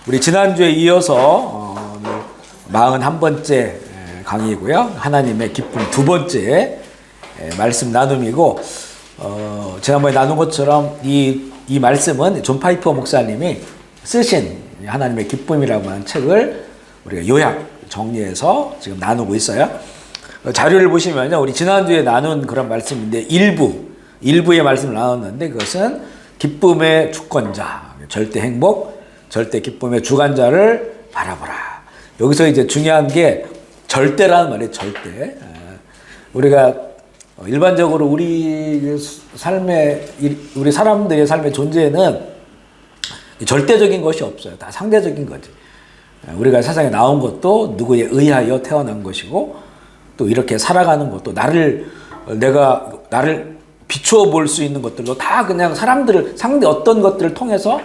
우리 지난주에 이어서 41번째 강의이고요. 하나님의 기쁨 두 번째 말씀 나눔이고, 지난번에 나눈 것처럼 이 말씀은 존 파이퍼 목사님이 쓰신 하나님의 기쁨이라고 하는 책을 우리가 요약 정리해서 지금 나누고 있어요. 자료를 보시면요, 우리 지난주에 나눈 그런 말씀인데 일부의 말씀을 나눴는데, 그것은 기쁨의 주권자, 절대 행복, 절대 기쁨의 주관자를 바라보라. 여기서 이제 중요한 게 절대라는 말이에요. 절대. 우리가 일반적으로 우리 사람들의 삶의 존재에는 절대적인 것이 없어요. 다 상대적인 거지. 우리가 세상에 나온 것도 누구에 의하여 태어난 것이고, 또 이렇게 살아가는 것도 나를 비추어 볼 수 있는 것들도 다 그냥 상대 어떤 것들을 통해서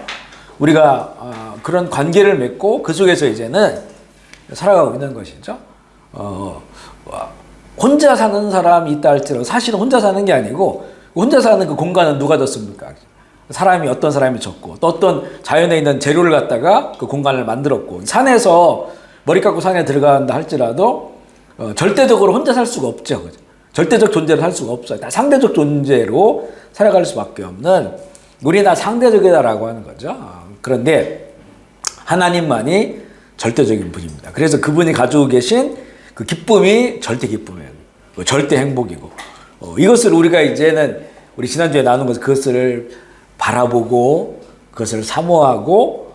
우리가 그런 관계를 맺고 그 속에서 이제는 살아가고 있는 것이죠. 혼자 사는 사람이 있다 할지라도 사실은 혼자 사는 게 아니고, 혼자 사는 그 공간은 누가 줬습니까? 어떤 사람이 줬고, 또 어떤 자연에 있는 재료를 갖다가 그 공간을 만들었고, 산에서 머리 깎고 산에 들어간다 할지라도 절대적으로 혼자 살 수가 없죠. 그죠? 절대적 존재로 살 수가 없어요. 다 상대적 존재로 살아갈 수밖에 없는, 우리는 다 상대적이다라고 하는 거죠. 그런데 하나님만이 절대적인 분입니다. 그래서 그분이 가지고 계신 그 기쁨이 절대 기쁨이에요. 절대 행복이고, 이것을 우리가 이제는 우리 지난주에 나눈 그것을 바라보고 그것을 사모하고,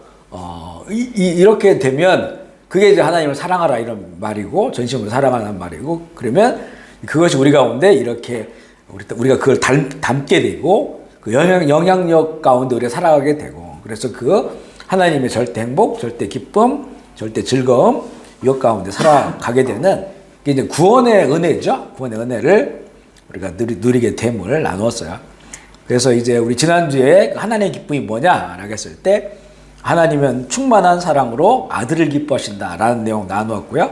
이렇게 되면 그게 이제 하나님을 사랑하라 이런 말이고, 전심으로 사랑하라는 말이고, 그러면 그것이 우리 가운데 이렇게 우리가 그걸 담게 되고, 그 영향력 가운데 우리가 살아가게 되고, 그래서 그 하나님의 절대 행복, 절대 기쁨, 절대 즐거움, 이것 가운데 살아가게 되는 게 이제 구원의 은혜죠. 구원의 은혜를 우리가 누리게 됨을 나누었어요. 그래서 이제 우리 지난주에 하나님의 기쁨이 뭐냐라고 했을 때, 하나님은 충만한 사랑으로 아들을 기뻐하신다라는 내용 나누었고요.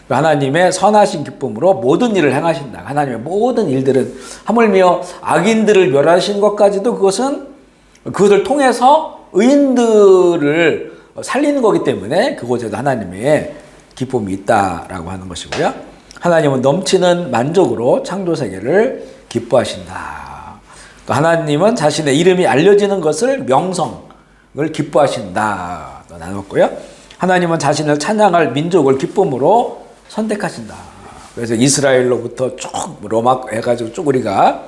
하나님의 선하신 기쁨으로 모든 일을 행하신다. 하나님의 모든 일들은, 하물며 악인들을 멸하신 것까지도 그것을 통해서 의인들을 살리는 거기 때문에 그곳에도 하나님의 기쁨이 있다라고 하는 것이고요. 하나님은 넘치는 만족으로 창조세계를 기뻐하신다. 하나님은 자신의 이름이 알려지는 것을, 명성을 기뻐하신다 나눴고요. 하나님은 자신을 찬양할 민족을 기쁨으로 선택하신다. 그래서 이스라엘로부터 쭉 로마 해가지고 쭉 우리가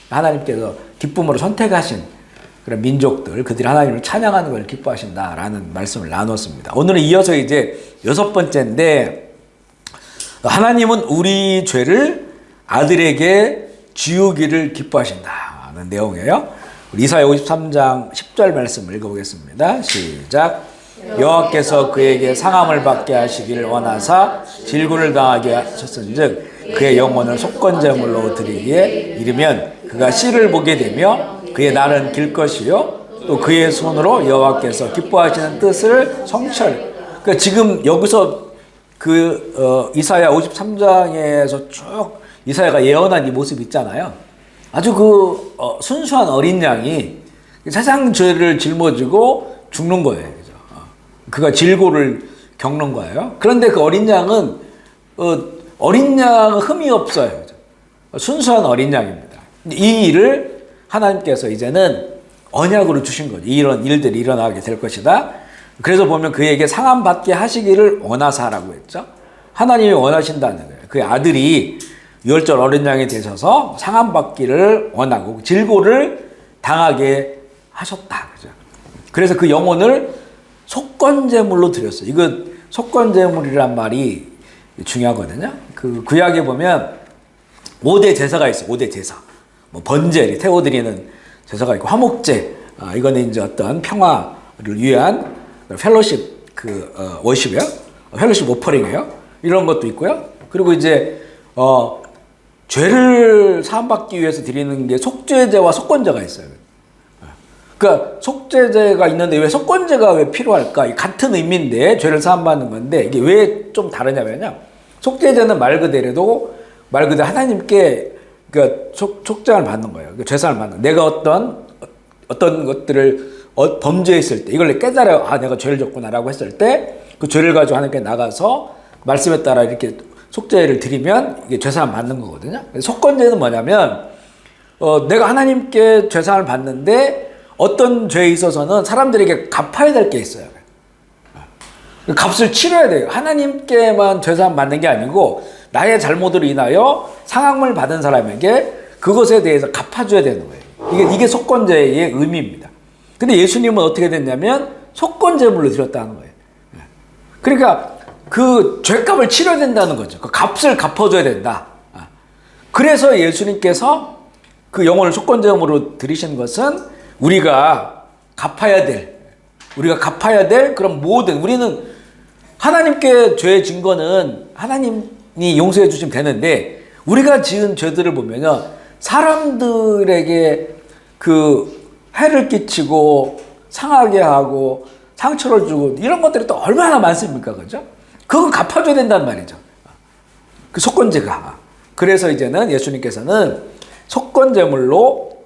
하나님께서 기쁨으로 선택하신 그런 민족들, 그들이 하나님을 찬양하는 걸 기뻐하신다라는 말씀을 나눴습니다. 오늘은 이어서 이제 6번째인데, 하나님은 우리 죄를 아들에게 지우기를 기뻐하신다는 내용이에요. 이사야 53장 10절 말씀 읽어보겠습니다. 시작. 여호와께서 그에게 상함을 받게 하시기를 원하사 질고를 당하게 하셨은즉 그의 영혼을 속건제물로 드리기에 이르면 그가 씨를 보게 되며 그의 날은 길 것이요 또 그의 손으로 여호와께서 기뻐하시는 뜻을 성취할. 그러니까 지금 여기서 이사야 53장에서 쭉 이사야가 예언한 이 모습 있잖아요. 아주 순수한 어린 양이 세상 죄를 짊어지고 죽는 거예요. 그가 질고를 겪는 거예요. 그런데 그 어린 양은 흠이 없어요. 순수한 어린 양입니다. 이 일을 하나님께서 이제는 언약으로 주신 거죠. 이런 일들이 일어나게 될 것이다. 그래서 보면 그에게 상함 받게 하시기를 원하사라고 했죠. 하나님이 원하신다는 거예요. 그의 아들이 유월절 어린 양이 되셔서 상함 받기를 원하고 질고를 당하게 하셨다. 그죠? 그래서 그 영혼을 속건제물로 드렸어요. 이거 속건제물이란 말이 중요하거든요. 그 구약에 보면 5대 제사가 있어요. 5대 제사. 번제, 태워드리는 제사가 있고, 화목제, 이거는 이제 어떤 평화를 위한 펠로십, 워십이요. 펠로십 오퍼링이에요. 이런 것도 있고요. 그리고 이제, 죄를 사함받기 위해서 드리는 게 속죄제와 속건제가 있어요. 그러니까 속죄제가 있는데 왜 속건제가 왜 필요할까? 같은 의미인데 죄를 사함받는 건데, 이게 왜 좀 다르냐면요. 속죄제는 말 그대로 하나님께 속죄를 받는 거예요. 죄사함을 받는 거예요. 내가 어떤 것들을 범죄했을 때 이걸 깨달아요. 아, 내가 죄를 졌구나라고 했을 때 그 죄를 가지고 하나님께 나가서 말씀에 따라 이렇게 속죄를 드리면 이게 죄사함 받는 거거든요. 속건제는 뭐냐면 내가 하나님께 죄사함을 받는데 어떤 죄에 있어서는 사람들에게 갚아야 될 게 있어요. 값을 치러야 돼요. 하나님께만 죄사함 받는 게 아니고 나의 잘못으로 인하여 상함을 받은 사람에게 그것에 대해서 갚아줘야 되는 거예요. 이게 속건제의 의미입니다. 근데 예수님은 어떻게 됐냐면 속건제물로 드렸다는 거예요. 그러니까 그 죄값을 치러야 된다는 거죠. 그 값을 갚아줘야 된다. 그래서 예수님께서 그 영혼을 속건제물로 드리신 것은 우리가 갚아야 될 그런 모든, 우리는 하나님께 죄 진 거는 하나님이 용서해 주시면 되는데 우리가 지은 죄들을 보면요, 사람들에게 그 해를 끼치고 상하게 하고 상처를 주고 이런 것들이 또 얼마나 많습니까? 그죠? 그거 갚아줘야 된단 말이죠. 그 속건제가. 그래서 이제는 예수님께서는 속건제물로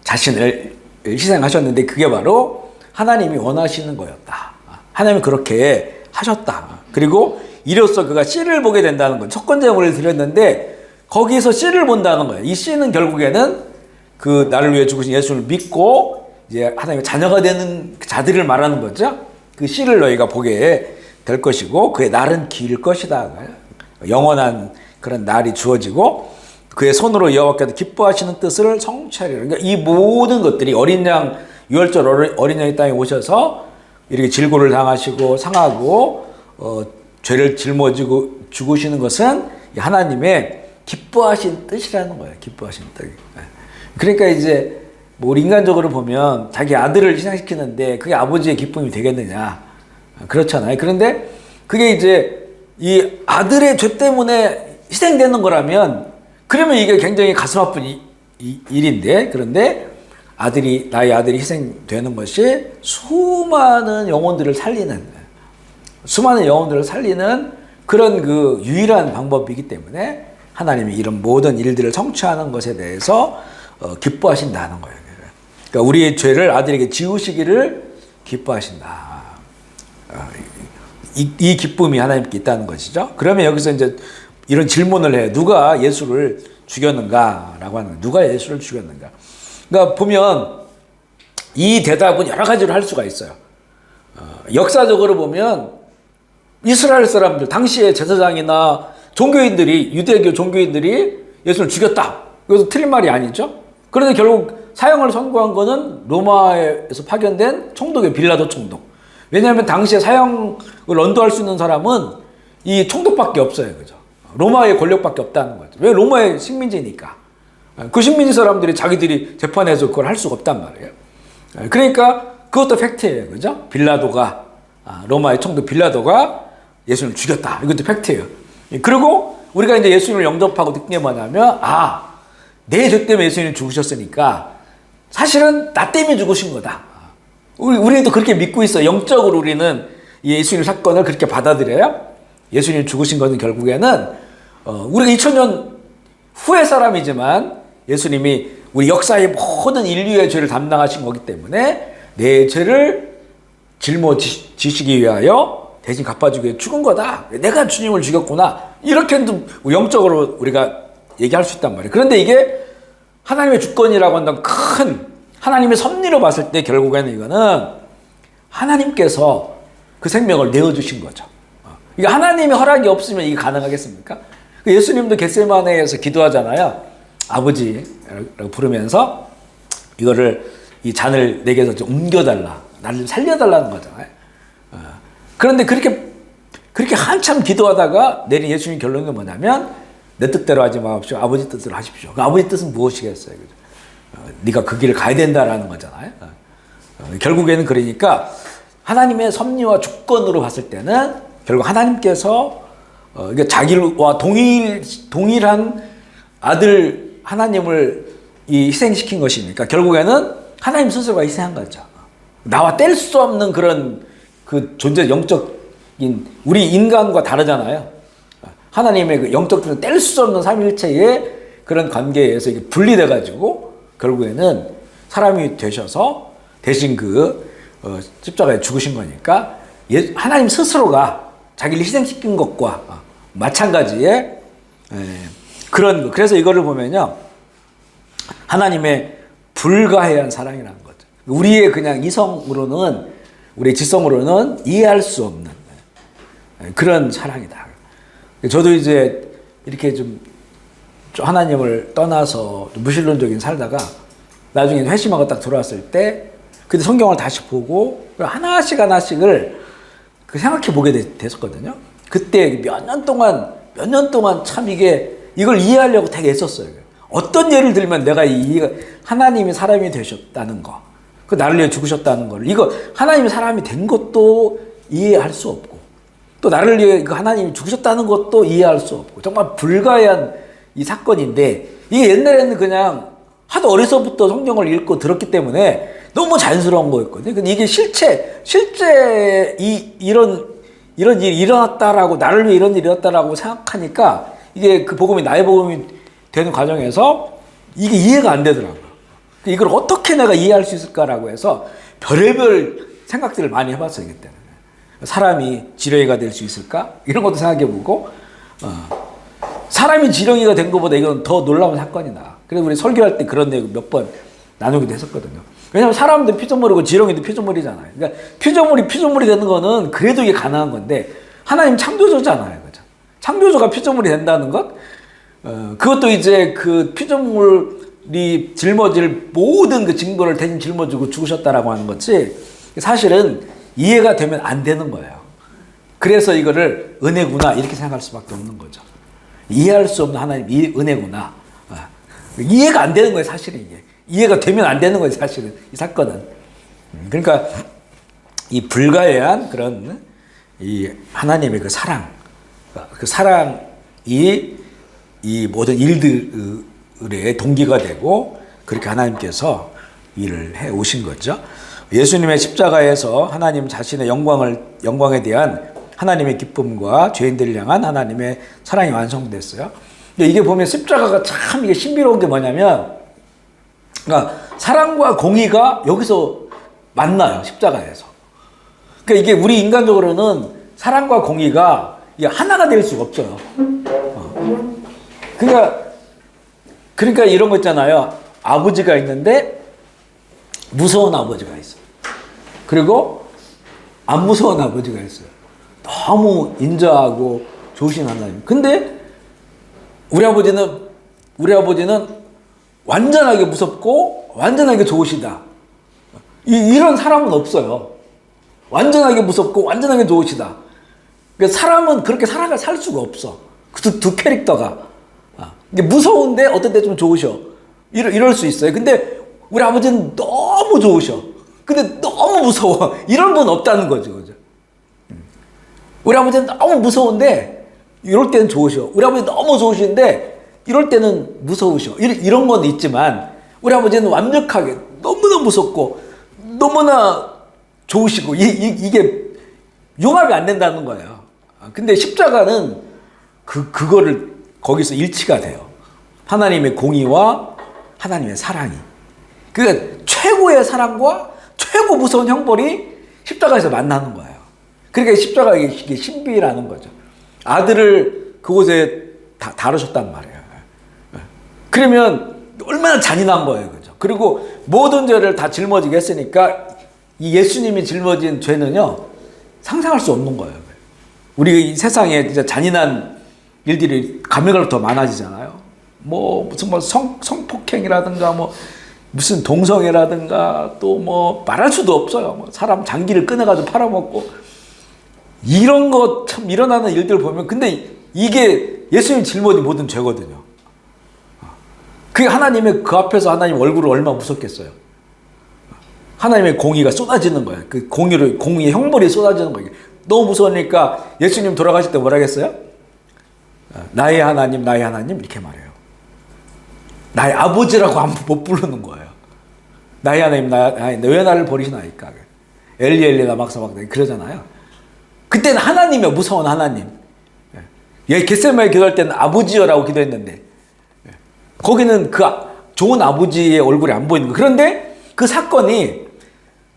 자신을 희생하셨는데 그게 바로 하나님이 원하시는 거였다. 하나님이 그렇게 하셨다. 그리고 이로써 그가 씨를 보게 된다는 거예요. 속건제물을 드렸는데 거기서 씨를 본다는 거예요. 이 씨는 결국에는 그 나를 위해 죽으신 예수를 믿고 이제 하나님의 자녀가 되는 자들을 말하는 거죠. 그 씨를 너희가 보게 될 것이고 그의 날은 길 것이다. 영원한 그런 날이 주어지고 그의 손으로 여호와께서 기뻐하시는 뜻을 성취하리라. 그러니까 이 모든 것들이 어린 양, 유월절 어린 양이 땅에 오셔서 이렇게 질고를 당하시고 상하고 죄를 짊어지고 죽으시는 것은 하나님의 기뻐하신 뜻이라는 거예요. 기뻐하신 뜻. 그러니까 이제 우리 인간적으로 보면 자기 아들을 희생시키는데 그게 아버지의 기쁨이 되겠느냐. 그렇잖아요. 그런데 그게 이제 이 아들의 죄 때문에 희생되는 거라면 그러면 이게 굉장히 가슴 아픈 일인데, 그런데 나의 아들이 희생되는 것이 수많은 영혼들을 살리는 그런 그 유일한 방법이기 때문에 하나님이 이런 모든 일들을 성취하는 것에 대해서 기뻐하신다는 거예요. 그러니까 우리의 죄를 아들에게 지우시기를 기뻐하신다. 이 기쁨이 하나님께 있다는 것이죠. 그러면 여기서 이제 이런 질문을 해요. 누가 예수를 죽였는가라고 하는 거예요. 누가 예수를 죽였는가? 그러니까 보면 이 대답은 여러 가지로 할 수가 있어요. 역사적으로 보면 이스라엘 사람들, 당시의 제사장이나 종교인들이, 유대교 종교인들이 예수를 죽였다. 이것은 틀린 말이 아니죠. 그런데 결국 사형을 선고한 거는 로마에서 파견된 총독의 빌라도 총독. 왜냐하면 당시에 사형을 언도할 수 있는 사람은 이 총독밖에 없어요. 그죠? 로마의 권력밖에 없다는 거죠. 왜? 로마의 식민지니까. 그 식민지 사람들이 자기들이 재판해서 그걸 할 수가 없단 말이에요. 그러니까 그것도 팩트예요. 그죠? 빌라도가, 로마의 총독 빌라도가 예수님을 죽였다. 이것도 팩트예요. 그리고 우리가 이제 예수님을 영접하고 느낀 게 뭐냐면, 내 죄 때문에 예수님이 죽으셨으니까 사실은 나 때문에 죽으신 거다. 우리도 그렇게 믿고 있어요. 영적으로 우리는 예수님 사건을 그렇게 받아들여요. 예수님이 죽으신 것은 결국에는 우리가 2000년 후의 사람이지만 예수님이 우리 역사의 모든 인류의 죄를 담당하신 거기 때문에 내 죄를 짊어지시기 위하여 대신 갚아주기 위해 죽은 거다. 내가 주님을 죽였구나. 이렇게도 영적으로 우리가 얘기할 수 있단 말이에요. 그런데 이게 하나님의 주권이라고 한다면 큰 하나님의 섭리로 봤을 때 결국에는 이거는 하나님께서 그 생명을 내어주신 거죠. 이게 하나님의 허락이 없으면 이게 가능하겠습니까? 예수님도 겟세마네에서 기도하잖아요. 아버지라고 부르면서 이 잔을 내게서 좀 옮겨달라. 나를 좀 살려달라는 거잖아요. 그런데 그렇게 한참 기도하다가 내린 예수님 결론은 뭐냐면 내 뜻대로 하지 마십시오. 아버지 뜻대로 하십시오. 그 아버지 뜻은 무엇이겠어요? 그죠? 네가 그 길을 가야 된다라는 거잖아요. 결국에는 그러니까 하나님의 섭리와 주권으로 봤을 때는 결국 하나님께서 자기와 동일한 아들 하나님을 희생시킨 것이니까 결국에는 하나님 스스로가 희생한 거죠. 나와 뗄 수 없는 그런 그 존재 영적인 우리 인간과 다르잖아요. 하나님의 그 영적 뗄 수 없는 삼위일체의 그런 관계에서 이게 분리돼가지고 결국에는 사람이 되셔서 대신 십자가에 죽으신 거니까 하나님 스스로가 자기를 희생시킨 것과 마찬가지의 그런 거. 그래서 이거를 보면요, 하나님의 불가해한 사랑이라는 거죠. 우리의 그냥 이성으로는, 우리의 지성으로는 이해할 수 없는 그런 사랑이다. 저도 이제 이렇게 좀 하나님을 떠나서 무신론적인 살다가 나중에 회심하고 딱 들어왔을 때 그때 성경을 다시 보고 하나씩을 생각해 보게 됐었거든요. 그때 몇 년 동안 참 이걸 이해하려고 되게 애썼어요. 어떤 예를 들면 내가 하나님이 사람이 되셨다는 거, 나를 위해 죽으셨다는 걸, 이거 하나님이 사람이 된 것도 이해할 수 없고, 또 나를 위해 하나님이 죽으셨다는 것도 이해할 수 없고, 정말 불가해한 이 사건인데, 이게 옛날에는 그냥 하도 어려서부터 성경을 읽고 들었기 때문에 너무 자연스러운 거였거든요. 근데 이게 실제 이런 일이 일어났다라고, 나를 위해 이런 일이 일어났다라고 생각하니까 이게 그 복음이 나의 복음이 되는 과정에서 이게 이해가 안 되더라고요. 이걸 어떻게 내가 이해할 수 있을까라고 해서 별의별 생각들을 많이 해봤어요, 그때는. 사람이 지렁이가 될 수 있을까? 이런 것도 생각해보고, 사람이 지렁이가 된 것보다 이건 더 놀라운 사건이다. 그래서 우리 설교할 때 그런 내용 몇 번 나누기도 했었거든요. 왜냐하면 사람도 피조물이고 지렁이도 피조물이잖아요. 그러니까 피조물이 되는 거는 그래도 이게 가능한 건데, 하나님 창조주잖아요, 그죠? 창조주가 피조물이 된다는 것, 그것도 이제 그 피조물이 짊어질 모든 그 증거를 대신 짊어지고 죽으셨다라고 하는 거지, 사실은 이해가 되면 안 되는 거예요. 그래서 이거를 은혜구나 이렇게 생각할 수밖에 없는 거죠. 이해할 수 없는 하나님 은혜구나. 이해가 안 되는 거예요, 사실은 이게. 이해가 되면 안 되는 거예요, 사실은 이 사건은. 그러니까 이 불가해한 그런 이 하나님의 그 사랑이 이 모든 일들의 동기가 되고 그렇게 하나님께서 일을 해 오신 거죠. 예수님의 십자가에서 하나님 자신의 영광에 대한 하나님의 기쁨과 죄인들을 향한 하나님의 사랑이 완성됐어요. 이게 보면 십자가가 참 이게 신비로운 게 뭐냐면, 그러니까 사랑과 공의가 여기서 만나요, 십자가에서. 그러니까 이게 우리 인간적으로는 사랑과 공의가 이게 하나가 될 수가 없어요. 그러니까 이런 거 있잖아요. 아버지가 있는데 무서운 아버지가 있어요. 그리고 안 무서운 아버지가 있어요. 너무 인자하고 좋으신 하나님. 근데 우리 아버지는 완전하게 무섭고 완전하게 좋으시다. 이런 사람은 없어요. 완전하게 무섭고 완전하게 좋으시다. 그러니까 사람은 그렇게 살 수가 없어. 두 캐릭터가. 이게 무서운데 어떤 때 좀 좋으셔. 이럴 수 있어요. 근데 우리 아버지는 너무 좋으셔. 근데 너무 무서워. 이런 분 없다는 거죠. 그죠? 우리 아버지는 너무 무서운데 이럴 때는 좋으셔. 우리 아버지 너무 좋으신데 이럴 때는 무서우셔. 이런 건 있지만 우리 아버지는 완벽하게 너무나 무섭고 너무나 좋으시고 이게 융합이 안 된다는 거예요. 근데 십자가는 그거를 거기서 일치가 돼요. 하나님의 공의와 하나님의 사랑이. 그러니까 최고의 사랑과 최고 무서운 형벌이 십자가에서 만나는 거예요. 그러니까 십자가 이게 신비라는 거죠. 아들을 그곳에 다루셨단 말이에요. 그러면 얼마나 잔인한 거예요. 그죠? 그리고 모든 죄를 다 짊어지게 했으니까 이 예수님이 짊어진 죄는요, 상상할 수 없는 거예요. 우리 이 세상에 진짜 잔인한 일들이 가면갈수록 더 많아지잖아요. 무슨 성폭행이라든가 무슨 동성애라든가 또 말할 수도 없어요. 사람 장기를 끊어가지고 팔아먹고 이런 거 참 일어나는 일들을 보면, 근데 이게 예수님 짊어진 모든 죄거든요. 그게 하나님의 그 앞에서 하나님 얼굴을 얼마나 무섭겠어요. 하나님의 공의가 쏟아지는 거예요. 그 공의의 형벌이 쏟아지는 거예요. 너무 무서우니까 예수님 돌아가실 때 뭐라 했어요? 나의 하나님, 나의 하나님 이렇게 말해요. 나의 아버지라고 못 부르는 거예요. 나의 하나님, 왜 나를 버리시나이까? 엘리 엘리 라마 사박다니 그러잖아요. 그때는 하나님이요, 무서운 하나님. 겟세마네 기도할 때는 아버지여라고 기도했는데 거기는 그 좋은 아버지의 얼굴이 안 보이는 거예요. 그런데 그 사건이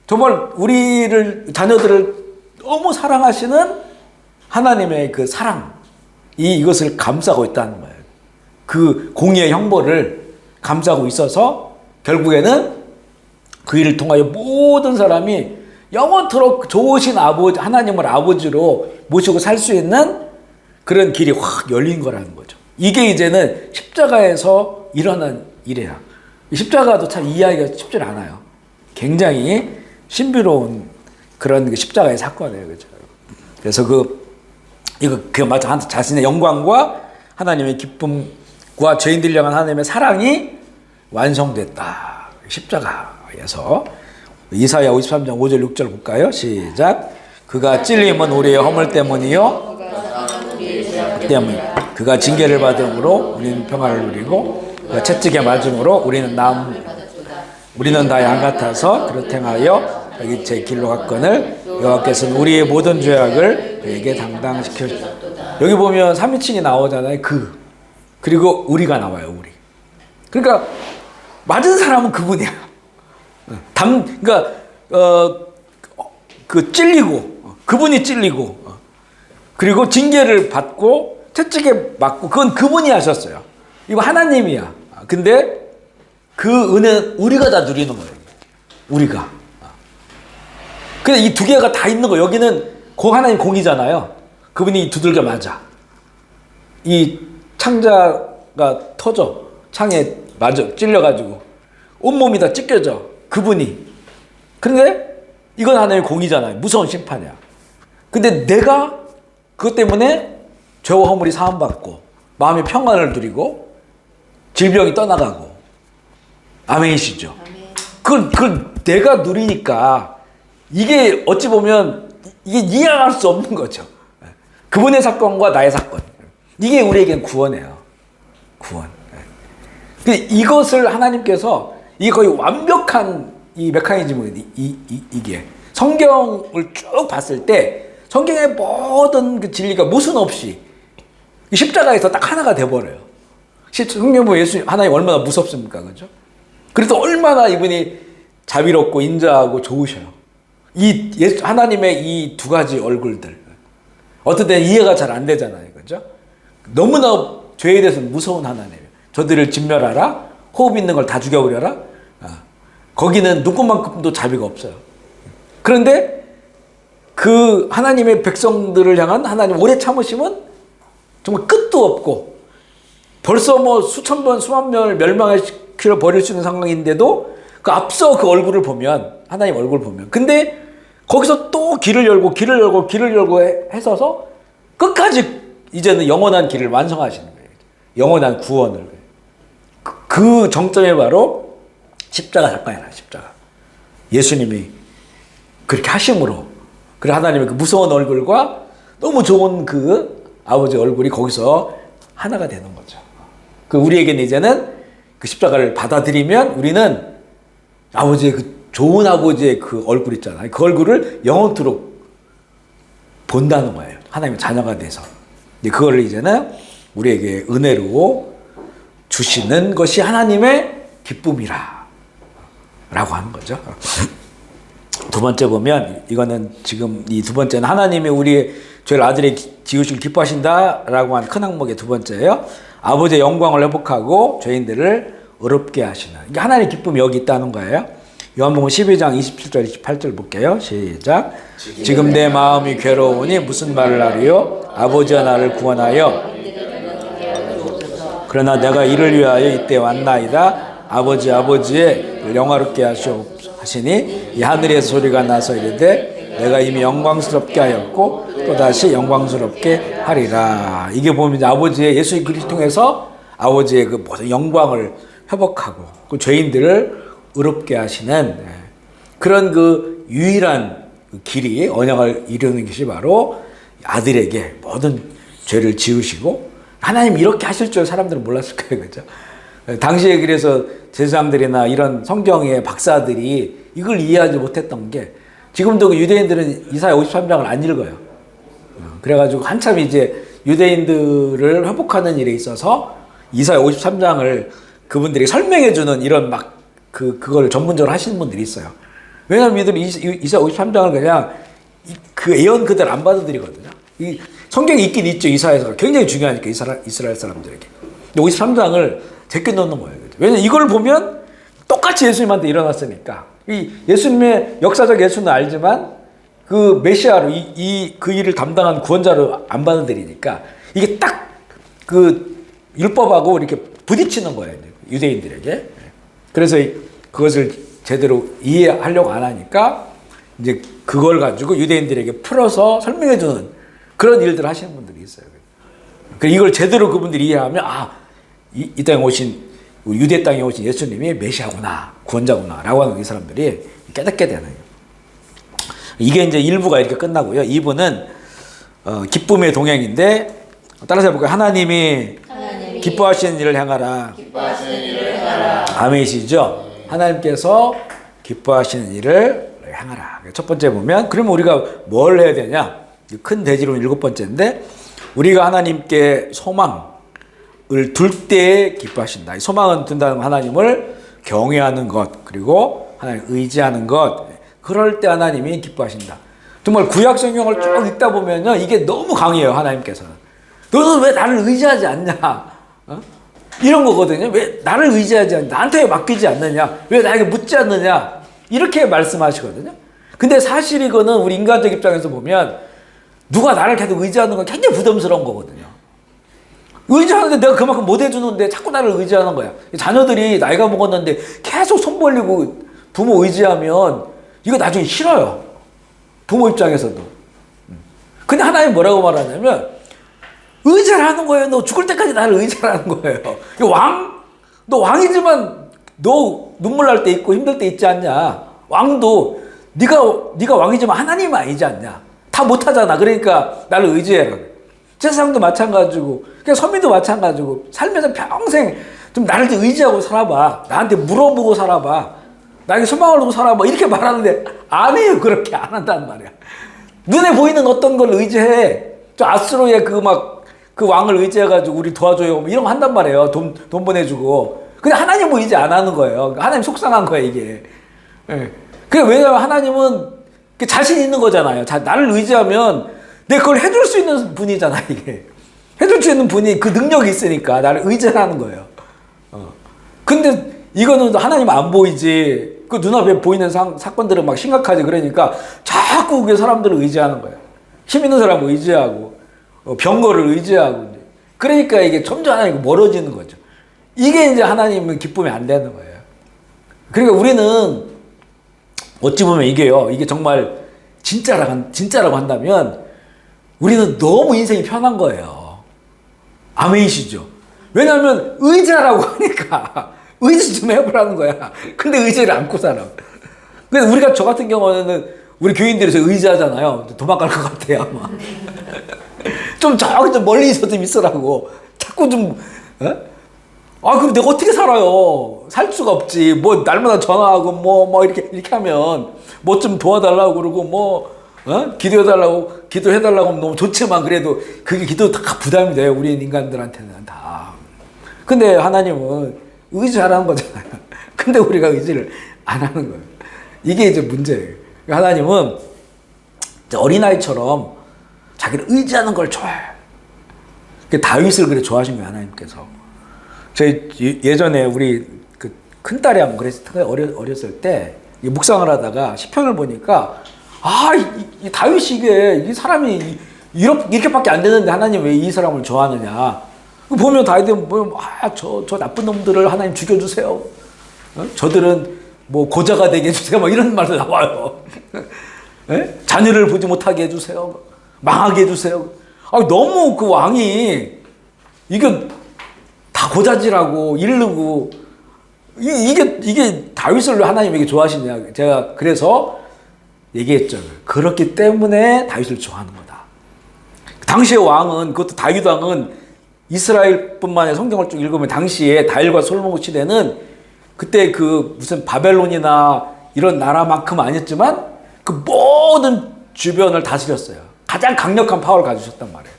정말 우리를 자녀들을 너무 사랑하시는 하나님의 그 사랑이 이것을 감싸고 있다는 거예요. 그 공의의 형벌을 감싸고 있어서 결국에는 그 일을 통하여 모든 사람이 영원토록 좋으신 아버지, 하나님을 아버지로 모시고 살 수 있는 그런 길이 확 열린 거라는 거죠. 이게 이제는 십자가에서 일어난 일이야. 십자가도 참 이해하기가 쉽지 않아요. 굉장히 신비로운 그런 십자가의 사건이에요. 그죠? 그래서 이거 맞아. 자신의 영광과 하나님의 기쁨과 죄인들 향한 하나님의 사랑이 완성됐다. 십자가에서. 이사야 53장 5절 6절 볼까요? 시작. 그가 찔림은 우리의 허물 때문이요. 그가 징계를 받음으로 우리는 평화를 누리고 그가 채찍에 맞음으로 우리는 다 양 같아서 그렇게 행하여 여기 제 길로 갔거늘 여호와께서는 우리의 모든 죄악을 그에게 담당시켜주셨다. 여기 보면 3위층이 나오잖아요. 그리고 우리가 나와요. 우리. 그러니까 맞은 사람은 그분이야. 그러니까 찔리고 그분이 찔리고 그리고 징계를 받고 채찍에 맞고 그건 그분이 하셨어요. 이거 하나님이야. 근데 그 은혜는 우리가 다 누리는 거예요. 우리가. 근데 이 두 개가 다 있는 거예요. 여기는 하나님 공이잖아요. 그분이 두들겨 맞아. 이 창자가 터져. 창에 맞아. 찔려가지고 온몸이 다 찢겨져. 그분이. 그런데 이건 하나님의 공이잖아요. 무서운 심판이야. 근데 내가 그것 때문에 죄와 허물이 사함받고 마음의 평안을 누리고 질병이 떠나가고 아멘이시죠. 그걸 내가 누리니까 이게 어찌 보면 이게 이해할 수 없는 거죠. 그분의 사건과 나의 사건. 이게 우리에겐 구원이에요. 구원. 근데 이것을 하나님께서 이게 거의 완벽한 이 메커니즘은 이게 성경을 쭉 봤을 때 성경의 모든 그 진리가 모순 없이 십자가에서 딱 하나가 돼버려요. 성경 보면 예수 하나님 얼마나 무섭습니까, 그죠? 그래서 얼마나 이분이 자비롭고 인자하고 좋으셔요. 하나님의 이 두 가지 얼굴들 어떤 때는 이해가 잘 안 되잖아요, 그죠? 너무나 죄에 대해서 무서운 하나님이에요. 저들을 진멸하라, 호흡 있는 걸 다 죽여버려라. 거기는 누구만큼도 자비가 없어요. 그런데 그 하나님의 백성들을 향한 하나님 오래 참으심은 정말 끝도 없고 벌써 뭐 수천 번 수만 명을 멸망시켜 버릴 수 있는 상황인데도 그 앞서 그 얼굴을 보면 하나님 얼굴을 보면 근데 거기서 또 길을 열고 해서서 끝까지 이제는 영원한 길을 완성하시는 거예요. 영원한 구원을. 그 정점이 바로 십자가 사건이라. 십자가. 예수님이 그렇게 하심으로 그래 하나님의 그 무서운 얼굴과 너무 좋은 그 아버지 얼굴이 거기서 하나가 되는 거죠. 우리에게는 이제는 그 십자가를 받아들이면 우리는 아버지의 그 좋은 아버지의 그 얼굴 있잖아요. 그 얼굴을 영원토록 본다는 거예요. 하나님의 자녀가 돼서. 그거를 이제는 우리에게 은혜로 주시는 것이 하나님의 기쁨이라 라고 하는 거죠. 두 번째 보면 이거는 지금 이 두 번째는 하나님이 우리의 죄를 아들의 지으시길 기뻐하신다라고 한 큰 항목의 두 번째예요. 아버지의 영광을 회복하고 죄인들을 의롭게 하시는. 이게 하나님의 기쁨이 여기 있다는 거예요. 요한복음 12장 27절 28절 볼게요. 시작. 지금 내 마음이 괴로우니 무슨 말을 하리요? 아버지가 나를 구원하여 그러나 내가 이를 위하여 이때 왔나이다. 아버지의 영화롭게 하시니 이 하늘에서 소리가 나서 이르되 내가 이미 영광스럽게 하였고 또다시 영광스럽게 하리라. 이게 보면 이제 아버지의 예수 그리스도 통해서 아버지의 그 모든 영광을 회복하고 그 죄인들을 의롭게 하시는 그런 그 유일한 길이 언약을 이루는 것이 바로 아들에게 모든 죄를 지으시고 하나님 이렇게 하실 줄 사람들은 몰랐을 거예요. 그죠? 당시에 그래서 제사장들이나 이런 성경의 박사들이 이걸 이해하지 못했던 게 지금도 그 유대인들은 이사야 53장을 안 읽어요. 그래가지고 한참 이제 유대인들을 회복하는 일에 있어서 이사야 53장을 그분들이 설명해주는 이런 막 그걸 전문적으로 하시는 분들이 있어요. 왜냐하면 이들이 이사 53장을 그냥 그 예언 그대로 안 받아들이거든요. 이 성경에 있긴 있죠. 이사야서가 굉장히 중요하니까 이스라엘 사람들에게. 53장을 제껴 넣는 거예요. 왜냐면 이걸 보면 똑같이 예수님한테 일어났으니까. 이 예수님의 역사적 예수는 알지만 그 메시아로 그 일을 담당한 구원자로 안 받아들이니까 이게 딱 그 율법하고 이렇게 부딪히는 거예요. 유대인들에게. 그래서 그것을 제대로 이해하려고 안 하니까 이제 그걸 가지고 유대인들에게 풀어서 설명해 주는 그런 일들을 하시는 분들이 있어요. 이걸 제대로 그분들이 이해하면 이 땅에 오신 유대 땅에 오신 예수님이 메시아구나, 구원자구나 라고 하는 이 사람들이 깨닫게 되는 거예요. 이게 이제 1부가 이렇게 끝나고요. 2부는 기쁨의 동행인데 따라서 해볼까요? 하나님이 기뻐하시는 일을 행하라. 아멘이시죠? 하나님께서 기뻐하시는 일을 행하라. 첫 번째 보면 그러면 우리가 뭘 해야 되냐? 큰 대지론 7번째인데 우리가 하나님께 소망을 둘 때 기뻐하신다. 소망은 둔다는 하나님을 경외하는 것 그리고 하나님 의지하는 것 그럴 때 하나님이 기뻐하신다. 정말 구약 성경을 쭉 읽다 보면요 이게 너무 강해요. 하나님께서는 너는 왜 나를 의지하지 않냐? 이런 거거든요. 왜 나를 의지하지 않냐? 나한테 왜 맡기지 않느냐? 왜 나에게 묻지 않느냐? 이렇게 말씀하시거든요. 근데 사실 이거는 우리 인간적 입장에서 보면 누가 나를 계속 의지하는 건 굉장히 부담스러운 거거든요. 의지하는데 내가 그만큼 못 해주는데 자꾸 나를 의지하는 거야. 자녀들이 나이가 먹었는데 계속 손 벌리고 부모 의지하면 이거 나중에 싫어요. 부모 입장에서도. 근데 하나님 뭐라고 말하냐면 의지하는 거예요. 너 죽을 때까지 나를 의지하는 거예요. 너 왕이지만 너 눈물 날 때 있고 힘들 때 있지 않냐. 왕도 네가 왕이지만 하나님은 아니지 않냐. 다 못하잖아. 그러니까 나를 의지해라. 세상도 마찬가지고 그냥 서민도 마찬가지고 살면서 평생 좀 나를 좀 의지하고 살아봐. 나한테 물어보고 살아봐. 나에게 소망을 두고 살아봐. 이렇게 말하는데 안 해요. 그렇게 안 한단 말이야. 눈에 보이는 어떤 걸 의지해. 저 아스로의 그 왕을 의지해가지고 우리 도와줘요. 이런 거 한단 말이에요. 돈 보내주고. 근데 하나님은 의지 안 하는 거예요. 하나님 속상한 거예요, 이게. 예. 왜냐면 하나님은 자신 있는 거잖아요. 나를 의지하면 내가 그걸 해줄 수 있는 분이잖아, 이게. 해줄 수 있는 분이 그 능력이 있으니까 나를 의지하는 거예요. 근데 이거는 하나님 안 보이지. 그 눈앞에 보이는 사건들은 막 심각하지. 그러니까 자꾸 그게 사람들을 의지하는 거예요. 힘 있는 사람을 의지하고, 병거를 의지하고. 그러니까 이게 점점 하나님과 멀어지는 거죠. 이게 이제 하나님은 기쁨이 안 되는 거예요. 그러니까 우리는 어찌 보면 이게 정말 진짜라고 한다면 우리는 너무 인생이 편한 거예요. 아멘이시죠? 왜냐하면 의지하라고 하니까 의지 좀 해보라는 거야. 근데 의지를 안고 살아. 근데 우리가 저 같은 경우는 우리 교인들에서 의지하잖아요. 도망갈 것 같아요, 아마. 저기 좀 멀리서 좀 있으라고. 자꾸 좀, 그럼 내가 어떻게 살아요? 살 수가 없지. 날마다 전화하고, 이렇게 하면, 좀 도와달라고 그러고, 기도해달라고 하면 너무 좋지만, 그래도 그게 기도 다 부담이 돼요. 우리 인간들한테는 다. 근데 하나님은 의지하라는 거잖아요. 근데 우리가 의지를 안 하는 거예요. 이게 이제 문제예요. 하나님은 어린아이처럼 자기를 의지하는 걸 좋아해요. 다윗을 그래 좋아하신 거예요, 하나님께서. 저희 예전에 우리 그 큰딸이 한번 그랬어요. 어렸을 때 묵상을 하다가 시편을 보니까 이 다윗이 이 사람이 이렇게밖에 안 되는데 하나님 왜 이 사람을 좋아하느냐. 보면 다윗은 보면 저 나쁜 놈들을 하나님 죽여주세요. 저들은 고자가 되게 해주세요. 이런 말도 나와요. 자녀를 보지 못하게 해주세요. 망하게 해주세요. 너무 그 왕이 이게 다 고자질하고 이르고 이게 다윗을 왜 하나님에게 좋아하시냐. 제가 그래서 얘기했죠. 그렇기 때문에 다윗을 좋아하는 거다. 당시의 왕은 그것도 다윗 왕은 이스라엘뿐만 아니라 성경을 쭉 읽으면 당시에 다윗과 솔로몬 시대는 그때 무슨 바벨론이나 이런 나라만큼 아니었지만 그 모든 주변을 다스렸어요. 가장 강력한 파워를 가지셨단 말이에요.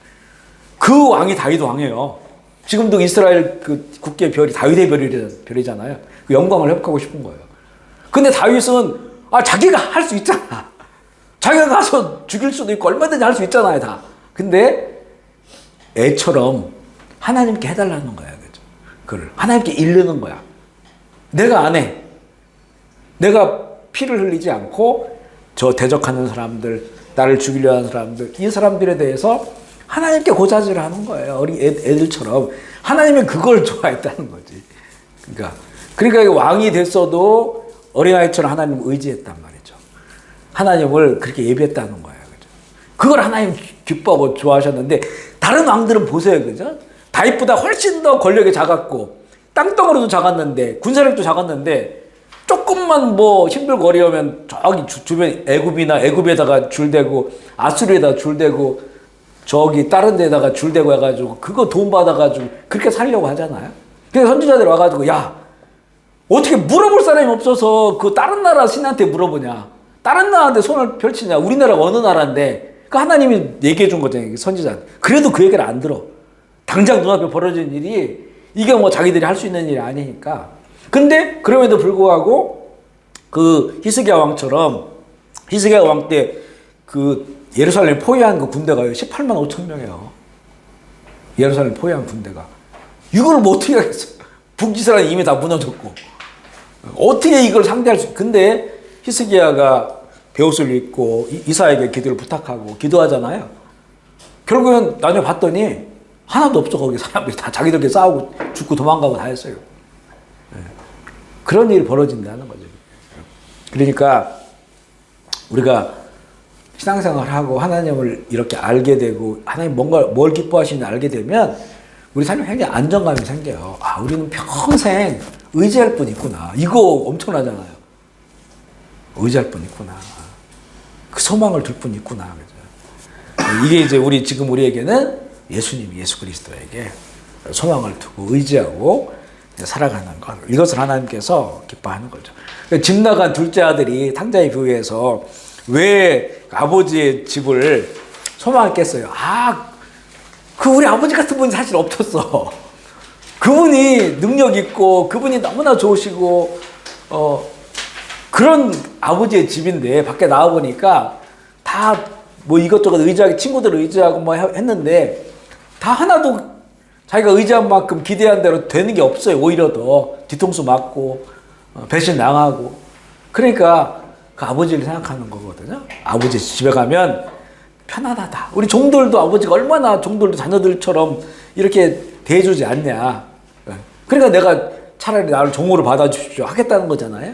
그 왕이 다윗 왕이에요. 지금도 이스라엘 국기의 별이 다윗의 별이잖아요. 그 영광을 회복하고 싶은 거예요. 근데 다윗은 자기가 할 수 있잖아. 자기가 가서 죽일 수도 있고 얼마든지 할 수 있잖아요, 다. 근데 애처럼 하나님께 해달라는 거야, 그죠? 그걸 하나님께 이르는 거야. 내가 안 해. 내가 피를 흘리지 않고 저 대적하는 사람들, 나를 죽이려 하는 사람들, 이 사람들에 대해서 하나님께 고자질을 하는 거예요. 어린 애들처럼. 하나님은 그걸 좋아했다는 거지. 그러니까 왕이 됐어도 어린아이처럼 하나님을 의지했단 말이죠. 하나님을 그렇게 예배했다는 거예요. 그죠? 그걸 하나님 기뻐하고 좋아하셨는데, 다른 왕들은 보세요. 그죠? 다윗보다 훨씬 더 권력이 작았고, 땅덩어리도 작았는데, 군사력도 작았는데, 조금만 뭐 힘들고 어려우면 저기 주변 애굽에다가 줄대고, 아수르에다가 줄대고, 저기 다른 데다가 줄대고 해가지고, 그거 돈 받아가지고, 그렇게 살려고 하잖아요. 그래서 선지자들이 와가지고, 야, 어떻게 물어볼 사람이 없어서 그 다른 나라 신한테 물어보냐. 다른 나라한테 손을 펼치냐. 우리나라가 어느 나라인데. 그 하나님이 얘기해 준 거잖아요. 선지자. 그래도 그 얘기를 안 들어. 당장 눈앞에 벌어진 일이 이게 뭐 자기들이 할 수 있는 일이 아니니까. 근데 그럼에도 불구하고 그 히스기야 왕처럼 히스기야 왕 때 그 예루살렘 포위한 그 군대가요. 18만 5천 명이에요. 예루살렘 포위한 군대가. 이걸 뭐 어떻게 하겠어요. 북이스라엘이 이미 다 무너졌고. 어떻게 이걸 상대할 수, 근데 히스기야가 베옷을 입고 이사야에게 기도를 부탁하고 기도하잖아요. 결국엔 나중에 봤더니 하나도 없어. 거기 사람들이 다 자기들끼리 싸우고 죽고 도망가고 다 했어요. 그런 일이 벌어진다는 거죠. 그러니까 우리가 신앙생활을 하고 하나님을 이렇게 알게 되고 하나님 뭘 기뻐하시는지 알게 되면 우리 삶에 굉장히 안정감이 생겨요. 우리는 평생 의지할 분 있구나. 이거 엄청나잖아요. 의지할 분 있구나. 그 소망을 둘 분 있구나. 그죠? 이게 이제 지금 우리에게는 예수님, 예수 그리스도에게 소망을 두고 의지하고 살아가는 것. 이것을 하나님께서 기뻐하는 거죠. 집 나간 둘째 아들이 탕자의 비유에서 왜 아버지의 집을 소망했겠어요? 우리 아버지 같은 분이 사실 없었어. 그분이 능력 있고, 그분이 너무나 좋으시고, 그런 아버지의 집인데, 밖에 나와보니까, 다 뭐 이것저것 의지하고, 친구들 의지하고 뭐 했는데, 다 하나도 자기가 의지한 만큼 기대한 대로 되는 게 없어요. 오히려 더 뒤통수 맞고, 배신 당하고. 그러니까 그 아버지를 생각하는 거거든요. 아버지 집에 가면 편안하다. 우리 종들도 아버지가 얼마나 종들도 자녀들처럼 이렇게 대해주지 않냐. 그러니까 내가 차라리 나를 종으로 받아주십시오 하겠다는 거잖아요.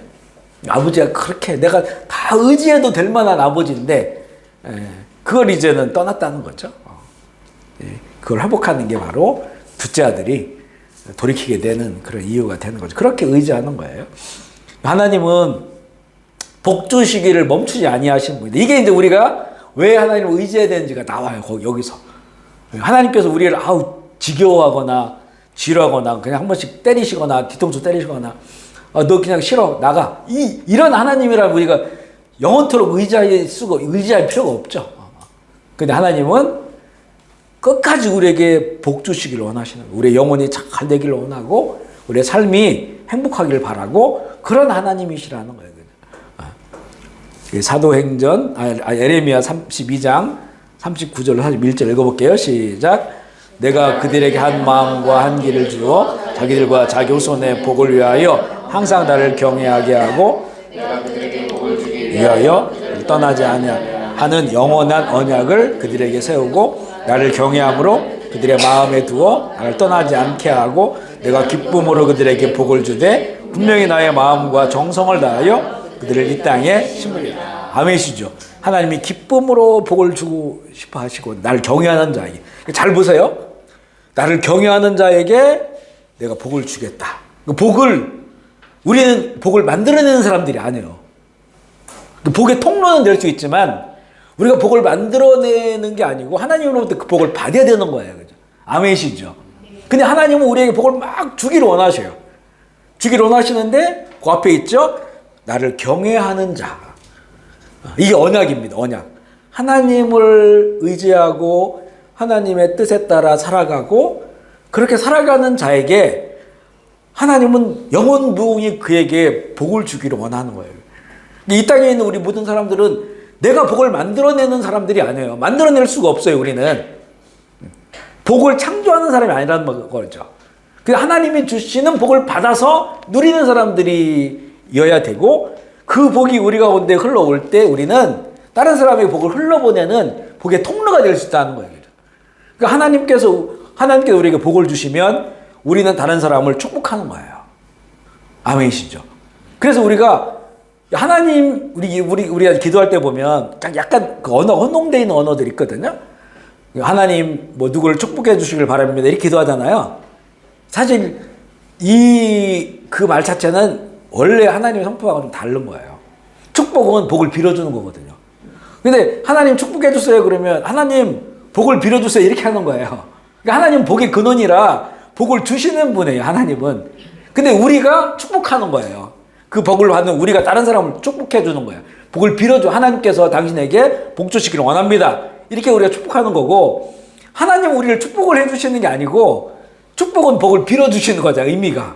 아버지가 그렇게 내가 다 의지해도 될 만한 아버지인데 그걸 이제는 떠났다는 거죠. 그걸 회복하는 게 바로 둘째 아들이 돌이키게 되는 그런 이유가 되는 거죠. 그렇게 의지하는 거예요. 하나님은 복 주시기를 멈추지 아니하신 분이다. 이게 이제 우리가 왜 하나님을 의지해야 되는지가 나와요. 여기서. 하나님께서 우리를 지겨워하거나 지루하거나 그냥 한 번씩 때리시거나 뒤통수 때리시거나 너 그냥 싫어 나가. 이런 하나님이라면 우리가 영원토록 의지할 필요가 없죠. 근데 하나님은 끝까지 우리에게 복 주시기를 원하시는 거예요. 우리의 영혼이 잘 되기를 원하고 우리의 삶이 행복하기를 바라고 그런 하나님이시라는 거예요. 사도행전 에레미야 32장 39절로 41절 읽어볼게요. 시작. 내가 그들에게 한 마음과 한 길을 주어 자기들과 자기 후손의 복을 위하여 항상 나를 경외하게 하고 내가 그들에게 복을 주기 위하여 떠나지 아니하는 영원한 언약을 그들에게 세우고 나를 경외함으로 그들의 마음에 두어 나를 떠나지 않게 하고 내가 기쁨으로 그들에게 복을 주되 분명히 나의 마음과 정성을 다하여 그들을 이 땅에 심으리라. 아멘이시죠. 하나님이 기쁨으로 복을 주고 싶어 하시고 나를 경외하는 자에게 잘 보세요. 나를 경외하는 자에게 내가 복을 주겠다. 우리는 복을 만들어내는 사람들이 아니에요. 복의 통로는 될 수 있지만 우리가 복을 만들어내는 게 아니고 하나님으로부터 그 복을 받아야 되는 거예요. 그죠? 아멘이시죠. 근데 하나님은 우리에게 복을 막 주기를 원하셔요. 주기를 원하시는데 그 앞에 있죠. 나를 경외하는 자. 이게 언약입니다. 언약. 하나님을 의지하고 하나님의 뜻에 따라 살아가고 그렇게 살아가는 자에게 하나님은 영원 무궁히 그에게 복을 주기를 원하는 거예요. 이 땅에 있는 우리 모든 사람들은 내가 복을 만들어내는 사람들이 아니에요. 만들어낼 수가 없어요. 우리는 복을 창조하는 사람이 아니라는 거죠. 하나님이 주시는 복을 받아서 누리는 사람들이어야 되고, 그 복이 우리 가운데 흘러올 때 우리는 다른 사람에게 복을 흘러보내는 복의 통로가 될 수 있다는 거예요. 그러니까 하나님께서 우리에게 복을 주시면 우리는 다른 사람을 축복하는 거예요. 아멘이시죠? 그래서 우리가 하나님, 우리가 기도할 때 보면 약간 그 언어, 혼동되어 있는 언어들이 있거든요. 하나님, 뭐, 누구를 축복해 주시길 바랍니다. 이렇게 기도하잖아요. 사실, 그 말 자체는 원래 하나님의 성품하고 좀 다른 거예요. 축복은 복을 빌어주는 거거든요. 근데 하나님 축복해 주세요. 그러면 하나님 복을 빌어주세요. 이렇게 하는 거예요. 그러니까 하나님 복의 근원이라 복을 주시는 분이에요. 하나님은. 근데 우리가 축복하는 거예요. 그 복을 받는 우리가 다른 사람을 축복해 주는 거예요. 복을 빌어줘. 하나님께서 당신에게 복 주시기를 원합니다. 이렇게 우리가 축복하는 거고, 하나님은 우리를 축복을 해주시는 게 아니고 축복은 복을 빌어주시는 거죠. 의미가.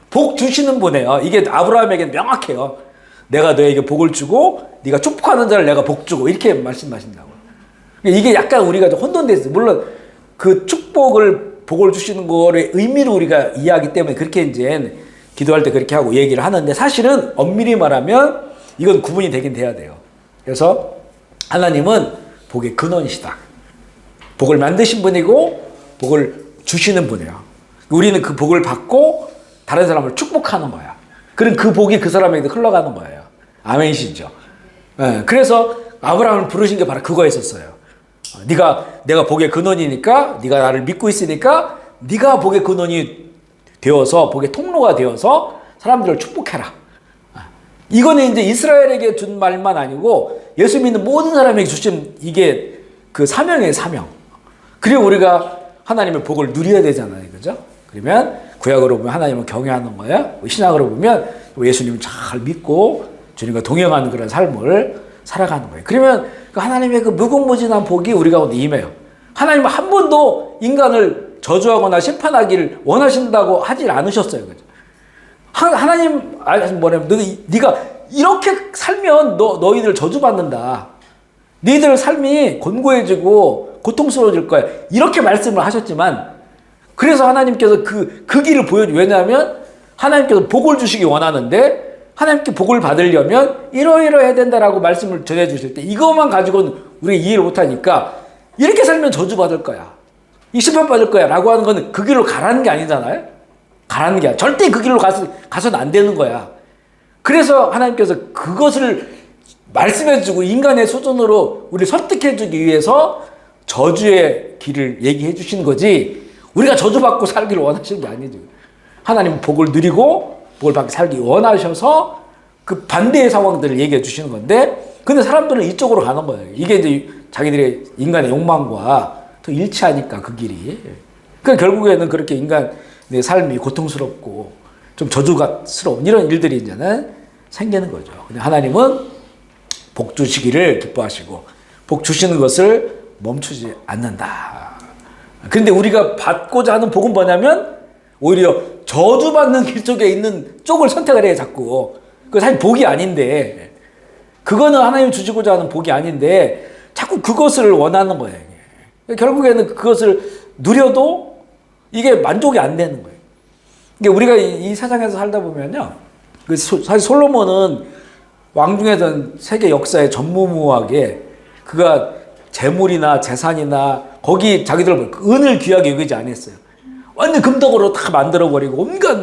복 주시는 분이에요. 이게 아브라함에게는 명확해요. 내가 너에게 복을 주고 네가 축복하는 자를 내가 복 주고, 이렇게 말씀하신다고. 이게 약간 우리가 좀 혼돈돼 있어요. 물론 그 복을 주시는 거를 의미를 우리가 이해하기 때문에 그렇게 이제 기도할 때 그렇게 하고 얘기를 하는데, 사실은 엄밀히 말하면 이건 구분이 되긴 돼야 돼요. 그래서 하나님은 복의 근원이시다. 복을 만드신 분이고 복을 주시는 분이에요. 우리는 그 복을 받고 다른 사람을 축복하는 거야. 그럼 그 복이 그 사람에게 흘러가는 거예요. 아멘이시죠? 네, 그래서 아브라함을 부르신 게 바로 그거였었어요. 내가 복의 근원이니까, 네가 나를 믿고 있으니까 네가 복의 근원이 되어서, 복의 통로가 되어서 사람들을 축복해라. 이거는 이제 이스라엘에게 준 말만 아니고 예수 믿는 모든 사람에게 주신, 이게 그 사명이에요, 사명. 그리고 우리가 하나님의 복을 누려야 되잖아요. 그죠? 그러면 구약으로 보면 하나님을 경외하는 거예요. 신약으로 보면 예수님을 잘 믿고 주님과 동행하는 그런 삶을 살아가는 거예요. 그러면 그 하나님의 그 무궁무진한 복이 우리 가운데 임해요. 하나님은 한 번도 인간을 저주하거나 심판하기를 원하신다고 하질 않으셨어요. 그죠? 하나님, 뭐냐면, 네가 이렇게 살면 너희들 저주받는다. 너희들 삶이 곤고해지고 고통스러워질 거야. 이렇게 말씀을 하셨지만, 그래서 하나님께서 그 길을 왜냐하면 하나님께서 복을 주시기 원하는데, 하나님께 복을 받으려면 이러이러해야 된다라고 말씀을 전해주실 때, 이것만 가지고는 우리가 이해를 못하니까, 이렇게 살면 저주받을 거야, 이 심판받을 거야 라고 하는 거는 그 길로 가라는 게 아니잖아요. 가라는 게 아니라 절대 그 길로 가서는 안 되는 거야. 그래서 하나님께서 그것을 말씀해주고 인간의 수준으로 우리를 설득해주기 위해서 저주의 길을 얘기해 주시는 거지, 우리가 저주받고 살기를 원하시는 게 아니죠. 하나님은 복을 누리고 복을 받고 살기 원하셔서 그 반대의 상황들을 얘기해 주시는 건데, 근데 사람들은 이쪽으로 가는 거예요. 이게 이제 자기들의 인간의 욕망과 또 일치하니까 그 길이. 그러니까 결국에는 그렇게 인간의 삶이 고통스럽고 좀 저주가스러운 이런 일들이 이제는 생기는 거죠. 근데 하나님은 복 주시기를 기뻐하시고 복 주시는 것을 멈추지 않는다. 그런데 우리가 받고자 하는 복은 뭐냐면 오히려 저주받는 길 쪽에 있는 쪽을 선택을 해요, 자꾸. 그거 사실 복이 아닌데, 그거는 하나님 주시고자 하는 복이 아닌데 자꾸 그것을 원하는 거예요. 결국에는 그것을 누려도 이게 만족이 안 되는 거예요. 이게 우리가 이 세상에서 살다 보면요, 사실 솔로몬은 왕 중에서는 세계 역사에 전무후무하게 그가 재물이나 재산이나 거기 자기들 은을 귀하게 여기지 않았어요. 완전 금덩어리로 다 만들어버리고 온갖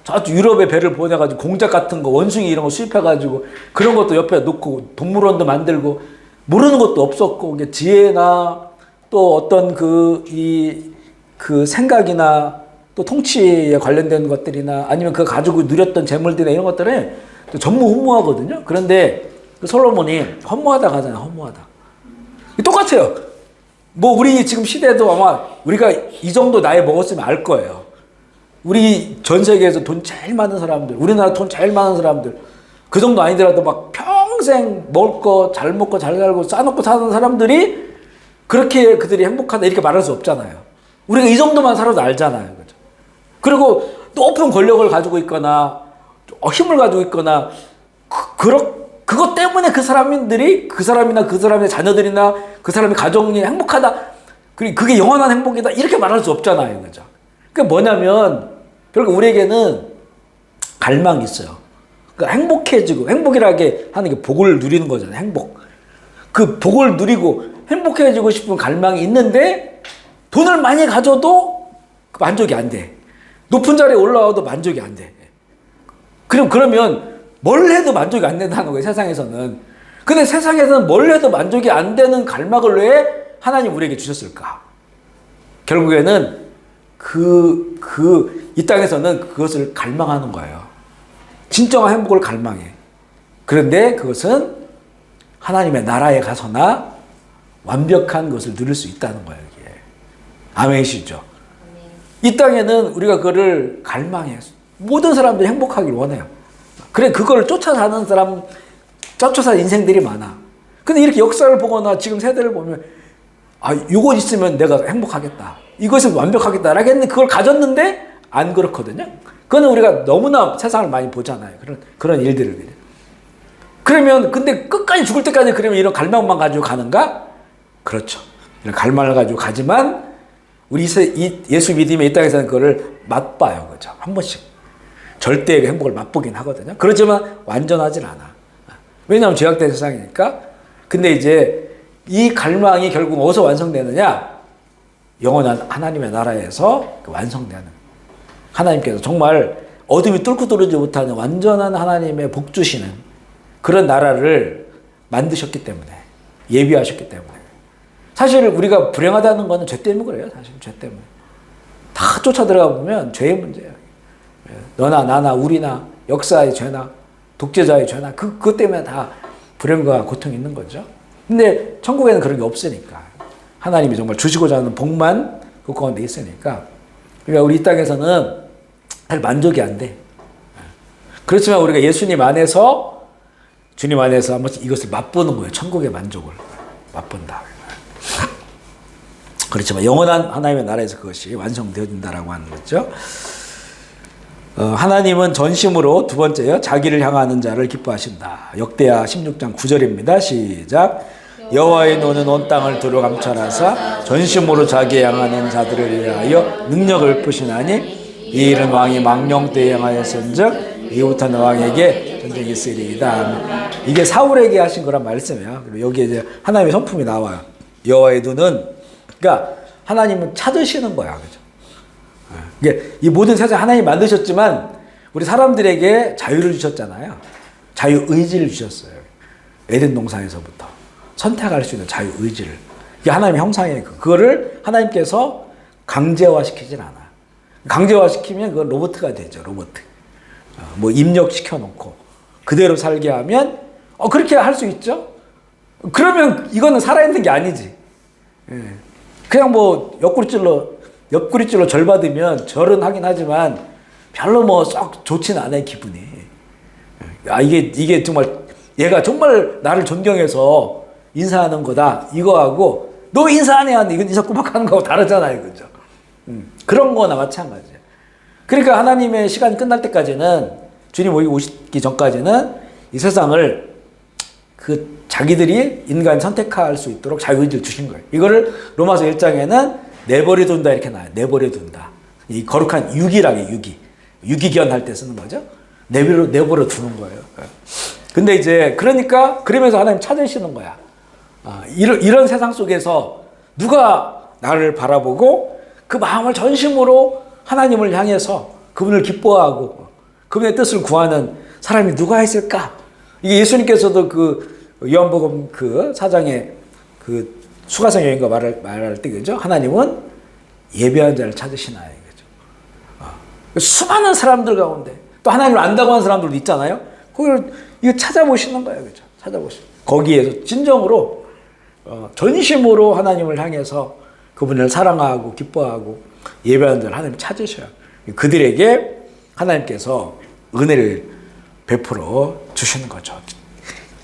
저쪽 유럽에 배를 보내가지고 공작 같은 거, 원숭이 이런 거 수입해가지고 그런 것도 옆에 놓고 동물원도 만들고, 모르는 것도 없었고, 지혜나 또 어떤 그 생각이나 또 통치에 관련된 것들이나 아니면 그 가지고 누렸던 재물들이나 이런 것들은 전무후무하거든요. 그런데 그 솔로몬이 허무하다 하잖아요. 허무하다. 똑같아요. 우리 지금 시대도 아마 우리가 이 정도 나이 먹었으면 알 거예요. 우리 전 세계에서 돈 제일 많은 사람들, 우리나라 돈 제일 많은 사람들, 그 정도 아니더라도 막 평생 먹을 거 잘 먹고 잘 살고 싸놓고 사는 사람들이 그렇게 그들이 행복하다 이렇게 말할 수 없잖아요. 우리가 이 정도만 살아도 알잖아요. 그죠? 그리고 높은 권력을 가지고 있거나 힘을 가지고 있거나 그것 때문에 그 사람들이 그 사람이나 그 사람의 자녀들이나 그 사람의 가정이 행복하다. 그게 영원한 행복이다. 이렇게 말할 수 없잖아요. 그죠? 그게 뭐냐면 결국 우리에게는 갈망이 있어요. 그러니까 행복해지고 행복이라게 하는 게 복을 누리는 거잖아요. 행복. 그 복을 누리고 행복해지고 싶은 갈망이 있는데 돈을 많이 가져도 만족이 안 돼. 높은 자리에 올라와도 만족이 안 돼. 그러면 뭘 해도 만족이 안 된다는 거예요. 세상에서는. 근데 세상에서는 뭘 해도 만족이 안 되는 갈망을 왜 하나님 우리에게 주셨을까? 결국에는 이 땅에서는 그것을 갈망하는 거예요. 진정한 행복을 갈망해. 그런데 그것은 하나님의 나라에 가서나 완벽한 것을 누릴 수 있다는 거예요. 이게. 아멘이시죠? 이 땅에는 우리가 그거를 갈망해. 모든 사람들이 행복하길 원해요. 그래, 그걸 쫓아 사는 사람, 쫓아 사는 인생들이 많아. 근데 이렇게 역사를 보거나 지금 세대를 보면, 이거 있으면 내가 행복하겠다. 이것은 완벽하겠다라고 했는데 그걸 가졌는데 안 그렇거든요. 그거는 우리가 너무나 세상을 많이 보잖아요. 그런 일들을. 그러면, 근데 끝까지 죽을 때까지 그러면 이런 갈망만 가지고 가는가? 그렇죠. 이런 갈망을 가지고 가지만, 우리 예수 믿음의 이 땅에서는 그거를 맛봐요. 그죠? 한 번씩. 절대의 행복을 맛보긴 하거든요. 그렇지만 완전하진 않아. 왜냐하면 죄악된 세상이니까. 근데 이제 이 갈망이 결국 어디서 완성되느냐? 영원한 하나님의 나라에서 완성되는. 하나님께서 정말 어둠이 뚫고 들어오지 못하는 완전한 하나님의 복 주시는 그런 나라를 만드셨기 때문에, 예비하셨기 때문에. 사실 우리가 불행하다는 거는 죄 때문에 그래요. 사실 죄 때문에. 다 쫓아 들어가 보면 죄의 문제예요. 너나 나나 우리나 역사의 죄나 독재자의 죄나 그것 때문에 다 불행과 고통이 있는 거죠. 근데 천국에는 그런 게 없으니까. 하나님이 정말 주시고자 하는 복만 그 가운데 있으니까. 그러니까 우리 이 땅에서는 잘 만족이 안 돼. 그렇지만 우리가 예수님 안에서, 주님 안에서 한 번씩 이것을 맛보는 거예요. 천국의 만족을 맛본다. 그렇지만 영원한 하나님의 나라에서 그것이 완성되어진다라고 하는 거죠. 하나님은 전심으로, 두 번째요, 자기를 향하는 자를 기뻐하신다. 역대하 16장 9절입니다. 시작. 여호와의 노는 온 땅을 두루 감찰하사 전심으로 자기 향하는 자들을 위하여 능력을 푸시나니 이 일은 왕이 망령 때에 행하였은즉 이후부터는 왕에게 전쟁이 있으리이다. 이게 사울에게 하신 거란 말씀이에요. 그리고 여기에 이제 하나님의 성품이 나와요. 여호와의 눈은, 그러니까 하나님은 찾으시는 거야. 그죠? 이게 이 모든 세상 하나님이 만드셨지만 우리 사람들에게 자유를 주셨잖아요. 자유 의지를 주셨어요. 에덴 동산에서부터 선택할 수 있는 자유 의지를. 이게 하나님의 형상이에요. 그거를 하나님께서 강제화시키진 않아. 강제화시키면 그건 로봇가 되죠. 로봇. 뭐 입력시켜 놓고 그대로 살게 하면 그렇게 할 수 있죠. 그러면 이거는 살아있는 게 아니지. 그냥 뭐 옆구리찔러 절 받으면 절은 하긴 하지만 별로 뭐 썩 좋진 않아요, 기분이. 이게 정말 얘가 정말 나를 존경해서 인사하는 거다. 이거하고 너 인사 안 해야 돼. 이건 인사 꼬박 하는 거하고 다르잖아요. 그죠? 그런 거나 마찬가지예요. 그러니까 하나님의 시간이 끝날 때까지는, 주님 오시기 전까지는 이 세상을 자기들이 인간이 선택할 수 있도록 자유의지를 주신 거예요. 이거를 로마서 1장에는 내버려 둔다 이렇게 나와요. 내버려 둔다. 이 거룩한 유기라게 유기견 할 때 쓰는 거죠. 내버려 두는 거예요. 근데 이제 그러면서 하나님 찾으시는 거야. 이런 세상 속에서 누가 나를 바라보고 그 마음을 전심으로 하나님을 향해서 그분을 기뻐하고 그분의 뜻을 구하는 사람이 누가 있을까? 이게 예수님께서도 요한복음 4장에 수가성 여인과 말할 때, 그죠? 하나님은 예배한 자를 찾으시나요? 그죠? 수많은 사람들 가운데 또 하나님을 안다고 하는 사람들도 있잖아요. 이거 찾아보시는 거예요. 그죠? 거기에서 진정으로, 전심으로 하나님을 향해서 그분을 사랑하고 기뻐하고 예배하는 자를 하나님 찾으셔요. 그들에게 하나님께서 은혜를 베풀어 주시는 거죠.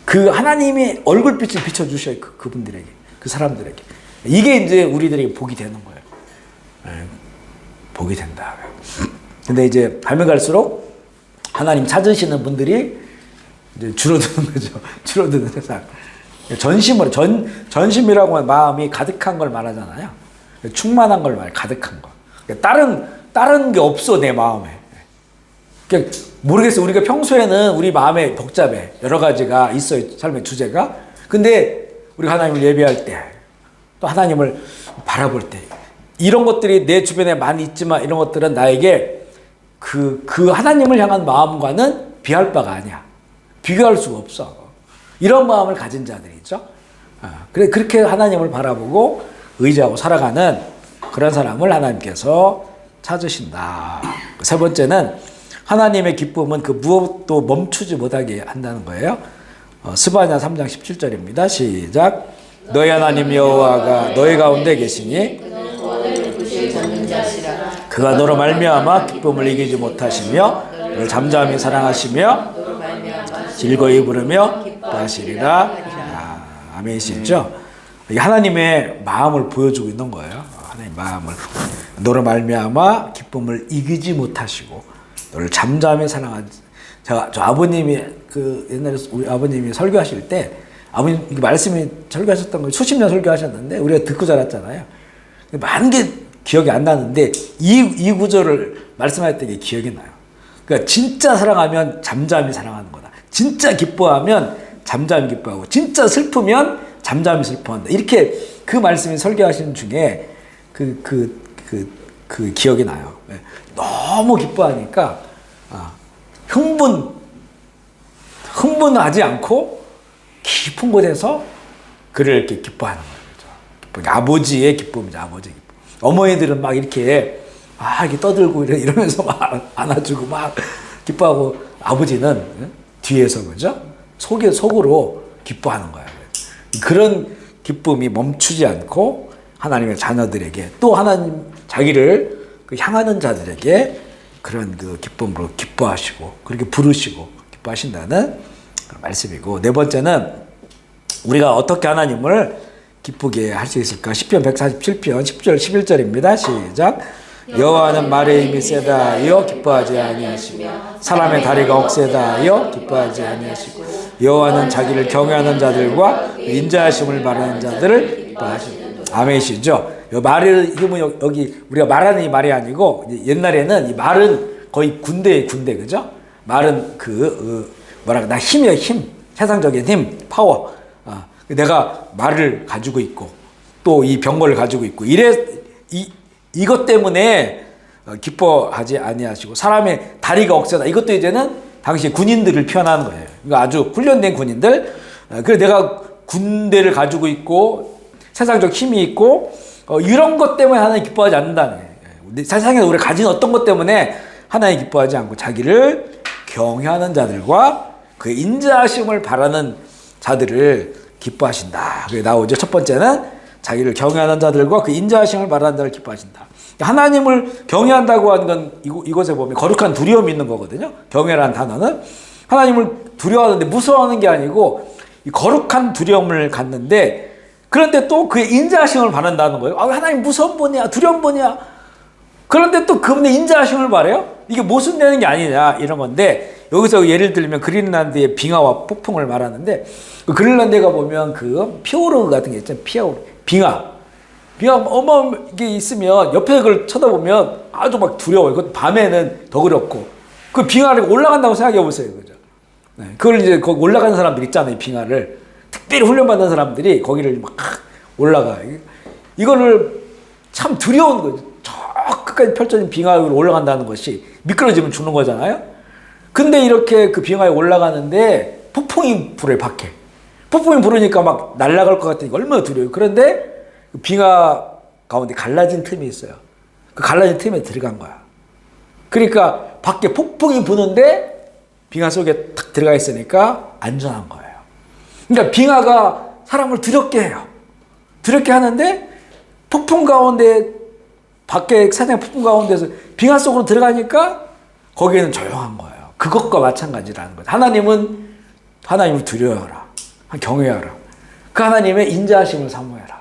그 하나님의 얼굴빛을 비춰주셔요. 그분들에게, 그 사람들에게. 이게 이제 우리들에게 복이 되는 거예요. 복이 된다. 근데 이제 가면 갈수록 하나님 찾으시는 분들이 이제 줄어드는 거죠. 줄어드는 세상. 전심으로, 전심이라고 하면 마음이 가득한 걸 말하잖아요. 충만한 걸 말해, 가득한 거. 다른 게 없어, 내 마음에. 그러니까 모르겠어요. 우리가 평소에는 우리 마음에 복잡해. 여러 가지가 있어요, 삶의 주제가. 근데 우리가 하나님을 예배할 때, 또 하나님을 바라볼 때, 이런 것들이 내 주변에 많이 있지만 이런 것들은 나에게 그 하나님을 향한 마음과는 비할 바가 아니야. 비교할 수가 없어. 이런 마음을 가진 자들이죠. 그렇게 하나님을 바라보고 의지하고 살아가는 그런 사람을 하나님께서 찾으신다. 세 번째는 하나님의 기쁨은 그 무엇도 멈추지 못하게 한다는 거예요. 스바냐 3장 17절입니다. 시작. 너희 하나님 여호와가 너희 가운데 계시니 그가 너로 말미암아 기쁨을 이기지 못하시며 너를 잠잠히 사랑하시며 즐거이 부르며 기뻐하시리라. 아멘이시죠? 하나님의 마음을 보여주고 있는 거예요. 하나님의 마음을. 너로 말미암아 기쁨을 이기지 못하시고 너를 잠잠히 사랑하지. 저 아버님이 옛날에 우리 아버님이 설교하실 때 아버님 말씀이 설교하셨던 걸 수십 년 설교하셨는데 우리가 듣고 자랐잖아요. 많은 게 기억이 안 나는데 이 구절을 말씀할 때 기억이 나요. 그러니까 진짜 사랑하면 잠잠히 사랑하는 거다. 진짜 기뻐하면 잠잠히 기뻐하고 진짜 슬프면 잠잠히 슬퍼한다. 이렇게 그 말씀이 설교하시는 중에 그 기억이 나요. 너무 기뻐하니까 흥분하지 않고 깊은 곳에서 그를 이렇게 기뻐하는 거죠. 아버지의 기쁨이죠. 아버지의 기쁨. 어머니들은 막 이렇게 떠들고 이러면서 막 안아주고 막 기뻐하고 아버지는 뒤에서 그죠? 속으로 기뻐하는 거예요. 그런 기쁨이 멈추지 않고 하나님의 자녀들에게 또 하나님 자기를 향하는 자들에게 그런 그 기쁨으로 기뻐하시고 그렇게 부르시고 기뻐하신다는 말씀이고 네 번째는 우리가 어떻게 하나님을 기쁘게 할 수 있을까? 시편 147편 10절 11절입니다. 시작. 여호와는 말의 힘이 세다 하여 기뻐하지 아니하시고 사람의 다리가 억세다 하여 기뻐하지 아니하시고 여호와는 자기를 경외하는 자들과 인자하심을 바라는 자들을 기뻐하시고 아멘이시죠? 말의 힘은 여기 우리가 말하는 이 말이 아니고 옛날에는 이 말은 거의 군대의 군대 그죠? 말은 나 힘이야 힘 세상적인 힘 파워 내가 말을 가지고 있고 또 이 병거를 가지고 있고 이것 때문에 기뻐하지 아니하시고 사람의 다리가 억세다. 이것도 이제는 당시 군인들을 표현하는 거예요. 그러니까 아주 훈련된 군인들. 그래서 내가 군대를 가지고 있고 세상적 힘이 있고 이런 것 때문에 하나님 기뻐하지 않는다는 거예요. 세상에서 우리가 가진 어떤 것 때문에 하나님 기뻐하지 않고 자기를 경외하는 자들과 그 인자하심을 바라는 자들을 기뻐하신다. 그게 나오죠. 첫 번째는 자기를 경외하는 자들과 그 인자하심을 바라는 자를 기뻐하신다. 하나님을 경외한다고 하는 건 이곳에 보면 거룩한 두려움이 있는 거거든요. 경외라는 단어는 하나님을 두려워하는데 무서워하는 게 아니고 거룩한 두려움을 갖는데 그런데 또 그의 인자하심을 바란다는 거예요. 하나님 무서운 분이야, 두려운 분이야. 그런데 또 그분의 인자하심을 바래요? 이게 모순되는 게 아니냐 이런 건데 여기서 예를 들면 그린란드의 빙하와 폭풍을 말하는데 그 그린란드가 보면 그 피오르 같은 게 있잖아요. 빙하 어마어마하게 있으면 옆에 그걸 쳐다보면 아주 막 두려워요. 그것도 밤에는 더 그렇고 그 빙하를 올라간다고 생각해 보세요. 그죠? 네, 그걸 이제 거기 올라가는 사람들 있잖아요. 빙하를 특별히 훈련받는 사람들이 거기를 막 올라가. 이거를 참 두려운 거죠. 저 끝까지 펼쳐진 빙하 위로 올라간다는 것이 미끄러지면 죽는 거잖아요. 근데 이렇게 그 빙하에 올라가는데 폭풍이 불어요. 밖에. 폭풍이 불으니까 막 날아갈 것 같으니까 얼마나 두려워요. 그런데 그 빙하 가운데 갈라진 틈이 있어요. 그 갈라진 틈에 들어간 거야. 그러니까 밖에 폭풍이 부는데 빙하 속에 탁 들어가 있으니까 안전한 거예요. 그러니까 빙하가 사람을 두렵게 해요. 두렵게 하는데 폭풍 가운데 밖에 사냥 폭풍 가운데서 빙하 속으로 들어가니까 거기에는 조용한 거예요. 그것과 마찬가지라는 거죠. 하나님을 두려워하라. 경외하라. 그 하나님의 인자하심을 사모해라.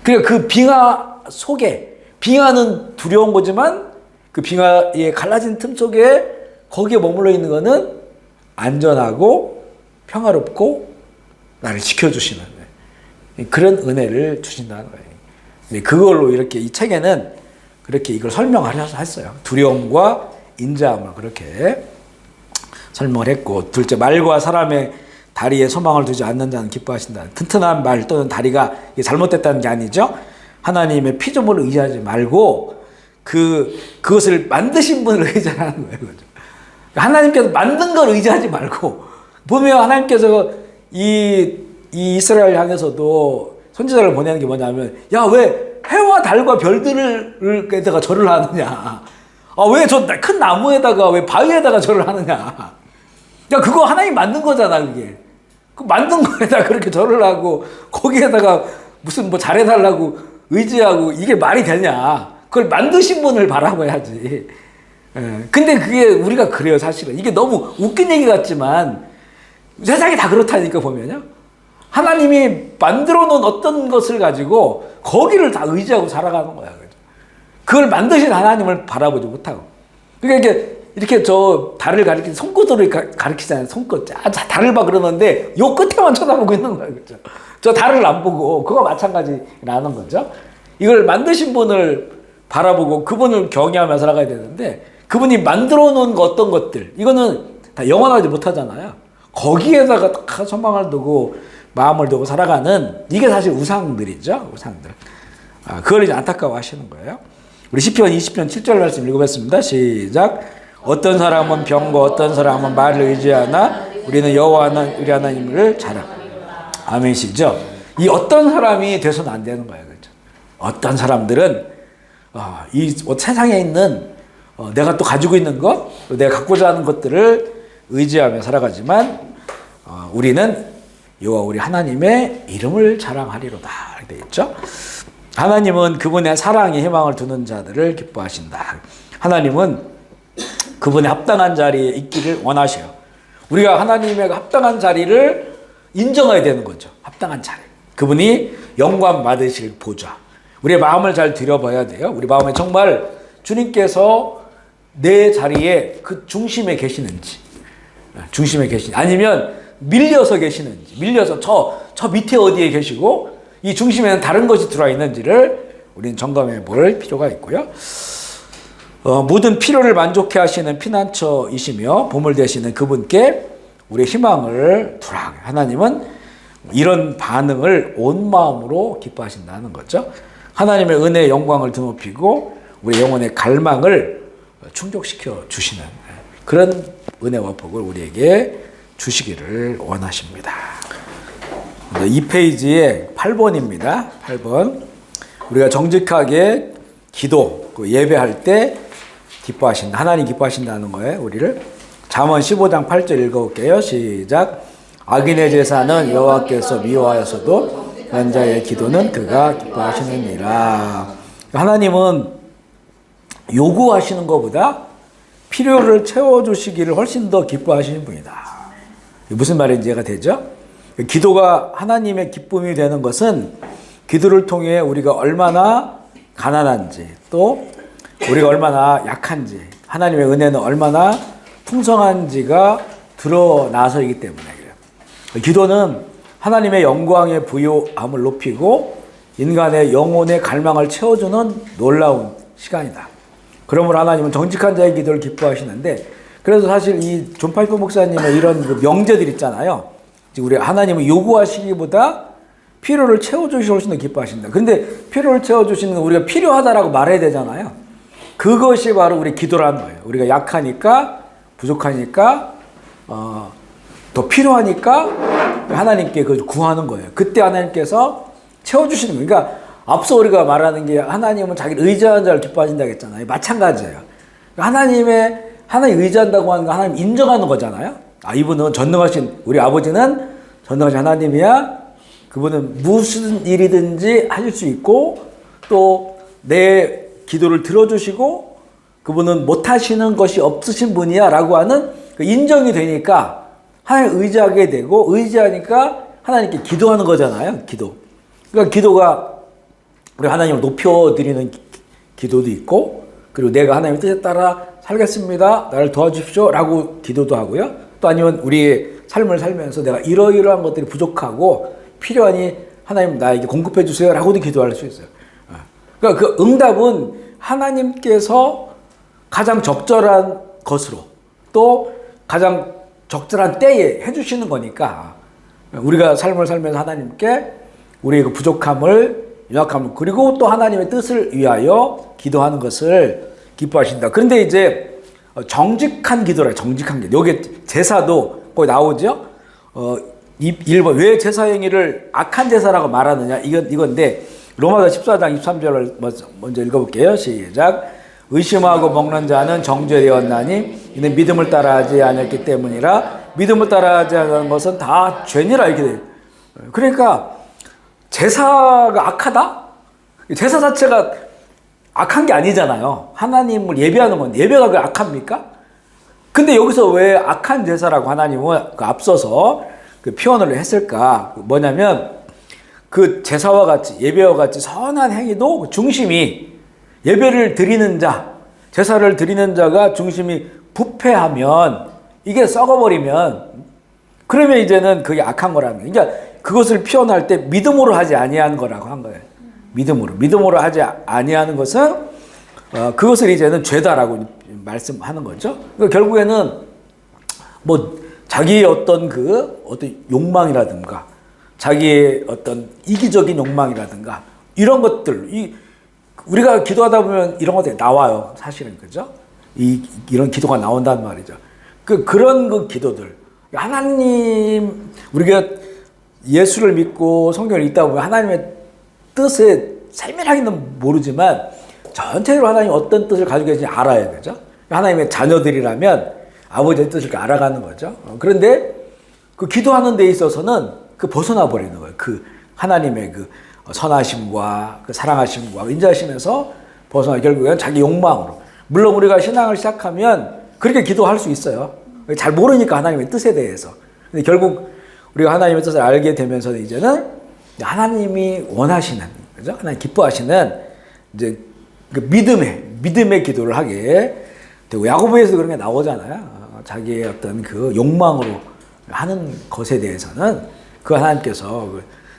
그러니까 그 빙하 속에 빙하는 두려운 거지만 그 빙하의 갈라진 틈 속에 거기에 머물러 있는 거는 안전하고 평화롭고 나를 지켜주시는 그런 은혜를 주신다는 거예요. 그걸로 이렇게 이 책에는 그렇게 이걸 설명하려서 했어요. 두려움과 인자함을 그렇게 설명을 했고, 둘째, 말과 사람의 다리에 소망을 두지 않는 자는 기뻐하신다. 튼튼한 말 또는 다리가 잘못됐다는 게 아니죠. 하나님의 피조물을 의지하지 말고 그것을 만드신 분을 의지하는 거예요. 그죠? 하나님께서 만든 걸 의지하지 말고, 보면 하나님께서 이 이스라엘 향해서도 선지자를 보내는 게 뭐냐면, 야, 왜 해와 달과 별들에다가 절을 하느냐? 왜 저 큰 나무에다가, 왜 바위에다가 절을 하느냐? 야, 그거 하나님 만든 거잖아, 그게. 그 만든 거에다 그렇게 절을 하고, 거기에다가 무슨 뭐 잘해달라고 의지하고, 이게 말이 되냐? 그걸 만드신 분을 바라봐야지. 근데 그게 우리가 그래요, 사실은. 이게 너무 웃긴 얘기 같지만, 세상이 다 그렇다니까, 보면요. 하나님이 만들어 놓은 어떤 것을 가지고, 거기를 다 의지하고 살아가는 거야. 그걸 만드신 하나님을 바라보지 못하고. 그러니까 이렇게 저 달을 가리키는 손끝으로 가리키잖아요. 손끝. 달을 봐 그러는데 요 끝에만 쳐다보고 있는 거예요. 그렇죠? 저 달을 안 보고 그거 마찬가지라는 거죠. 이걸 만드신 분을 바라보고 그분을 경외하며 살아가야 되는데, 그분이 만들어 놓은 어떤 것들, 이거는 다 영원하지 못하잖아요. 거기에다가 다 소망을 두고 마음을 두고 살아가는, 이게 사실 우상들이죠. 우상들. 그걸 이제 안타까워 하시는 거예요. 우리 시편 20편 7절 말씀 읽어보겠습니다. 시작. 어떤 사람은 병과 어떤 사람은 말을 의지하나 우리는 여호와 우리 하나님을 자랑. 아멘이시죠? 이 어떤 사람이 돼서는 안 되는 거예요. 그렇죠? 어떤 사람들은 이 세상에 있는 내가 또 가지고 있는 것, 내가 갖고자 하는 것들을 의지하며 살아가지만, 우리는 여호와 우리 하나님의 이름을 자랑하리로다 이렇게 되어 있죠. 하나님은 그분의 사랑에 희망을 두는 자들을 기뻐하신다. 하나님은 그분의 합당한 자리에 있기를 원하셔요. 우리가 하나님의 합당한 자리를 인정해야 되는 거죠. 합당한 자리. 그분이 영광 받으실 보좌. 우리의 마음을 잘 들여봐야 돼요. 우리 마음에 정말 주님께서 내 자리에 그 중심에 계시는지, 아니면 밀려서 계시는지, 밀려서 저 밑에 어디에 계시고 이 중심에는 다른 것이 들어와 있는지를 우리는 점검해 볼 필요가 있고요. 모든 필요를 만족해 하시는 피난처이시며 보물 되시는 그분께 우리의 희망을 두라. 하나님은 이런 반응을 온 마음으로 기뻐하신다는 거죠. 하나님의 은혜의 영광을 드높이고 우리 영혼의 갈망을 충족시켜 주시는 그런 은혜와 복을 우리에게 주시기를 원하십니다. 2페이지에 8번입니다. 8번. 우리가 정직하게 기도, 예배할 때 기뻐하신다. 하나님 기뻐하신다는 거예요, 우리를. 잠언 15장 8절 읽어볼게요. 시작. 악인의 제사는 여호와께서 미워하여서도 연자의 기도는 그가 기뻐하시느니라. 하나님은 요구하시는 것보다 필요를 채워주시기를 훨씬 더 기뻐하시는 분이다. 무슨 말인지 이해가 되죠? 기도가 하나님의 기쁨이 되는 것은 기도를 통해 우리가 얼마나 가난한지, 또 우리가 얼마나 약한지, 하나님의 은혜는 얼마나 풍성한지가 드러나서이기 때문에 그래요. 기도는 하나님의 영광의 부요함을 높이고 인간의 영혼의 갈망을 채워주는 놀라운 시간이다. 그러므로 하나님은 정직한 자의 기도를 기뻐하시는데, 그래서 사실 이 존 파이프 목사님의 이런 그 명제들 있잖아요. 우리 하나님은 요구하시기보다 필요를 채워주시기 훨씬 더 기뻐하신다. 근데 필요를 채워주시는 건 우리가 필요하다라고 말해야 되잖아요. 그것이 바로 우리 기도라는 거예요. 우리가 약하니까, 부족하니까, 더 필요하니까 하나님께 그걸 구하는 거예요. 그때 하나님께서 채워주시는 거예요. 그러니까 앞서 우리가 말하는 게 하나님은 자기를 의지하는 자를 기뻐하신다고 했잖아요. 마찬가지예요. 하나님 의지한다고 하는 거 하나님 인정하는 거잖아요. 이분은 전능하신, 우리 아버지는 전능하신 하나님이야. 그분은 무슨 일이든지 하실 수 있고, 또 내 기도를 들어주시고, 그분은 못하시는 것이 없으신 분이야 라고 하는 그 인정이 되니까 하나님 의지하게 되고, 의지하니까 하나님께 기도하는 거잖아요. 기도. 그러니까 기도가 우리 하나님을 높여드리는 기도도 있고, 그리고 내가 하나님의 뜻에 따라 살겠습니다. 나를 도와주십시오. 라고 기도도 하고요. 또 아니면 우리의 삶을 살면서 내가 이러이러한 것들이 부족하고 필요하니 하나님 나에게 공급해 주세요. 라고도 기도할 수 있어요. 그러니까 그 응답은 하나님께서 가장 적절한 것으로 또 가장 적절한 때에 해주시는 거니까 우리가 삶을 살면서 하나님께 우리의 그 부족함을 연약함을 그리고 또 하나님의 뜻을 위하여 기도하는 것을 기뻐하신다. 그런데 이제 정직한 기도라 정직한 기도. 여기 제사도 거기 나오죠. 1번 왜 제사 행위를 악한 제사라고 말하느냐 이건데 로마서 14장 23절을 먼저 읽어볼게요. 시작. 의심하고 먹는 자는 정죄되었나니 이는 믿음을 따라하지 않았기 때문이라. 믿음을 따라하지 않은 것은 다 죄니라 이렇게 돼요. 그러니까 제사가 악하다? 제사 자체가 악한 게 아니잖아요. 하나님을 예배하는 건 예배가 그 악합니까? 근데 여기서 왜 악한 제사라고 하나님은 그 앞서서 그 표현을 했을까? 뭐냐면 그 제사와 같이 예배와 같이 선한 행위도 중심이 예배를 드리는 자, 제사를 드리는 자가 중심이 부패하면 이게 썩어버리면 그러면 이제는 그게 악한 거라는 거예요. 그러니까 그것을 표현할 때 믿음으로 하지 아니하는 거라고 한 거예요. 믿음으로 하지 아니하는 것은 그것을 이제는 죄다라고 말씀하는 거죠. 그러니까 결국에는 뭐 자기의 어떤 욕망이라든가 자기의 어떤 이기적인 욕망이라든가 이런 것들 우리가 기도하다 보면 이런 것들이 나와요. 사실은 그죠? 이런 기도가 나온단 말이죠. 그런 그 기도들 하나님 우리가 예수를 믿고 성경을 읽다 보면 하나님의 뜻에 세밀하게는 모르지만 전체적으로 하나님 어떤 뜻을 가지고 계신지 알아야 되죠. 하나님의 자녀들이라면 아버지의 뜻을 알아가는 거죠. 그런데 그 기도하는 데 있어서는 그 벗어나 버리는 거예요. 그 하나님의 그 선하심과 그 사랑하심과 인자하심에서 벗어나 결국엔 자기 욕망으로. 물론 우리가 신앙을 시작하면 그렇게 기도할 수 있어요. 잘 모르니까 하나님의 뜻에 대해서. 근데 결국 우리가 하나님의 뜻을 알게 되면서 이제는 하나님이 원하시는, 그죠? 하나님 기뻐하시는 이제 그 믿음의 기도를 하게 되고 야고보에서 그런 게 나오잖아요. 자기의 어떤 그 욕망으로 하는 것에 대해서는 그 하나님께서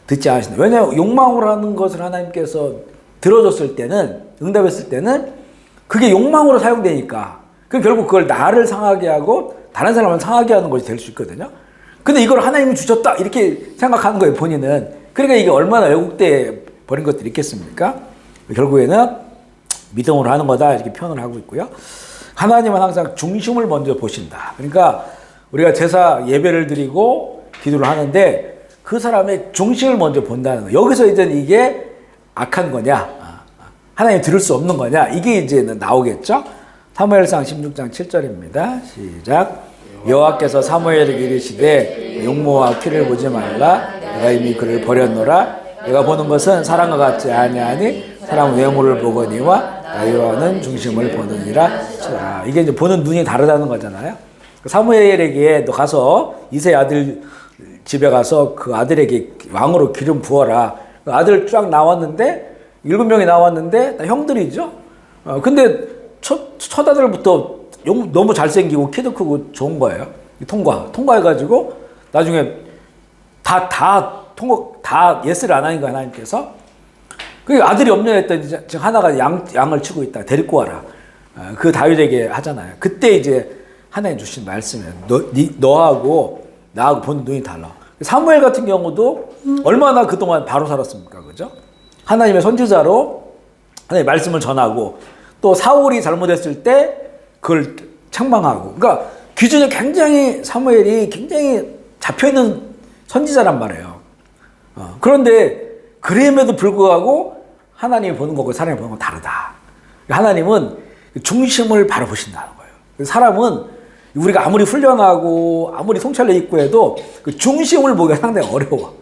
듣지 않으신다. 왜냐하면 욕망으로 하는 것을 하나님께서 들어줬을 때는 응답했을 때는 그게 욕망으로 사용되니까 그럼 결국 그걸 나를 상하게 하고 다른 사람을 상하게 하는 것이 될 수 있거든요. 근데 이걸 하나님이 주셨다 이렇게 생각하는 거예요. 본인은. 그러니까 이게 얼마나 왜곡돼 버린 것들이 있겠습니까? 결국에는 믿음으로 하는 거다 이렇게 표현을 하고 있고요. 하나님은 항상 중심을 먼저 보신다. 그러니까 우리가 제사 예배를 드리고 기도를 하는데 그 사람의 중심을 먼저 본다는 거예요. 여기서 이제 이게 악한 거냐 하나님 들을 수 없는 거냐 이게 이제 나오겠죠. 사무엘상 16장 7절입니다. 시작. 여호와께서 사무엘에게 이르시되 용모와 키를 보지 말라. 내가 이미 그를 버렸노라. 내가 보는 것은 사람과 같지 아니하니 사람은 외모를 보거니와 여호와는 중심을 보느니라. 이게 이제 보는 눈이 다르다는 거잖아요. 사무엘에게 너 가서 이세 아들 집에 가서 그 아들에게 왕으로 기름 부어라. 그 아들 쫙 나왔는데 7명이 나왔는데 다 형들이죠. 근데 첫 아들부터 너무 잘생기고 키도 크고 좋은 거예요. 통과해가지고 나중에 다 예스를 안 하니까 하나님께서 그 아들이 없냐 했더니 지금 하나가 양을 치고 있다. 데리고 와라. 그 다윗에게 하잖아요. 그때 이제 하나님 주신 말씀이에요. 너하고 나하고 보는 눈이 달라. 사무엘 같은 경우도 얼마나 그동안 바로 살았습니까? 그죠? 하나님의 선지자로 하나님의 말씀을 전하고 또 사울이 잘못했을 때 그걸 책망하고. 그러니까 기준이 굉장히 사무엘이 굉장히 잡혀있는 선지자란 말이에요. 그런데 그럼에도 불구하고 하나님이 보는 거고 사람이 보는 건 다르다. 하나님은 중심을 바로 보신다는 거예요. 사람은 우리가 아무리 훈련하고 아무리 성찰력 있고 해도 그 중심을 보기가 상당히 어려워.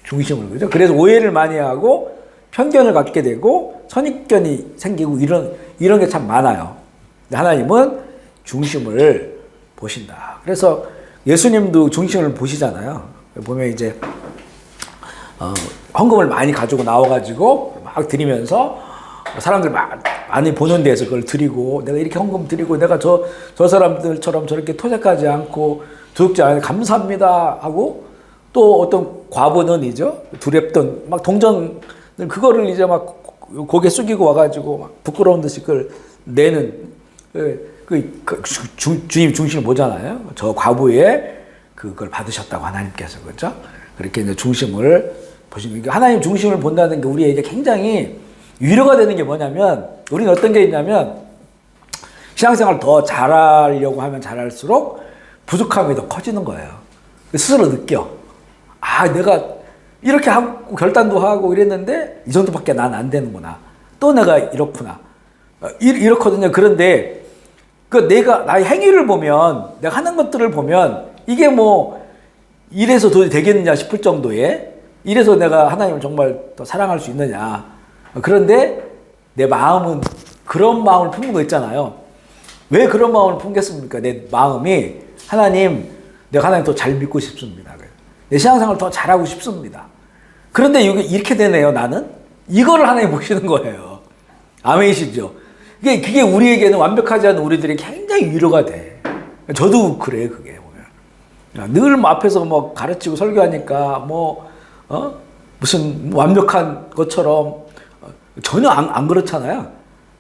중심을. 그죠? 그래서 오해를 많이 하고 편견을 갖게 되고 선입견이 생기고 이런 게 참 많아요. 근데 하나님은 중심을 보신다. 그래서 예수님도 중심을 보시잖아요. 보면 이제 헌금을 많이 가지고 나와가지고 막 드리면서 사람들 막 많이 보는 데에서 그걸 드리고 내가 이렇게 헌금 드리고 내가 저 사람들처럼 저렇게 토색하지 않고 두둑지 않게 감사합니다 하고 또 어떤 과부는이죠. 두렵던 막 동전을 그거를 이제 막 고개 숙이고 와가지고 막 부끄러운 듯이 그걸 내는 주님 중심을 보잖아요. 저 과부의 그걸 받으셨다고 하나님께서 그렇죠. 그렇게 이제 중심을 보시는 게 하나님 중심을 본다는 게 우리에게 굉장히 위로가 되는 게 뭐냐면 우리는 어떤 게 있냐면 신앙생활을 더 잘하려고 하면 잘할수록 부족함이 더 커지는 거예요. 스스로 느껴. 아, 내가 이렇게 하고 결단도 하고 이랬는데 이 정도밖에 난 안 되는구나. 또 내가 이렇구나. 이렇거든요. 그런데 그 내가 나의 행위를 보면 내가 하는 것들을 보면 이게 뭐 이래서 도저히 되겠느냐 싶을 정도의 이래서 내가 하나님을 정말 더 사랑할 수 있느냐. 그런데 내 마음은 그런 마음을 품는 거 있잖아요. 왜 그런 마음을 품겠습니까? 내 마음이 하나님, 내가 하나님 더 잘 믿고 싶습니다. 내 신앙생활을 더 잘하고 싶습니다. 그런데 이렇게 되네요, 나는. 이거를 하나님 보시는 거예요. 아멘이시죠? 그게 우리에게는 완벽하지 않은 우리들이 굉장히 위로가 돼. 저도 그래, 그게 보면. 늘 뭐 앞에서 뭐 가르치고 설교하니까 무슨 완벽한 것처럼 전혀 안 그렇잖아요.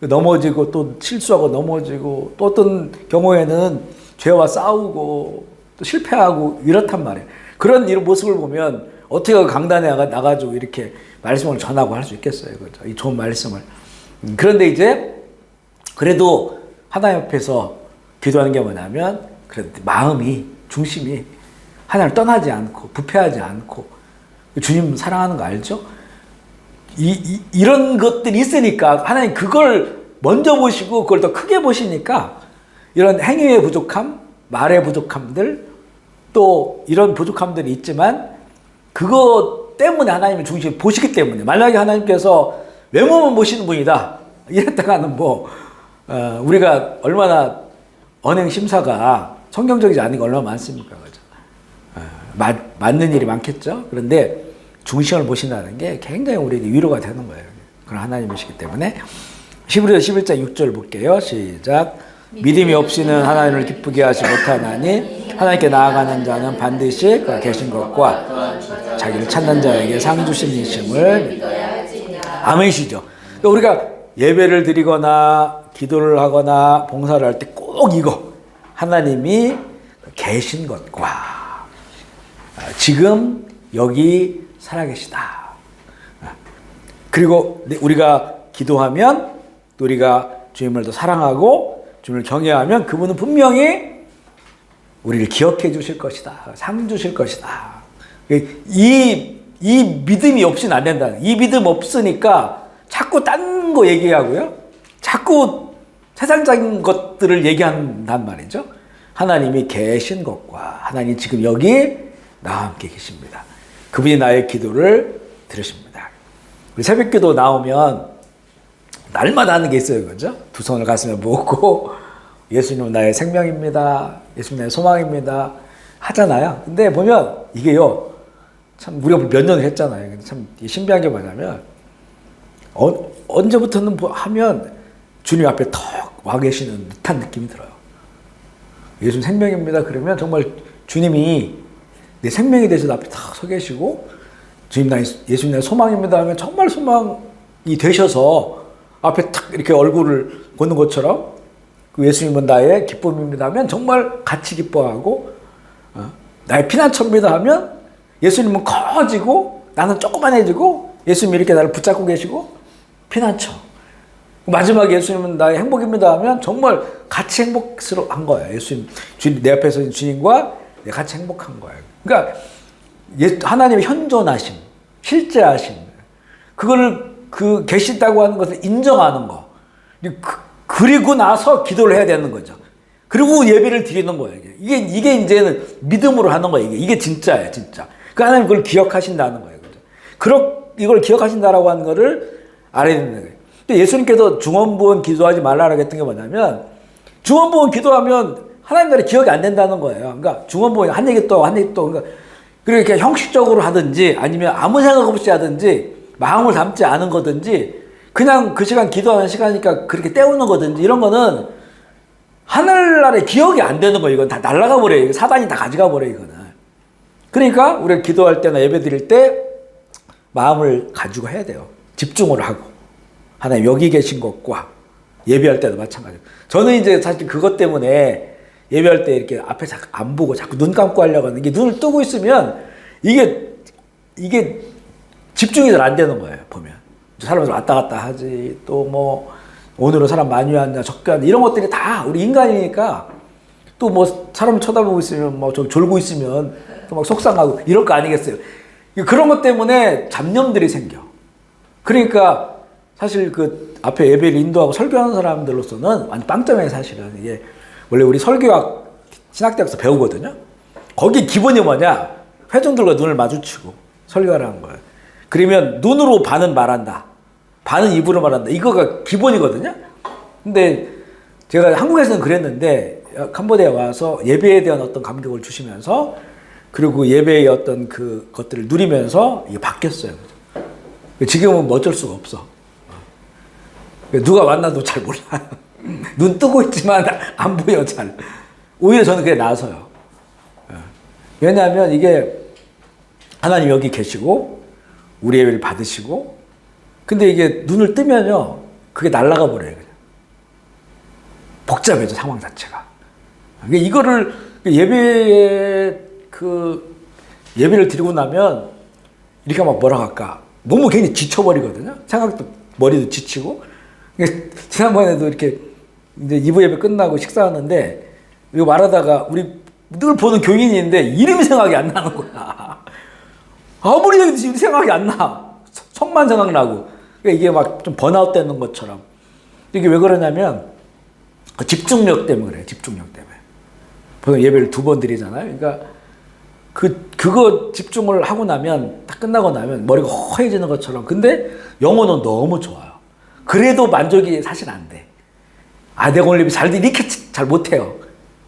넘어지고 또 실수하고 넘어지고 또 어떤 경우에는 죄와 싸우고 또 실패하고 이렇단 말이에요. 그런 이런 모습을 보면 어떻게 강단에 나가지고 이렇게 말씀을 전하고 할 수 있겠어요. 그렇죠? 이 좋은 말씀을. 그런데 이제 그래도 하나님 앞에서 기도하는 게 뭐냐면 그래도 마음이 중심이 하나님을 떠나지 않고 부패하지 않고 주님 사랑하는 거 알죠? 이런 것들이 있으니까 하나님 그걸 먼저 보시고 그걸 더 크게 보시니까 이런 행위의 부족함, 말의 부족함들 또 이런 부족함들이 있지만 그것 때문에 하나님의 중심을 보시기 때문에 만약에 하나님께서 외모만 보시는 분이다 이랬다가는 우리가 얼마나 언행 심사가 성경적이지 않은 게 얼마나 많습니까? 그죠? 맞는 일이 많겠죠? 그런데 중심을 보신다는 게 굉장히 우리에게 위로가 되는 거예요. 그런 하나님이시기 때문에 히브리서 11장 6절 볼게요. 시작. 믿음이 없이는 하나님을 기쁘게 하지 못하나니 하나님께 나아가는 자는 반드시 그가 계신 것과 자기를 찾는 자에게 상 주심이심을 아멘이시죠. 우리가 예배를 드리거나 기도를 하거나 봉사를 할 때 꼭 이거 하나님이 계신 것과 지금 여기 살아계시다. 그리고 우리가 기도하면 또 우리가 주님을 더 사랑하고 주님을 경외하면 그분은 분명히 우리를 기억해 주실 것이다. 상 주실 것이다. 이 믿음이 없이는 안 된다. 이 믿음 없으니까 자꾸 딴 거 얘기하고요. 자꾸 세상적인 것들을 얘기한단 말이죠. 하나님이 계신 것과 하나님 지금 여기 나와 함께 계십니다. 그분이 나의 기도를 들으십니다. 우리 새벽기도 나오면 날마다 하는 게 있어요. 그죠? 두 손을 가슴에 모으고 예수님은 나의 생명입니다. 예수님 나의 소망입니다. 하잖아요. 근데 보면 이게요. 참 우리가 몇 년을 했잖아요. 근데 참 신비한 게 뭐냐면 언제부터는 하면 주님 앞에 턱 와 계시는 듯한 느낌이 들어요. 예수님 생명입니다. 그러면 정말 주님이 내 생명이 되셔서 앞에 탁 서 계시고 예수님 나의 소망입니다 하면 정말 소망이 되셔서 앞에 탁 이렇게 얼굴을 보는 것처럼 그 예수님은 나의 기쁨입니다 하면 정말 같이 기뻐하고 나의 피난처입니다 하면 예수님은 커지고 나는 조그만해지고 예수님이 이렇게 나를 붙잡고 계시고 피난처. 마지막에 예수님은 나의 행복입니다 하면 정말 같이 행복스러운 거예요. 주님, 내 앞에 서 주님과 같이 행복한 거예요. 그러니까 하나님의 현존하심, 실제하심, 그거를 계시다고 하는 것을 인정하는 거. 그리고 나서 기도를 해야 되는 거죠. 그리고 예배를 드리는 거예요. 이게 이제는 믿음으로 하는 거예요. 이게 진짜예요, 진짜. 그 하나님 그걸 기억하신다는 거예요. 이걸 기억하신다라고 하는 거를 알아야 되는 거예요. 예수님께서 중언부언 기도하지 말라고 했던 게 뭐냐면 중언부언 기도하면 하나님 나라에 기억이 안 된다는 거예요. 그러니까 중언부언 한 얘기 또 그러니까 형식적으로 하든지 아니면 아무 생각 없이 하든지 마음을 담지 않은 거든지 그냥 그 시간 기도하는 시간이니까 그렇게 때우는 거든지 이런 거는 하늘나라에 기억이 안 되는 거예요. 이건 다 날아가 버려요. 사단이 다 가져가 버려요. 이거는. 그러니까 우리가 기도할 때나 예배 드릴 때 마음을 가지고 해야 돼요. 집중을 하고. 하나님 여기 계신 것과 예배할 때도 마찬가지고. 저는 이제 사실 그것 때문에 예배할 때 이렇게 앞에 자꾸 안 보고 자꾸 눈 감고 하려고 하는 게 눈을 뜨고 있으면 이게 집중이 잘 안 되는 거예요. 보면. 사람들 왔다 갔다 하지. 또 뭐 오늘은 사람 많이 왔냐 적게 왔냐 이런 것들이 다 우리 인간이니까 또 뭐 사람 쳐다보고 있으면 뭐 좀 졸고 있으면 또 막 속상하고 이럴 거 아니겠어요. 그런 것 때문에 잡념들이 생겨. 그러니까 사실 그 앞에 예배를 인도하고 설교하는 사람들로서는 완전 빵점이에요. 사실은 이게 원래 우리 설교학 신학대학에서 배우거든요. 거기 기본이 뭐냐? 회중들과 눈을 마주치고 설교하라는 거예요. 그러면 눈으로 반은 말한다. 반은 입으로 말한다. 이거가 기본이거든요. 근데 제가 한국에서는 그랬는데 캄보디아에 와서 예배에 대한 어떤 감격을 주시면서 그리고 예배의 어떤 그 것들을 누리면서 이게 바뀌었어요. 지금은 뭐 어쩔 수가 없어. 누가 왔나도 잘 몰라요. 눈 뜨고 있지만 안 보여 잘. 오히려 저는 그게 나아서요. 왜냐하면 이게 하나님 여기 계시고 우리 예배를 받으시고 근데 이게 눈을 뜨면요 그게 날아가 버려요. 그냥. 복잡해져 상황 자체가. 그러니까 이거를 예배를 드리고 나면 이렇게 막 뭐라 할까 너무 괜히 지쳐버리거든요. 생각도 머리도 지치고. 그러니까 지난번에도 이렇게 이제 2부 예배 끝나고 식사하는데 이거 말하다가 우리 늘 보는 교인인데 이름이 생각이 안 나는 거야. 아무리 해도 생각이 안 나. 성만 생각나고. 그러니까 이게 막 좀 번아웃 되는 것처럼. 이게 왜 그러냐면 집중력 때문에 그래요. 집중력 때문에. 보통 예배를 2번 드리잖아요. 그러니까 그거 집중을 하고 나면 딱 끝나고 나면 머리가 허해지는 것처럼. 근데 영혼은 너무 좋아요. 그래도 만족이 사실 안 돼. 내가 오늘 예배 잘 이렇게 잘 못해요.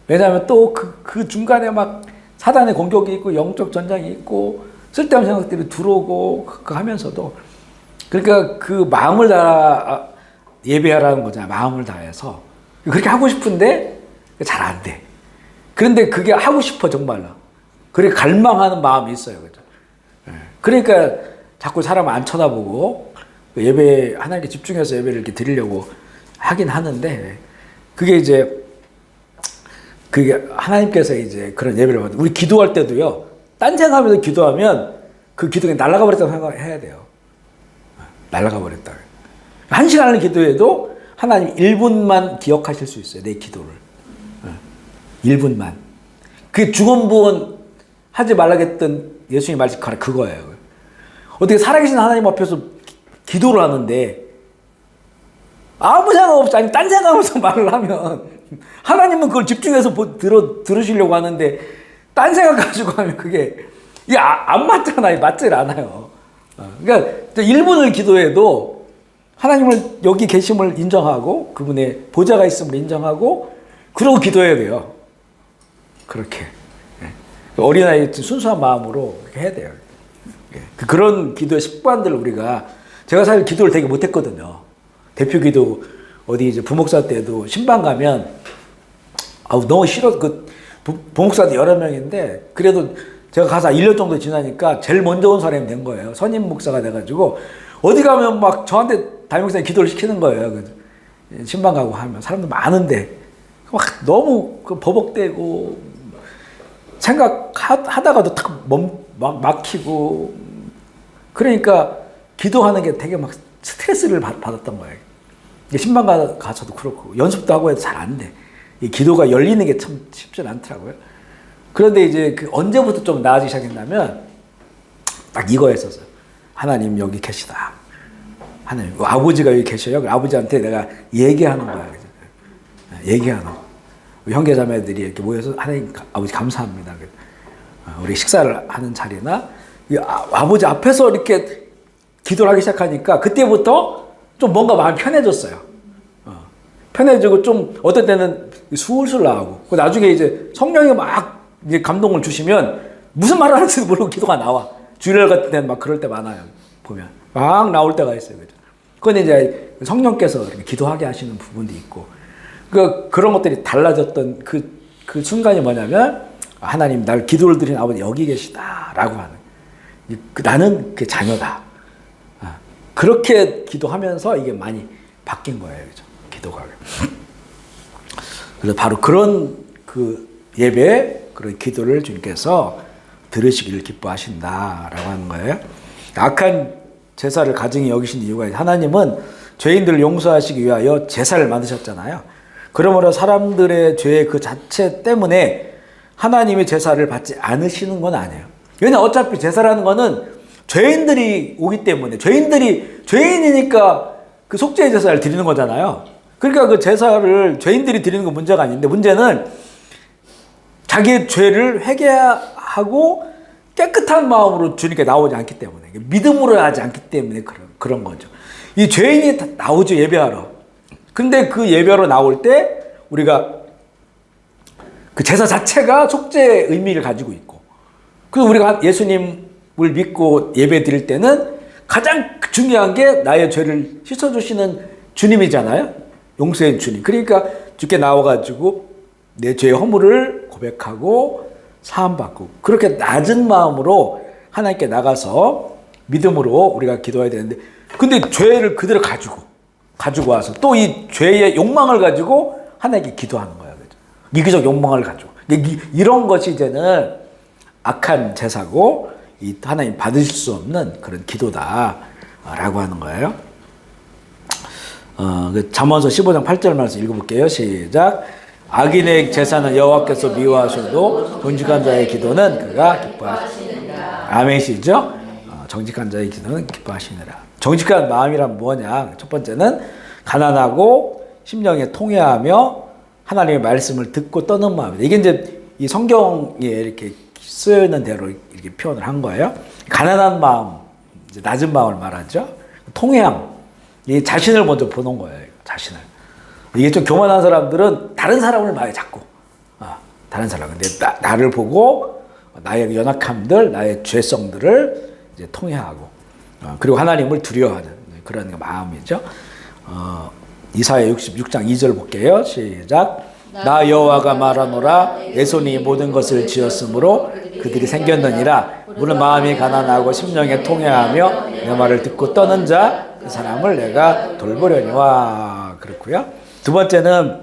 왜냐하면 또 그 중간에 막 사단의 공격이 있고 영적 전장이 있고 쓸데없는 생각들이 들어오고 그거 하면서도 그러니까 그 마음을 다 예배하라는 거잖아요. 마음을 다해서 그렇게 하고 싶은데 잘 안 돼. 그런데 그게 하고 싶어 정말로. 그래 갈망하는 마음이 있어요. 그죠? 그러니까 자꾸 사람 안 쳐다보고 예배 하나님께 집중해서 예배를 이렇게 드리려고 하긴 하는데 그게 하나님께서 이제 그런 예배를 받는 우리 기도할 때도요. 딴 생각하면서 기도하면 그 기도가 날아가 버렸다고 생각해야 돼요. 날아가 버렸다. 1시간을 기도해도 하나님 1분만 기억하실 수 있어요. 내 기도를. 1분만. 그게 중언부언 하지 말라 했던 예수님 말씀 그거예요. 어떻게 살아계신 하나님 앞에서 기도를 하는데 아무 생각 없이 아니 딴 생각하면서 말을 하면 하나님은 그걸 집중해서 들으시려고 하는데 딴 생각 가지고 하면 그게 안 맞잖아요. 맞질 않아요. 그러니까 1분을 기도해도 하나님을 여기 계심을 인정하고 그분의 보좌가 있음을 인정하고 그러고 기도해야 돼요. 그렇게. 어린아이 순수한 마음으로 그렇게 해야 돼요. 그런 기도의 습관들을 제가 사실 기도를 되게 못했거든요. 대표 기도 어디 이제 부목사 때도 신방 가면 너무 싫어. 부목사도 여러 명인데 그래도 제가 가서 1년 정도 지나니까 제일 먼저 온 사람이 된 거예요. 선임 목사가 돼가지고 어디 가면 막 저한테 담임 목사님 기도를 시키는 거예요. 신방 가고 하면 사람들 많은데 막 너무 버벅대고 생각하다가도 탁 막히고 그러니까 기도하는 게 되게 막 스트레스를 받았던 거예요. 신방 가서도 그렇고 연습도 하고 해도 잘 안 돼. 이 기도가 열리는 게 참 쉽지 않더라고요. 그런데 이제 언제부터 좀 나아지기 시작했냐면 딱 이거였었어요. 하나님 여기 계시다. 하나님 아버지가 여기 계셔요. 아버지한테 내가 얘기하는 거야. 얘기하는 거. 형제자매들이 이렇게 모여서 하나님 아버지 감사합니다. 우리 식사를 하는 자리나 아버지 앞에서 이렇게 기도를 하기 시작하니까 그때부터 좀 뭔가 마음이 편해졌어요. 편해지고 좀 어떨 때는 술술 나오고 나중에 이제 성령이 막 이제 감동을 주시면 무슨 말을 하는지도 모르고 기도가 나와. 주일날 같은 데는 막 그럴 때 많아요. 보면 막 나올 때가 있어요. 그죠? 그건 이제 성령께서 이렇게 기도하게 하시는 부분도 있고, 그런 것들이 달라졌던 그 순간이 뭐냐면, 하나님, 날 기도를 드린 아버지 여기 계시다라고 하는, 나는 그 자녀다. 그렇게 기도하면서 이게 많이 바뀐 거예요, 그죠? 기도가. 그래서 바로 그런 그 예배, 그런 기도를 주님께서 들으시기를 기뻐하신다라고 하는 거예요. 악한 제사를 가증히 여기신 이유가, 하나님은 죄인들을 용서하시기 위하여 제사를 만드셨잖아요. 그러므로 사람들의 죄의 그 자체 때문에 하나님의 제사를 받지 않으시는 건 아니에요. 왜냐, 어차피 제사라는 거는 죄인들이 오기 때문에, 죄인이니까 그 속죄의 제사를 드리는 거잖아요. 그러니까 그 제사를 죄인들이 드리는 건 문제가 아닌데, 문제는 자기의 죄를 회개하고 깨끗한 마음으로 주님께 나오지 않기 때문에, 믿음으로 하지 않기 때문에 그런 거죠. 이 죄인이 나오죠, 예배하러. 근데 그 예배하러 나올 때 우리가 그 제사 자체가 속죄의 의미를 가지고 있고, 그리고 우리가 예수님을 믿고 예배 드릴 때는 가장 중요한 게 나의 죄를 씻어주시는 주님이잖아요. 용서의 주님. 그러니까 주께 나와가지고 내 죄의 허물을 고백하고 사함받고, 그렇게 낮은 마음으로 하나님께 나가서 믿음으로 우리가 기도해야 되는데, 근데 죄를 그대로 가지고 와서 또 이 죄의 욕망을 가지고 하나님께 기도하는 거예요. 그죠? 이기적 욕망을 가지고. 이런 것이 이제는 악한 제사고, 이 하나님 받으실 수 없는 그런 기도다라고 하는 거예요. 잠언서 15장 8절 말씀 읽어볼게요. 시작. 악인의 제사는 여호와께서 미워하셔도 정직한 자의 기도는 그가 기뻐하시느니라. 아멘이시죠? 정직한 자의 기도는 기뻐하시느라. 정직한 마음이란 뭐냐? 첫 번째는 가난하고 심령에 통회하며 하나님의 말씀을 듣고 떠는 마음이다. 이게 이제 이 성경에 이렇게 쓰여 있는 대로 이렇게 표현을 한 거예요. 가난한 마음, 이제 낮은 마음을 말하죠. 통회함, 이 자신을 먼저 보는 거예요. 자신을. 이게 좀 교만한 사람들은 다른 사람을 봐요, 자꾸. 다른 사람. 근데 나를 보고 나의 연약함들, 나의 죄성들을 이제 통회하고, 그리고 하나님을 두려워하는 그런 마음이죠. 이사야 66장 2절 볼게요. 시작. 나 여호와가 말하노라, 내 손이 모든 것을 지었으므로 그들이 생겼느니라. 물론 마음이 가난하고 심령에 통회하며 내 말을 듣고 떠는 자, 그 사람을 내가 돌보려니와. 그렇고요. 두 번째는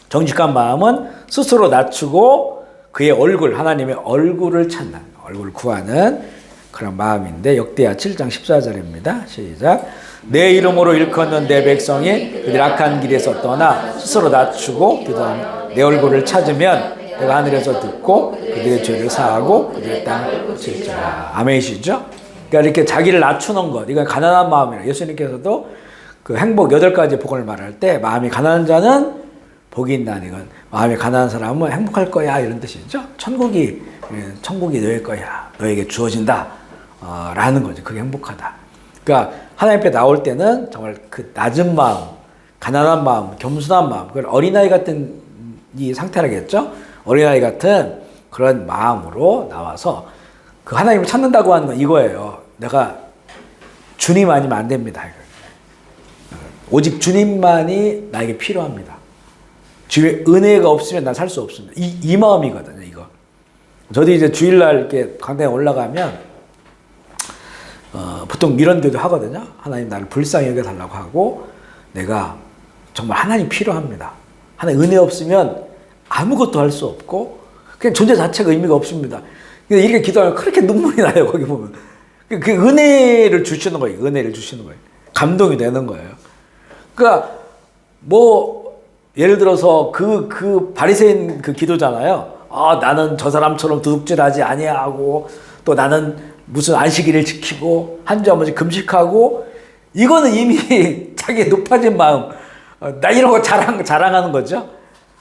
정직한 마음은 스스로 낮추고 그의 얼굴, 하나님의 얼굴을 찾는, 얼굴을 구하는 그런 마음인데, 역대하 7장 14절입니다. 시작. 내 이름으로 일컫는 내 백성이 그들 악한 길에서 떠나 스스로 낮추고 기도하며 내 얼굴을 찾으면 내가 하늘에서 듣고 그들의 죄를 사하고 그들의 땅을 고칠지라. 아멘이시죠? 그러니까 이렇게 자기를 낮추는 것, 이건 가난한 마음이라. 예수님께서도 그 행복 8가지 복을 말할 때, 마음이 가난한 자는 복이 있나니, 이건 마음이 가난한 사람은 행복할 거야, 이런 뜻이죠. 천국이 너일 거야, 너에게 주어진다 라는 거죠. 그게 행복하다. 그러니까 하나님 앞에 나올 때는 정말 그 낮은 마음, 가난한 마음, 겸손한 마음, 그걸 어린아이 같은 이 상태라겠죠. 어린아이 같은 그런 마음으로 나와서 그 하나님을 찾는다고 하는 건 이거예요. 내가 주님 아니면 안 됩니다. 오직 주님만이 나에게 필요합니다. 주의 은혜가 없으면 난 살 수 없습니다. 이 마음이거든요, 이거. 저도 이제 주일날 이렇게 강당에 올라가면 보통 이런 기도 하거든요. 하나님, 나를 불쌍히 여겨달라고 하고, 내가 정말 하나님 필요합니다. 하나님 은혜 없으면 아무것도 할 수 없고, 그냥 존재 자체가 의미가 없습니다. 이렇게 기도하면 그렇게 눈물이 나요, 거기 보면. 그 은혜를 주시는 거예요. 은혜를 주시는 거예요. 감동이 되는 거예요. 그러니까 뭐 예를 들어서 그 바리새인 그 기도잖아요. 나는 저 사람처럼 도둑질하지 아니하고, 또 나는 무슨 안식일을 지키고 한 주 한 번씩 금식하고, 이거는 이미 자기의 높아진 마음, 나 이런 거 자랑하는 거죠.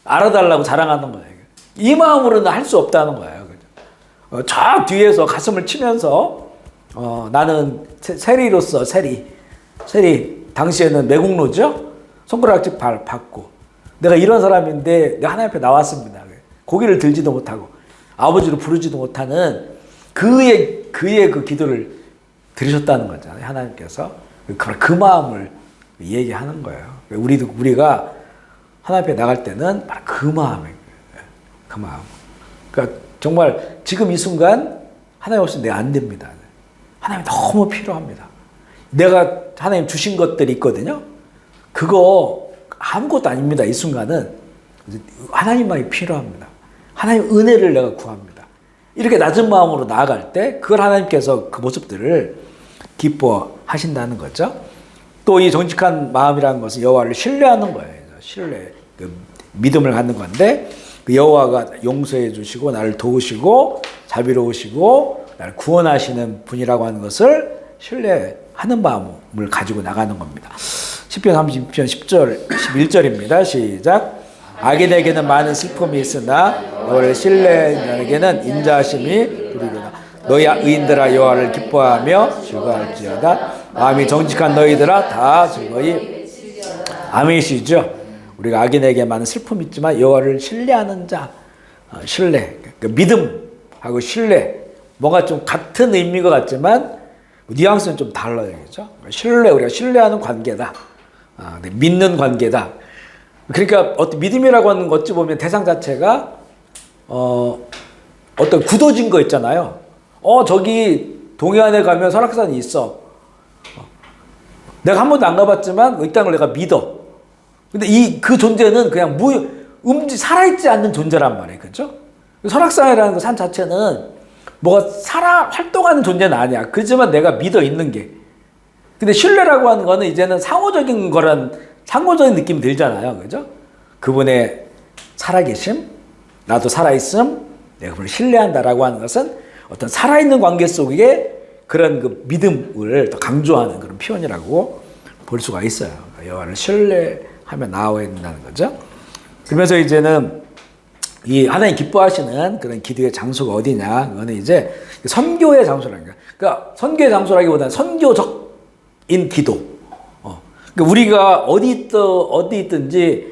알아달라고 자랑하는 거예요. 이 마음으로는 할 수 없다는 거예요. 그죠? 저 뒤에서 가슴을 치면서 나는 세리로서, 세리 당시에는 매국노죠. 손가락질 받고, 내가 이런 사람인데 내가 하나님 앞에 나왔습니다. 고개를 들지도 못하고 아버지를 부르지도 못하는 그의 그 기도를 들으셨다는 거잖아요. 하나님께서 그 마음을 얘기하는 거예요. 우리가 하나님 앞에 나갈 때는 바로 그 마음이에요. 그 마음. 그러니까 정말 지금 이 순간 하나님 없이는 내가 안 됩니다. 하나님이 너무 필요합니다. 내가 하나님 주신 것들이 있거든요. 그거 아무것도 아닙니다. 이 순간은 하나님만이 필요합니다. 하나님 은혜를 내가 구합니다. 이렇게 낮은 마음으로 나아갈 때 그걸 하나님께서 그 모습들을 기뻐하신다는 거죠. 또 이 정직한 마음이라는 것은 여호와를 신뢰하는 거예요. 신뢰, 그 믿음을 갖는 건데 그 여호와가 용서해 주시고 나를 도우시고 자비로우시고 나를 구원하시는 분이라고 하는 것을 신뢰하는 마음을 가지고 나가는 겁니다. 시편 30편 10절 11절입니다. 시작. 악인에게는 많은 슬픔이 있으나 너를 신뢰하는 인자하심이 두리구나. 너희 의인들아 여호와를 기뻐하며 즐거워할지어다. 마음이 정직한 너희들아 다 즐거이 아멘이시죠. 우리가 악인에게 많은 슬픔이 있지만 여호와를 신뢰하는 자, 신뢰, 믿음하고 신뢰 뭔가 좀 같은 의미인 것 같지만 뉘앙스는 좀 달라요, 그렇죠? 신뢰, 우리가 신뢰하는 관계다, 믿는 관계다. 그러니까 어떤 믿음이라고 하는 것 어찌 보면 대상 자체가 어떤 굳어진 거 있잖아요. 저기 동해안에 가면 설악산이 있어. 내가 한 번도 안 가봤지만 이 땅을 내가 믿어. 근데 그 존재는 그냥 살아있지 않는 존재란 말이에요. 그죠? 설악산이라는 그 산 자체는 뭐가 활동하는 존재는 아니야. 그렇지만 내가 믿어 있는 게. 근데 신뢰라고 하는 거는 이제는 상호적인 느낌이 들잖아요. 그죠? 그분의 살아계심, 나도 살아있음, 내가 그분을 신뢰한다라고 하는 것은 어떤 살아있는 관계 속에 그런 그 믿음을 더 강조하는 그런 표현이라고 볼 수가 있어요. 여호와를 신뢰하며 나아야 된다는 거죠. 그러면서 이제는 이 하나님 기뻐하시는 그런 기도의 장소가 어디냐? 그거는 이제 선교의 장소라는 거예요. 그러니까 선교의 장소라기보다는 선교적인 기도. 그러니까 우리가 어디 있든지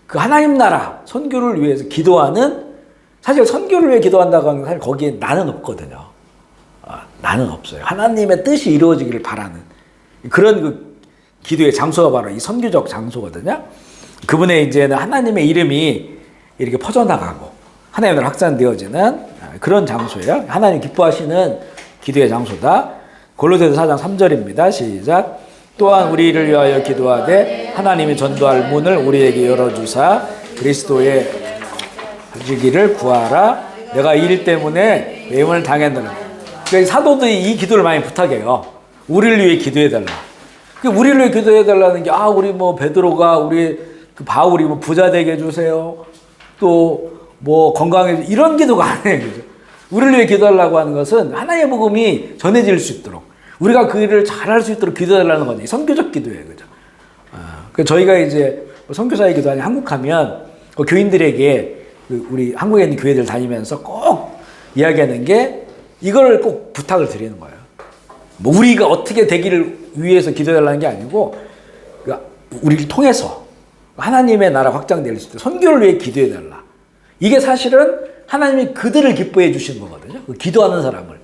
그 하나님 나라 선교를 위해서 기도하는, 사실 선교를 위해 기도한다고 하는 건 사실 거기에 나는 없거든요. 나는 없어요. 하나님의 뜻이 이루어지기를 바라는 그런 그 기도의 장소가 바로 이 선교적 장소거든요. 그분의 이제는 하나님의 이름이 이렇게 퍼져나가고 하나님의 나라가 확산되어지는 그런 장소예요. 하나님 기뻐하시는 기도의 장소다. 골로새서 4장 3절입니다. 시작. 또한 우리를 위하여 기도하되 하나님이 전도할 문을 우리에게 열어주사 그리스도의 가지기를 구하라. 내가 이 일 때문에 매임을 당했느라. 그러니까 사도들이 이 기도를 많이 부탁해요. 우리를 위해 기도해달라. 우리를 위해 기도해달라는 게 우리 뭐 베드로가 우리 그 바울이 뭐 부자 되게 해주세요. 또 뭐 건강해 이런 기도가 아니에요. 그죠? 우리를 위해 기도하려고 하는 것은 하나님의 복음이 전해질 수 있도록 우리가 그 일을 잘할 수 있도록 기도해달라는 거죠. 선교적 기도예요. 그죠? 저희가 이제 선교사의 기도하니 한국하면 그 교인들에게 우리 한국에 있는 교회들 다니면서 꼭 이야기하는 게 이걸 꼭 부탁을 드리는 거예요. 뭐 우리가 어떻게 되기를 위해서 기도해달라는 게 아니고 우리를 통해서 하나님의 나라 확장될 수 있도록 선교를 위해 기도해달라. 이게 사실은 하나님이 그들을 기뻐해 주시는 거거든요. 기도하는 사람을.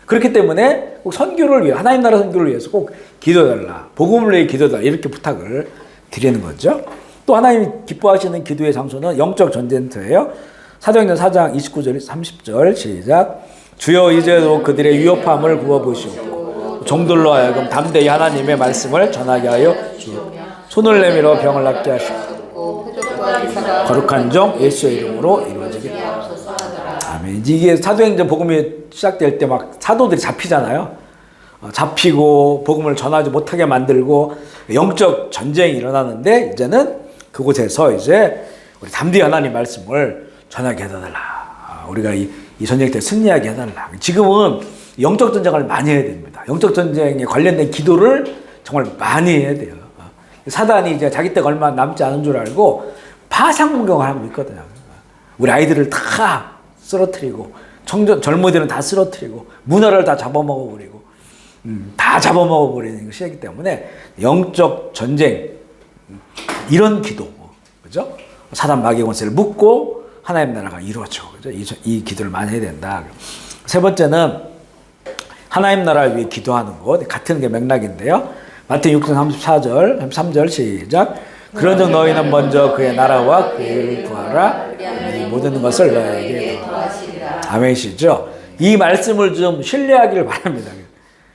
그렇기 때문에 꼭 선교를 위해, 하나님 나라 선교를 위해서 꼭 기도해달라. 복음을 위해 기도해달라. 이렇게 부탁을 드리는 거죠. 또 하나님이 기뻐하시는 기도의 장소는 영적 전쟁터예요. 사도행전 4장 29절 30절 시작. 주여 이제도 그들의 위협함을 구워보시옵고 종들로 하여금 담대히 하나님의 말씀을 전하게 하여 주옵소서. 손을 내밀어 병을 낫게 하시고 거룩한 종 예수의 이름으로 이루어지게 하옵소서. 아멘. 이게 사도행전 복음이 시작될 때 막 사도들이 잡히잖아요. 잡히고 복음을 전하지 못하게 만들고 영적 전쟁이 일어나는데 이제는 그곳에서 이제 우리 담대히 하나님 말씀을 전하게 해달라. 우리가 이 전쟁 때 승리하게 해달라. 지금은 영적 전쟁을 많이 해야 됩니다. 영적 전쟁에 관련된 기도를 정말 많이 해야 돼요. 사단이 이제 자기 때가 얼마 남지 않은 줄 알고 파상 공격을 하고 있거든요. 우리 아이들을 다 쓰러뜨리고 젊은이들은 다 쓰러뜨리고 문화를 다 잡아먹어버리고 다 잡아먹어버리는 것이기 때문에 영적 전쟁 이런 기도, 그죠? 사단 마귀의 권세를 묶고 하나님 나라가 이루어져. 그죠? 이 기도를 많이 해야 된다. 세 번째는 하나님 나라를 위해 기도하는 것, 같은 게 맥락인데요. 마태복음 6장 34절, 33절 시작. 그런즉 너희는 먼저 그의 나라와 그의 의를 구하라. 이 모든 것을 너희에게 더하시리라. 아멘이시죠? 이 말씀을 좀 신뢰하기를 바랍니다.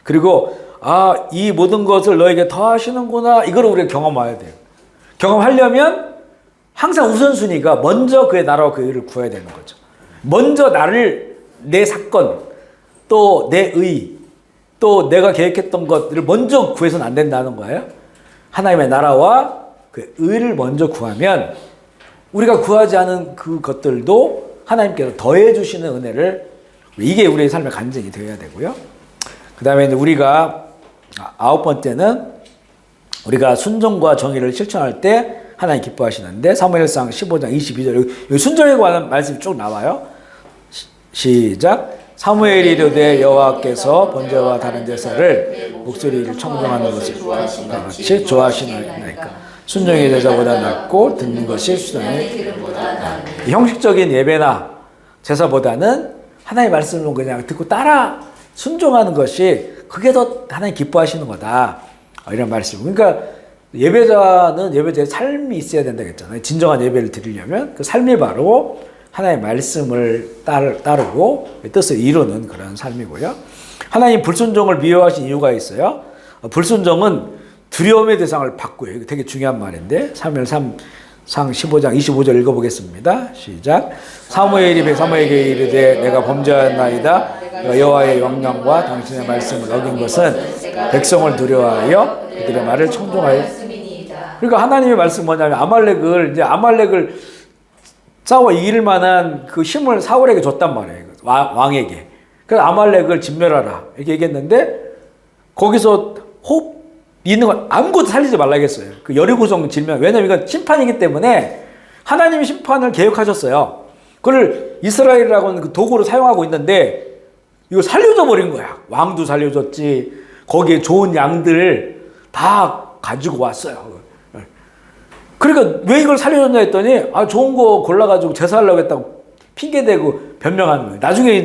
그리고 이 모든 것을 너에게 더하시는구나. 이걸 우리가 경험해야 돼요. 경험하려면 항상 우선순위가 먼저 그의 나라와 그의 의를 구해야 되는 거죠. 먼저 내 사건, 또 내 의, 또 내가 계획했던 것들을 먼저 구해서는 안 된다는 거예요. 하나님의 나라와 그 의를 먼저 구하면 우리가 구하지 않은 그 것들도 하나님께서 더해 주시는 은혜를, 이게 우리의 삶의 간증이 되어야 되고요. 그 다음에 우리가 9번째는 우리가 순종과 정의를 실천할 때 하나님 기뻐하시는데, 사무엘상 15장 22절 여기 순종에 관한 말씀이 쭉 나와요. 시작. 사무엘이 이르되 여호와께서 번제와 다른 제사를 목소리를 청정하는 것을 같이 좋아하시나이까. 순종의 제사보다 낫고 듣는 것이 수정의 기름보다 낫니. 형식적인 예배나 제사보다는 하나님의 말씀을 그냥 듣고 따라 순종하는 것이 그게 더 하나님 기뻐하시는 거다. 이런 말씀. 그러니까 예배자는 예배자의 삶이 있어야 된다고 했잖아요. 진정한 예배를 드리려면 그 삶이 바로 하나님의 말씀을 따르고 뜻을 이루는 그런 삶이고요. 하나님 불순종을 미워하신 이유가 있어요. 불순종은 두려움의 대상을 바꾸요. 이거 되게 중요한 말인데 사무엘 3상 15장 25절 읽어보겠습니다. 시작. 사무엘에게 이르되 내가 범죄하였나이다. 여호와의 명령과 당신의 말씀을 어긴 것은 백성을 두려워하여 그들의 말을 청종하여. 그러니까 하나님의 말씀 뭐냐면 아말렉을 싸워 이길 만한 그 힘을 사울에게 줬단 말이에요. 왕에게. 그래서 아말렉을 진멸하라 이렇게 얘기했는데 거기서 있는 건 아무것도 살리지 말라겠어요. 그 여리고성 질면. 왜냐면 이건 심판이기 때문에 하나님이 심판을 계획하셨어요. 그걸 이스라엘이라고는 그 도구로 사용하고 있는데 이거 살려줘 버린 거야. 왕도 살려줬지. 거기에 좋은 양들 다 가지고 왔어요. 그러니까 왜 이걸 살려줬냐 했더니 좋은 거 골라가지고 제사하려고 했다고 핑계대고 변명하는 거예요. 나중에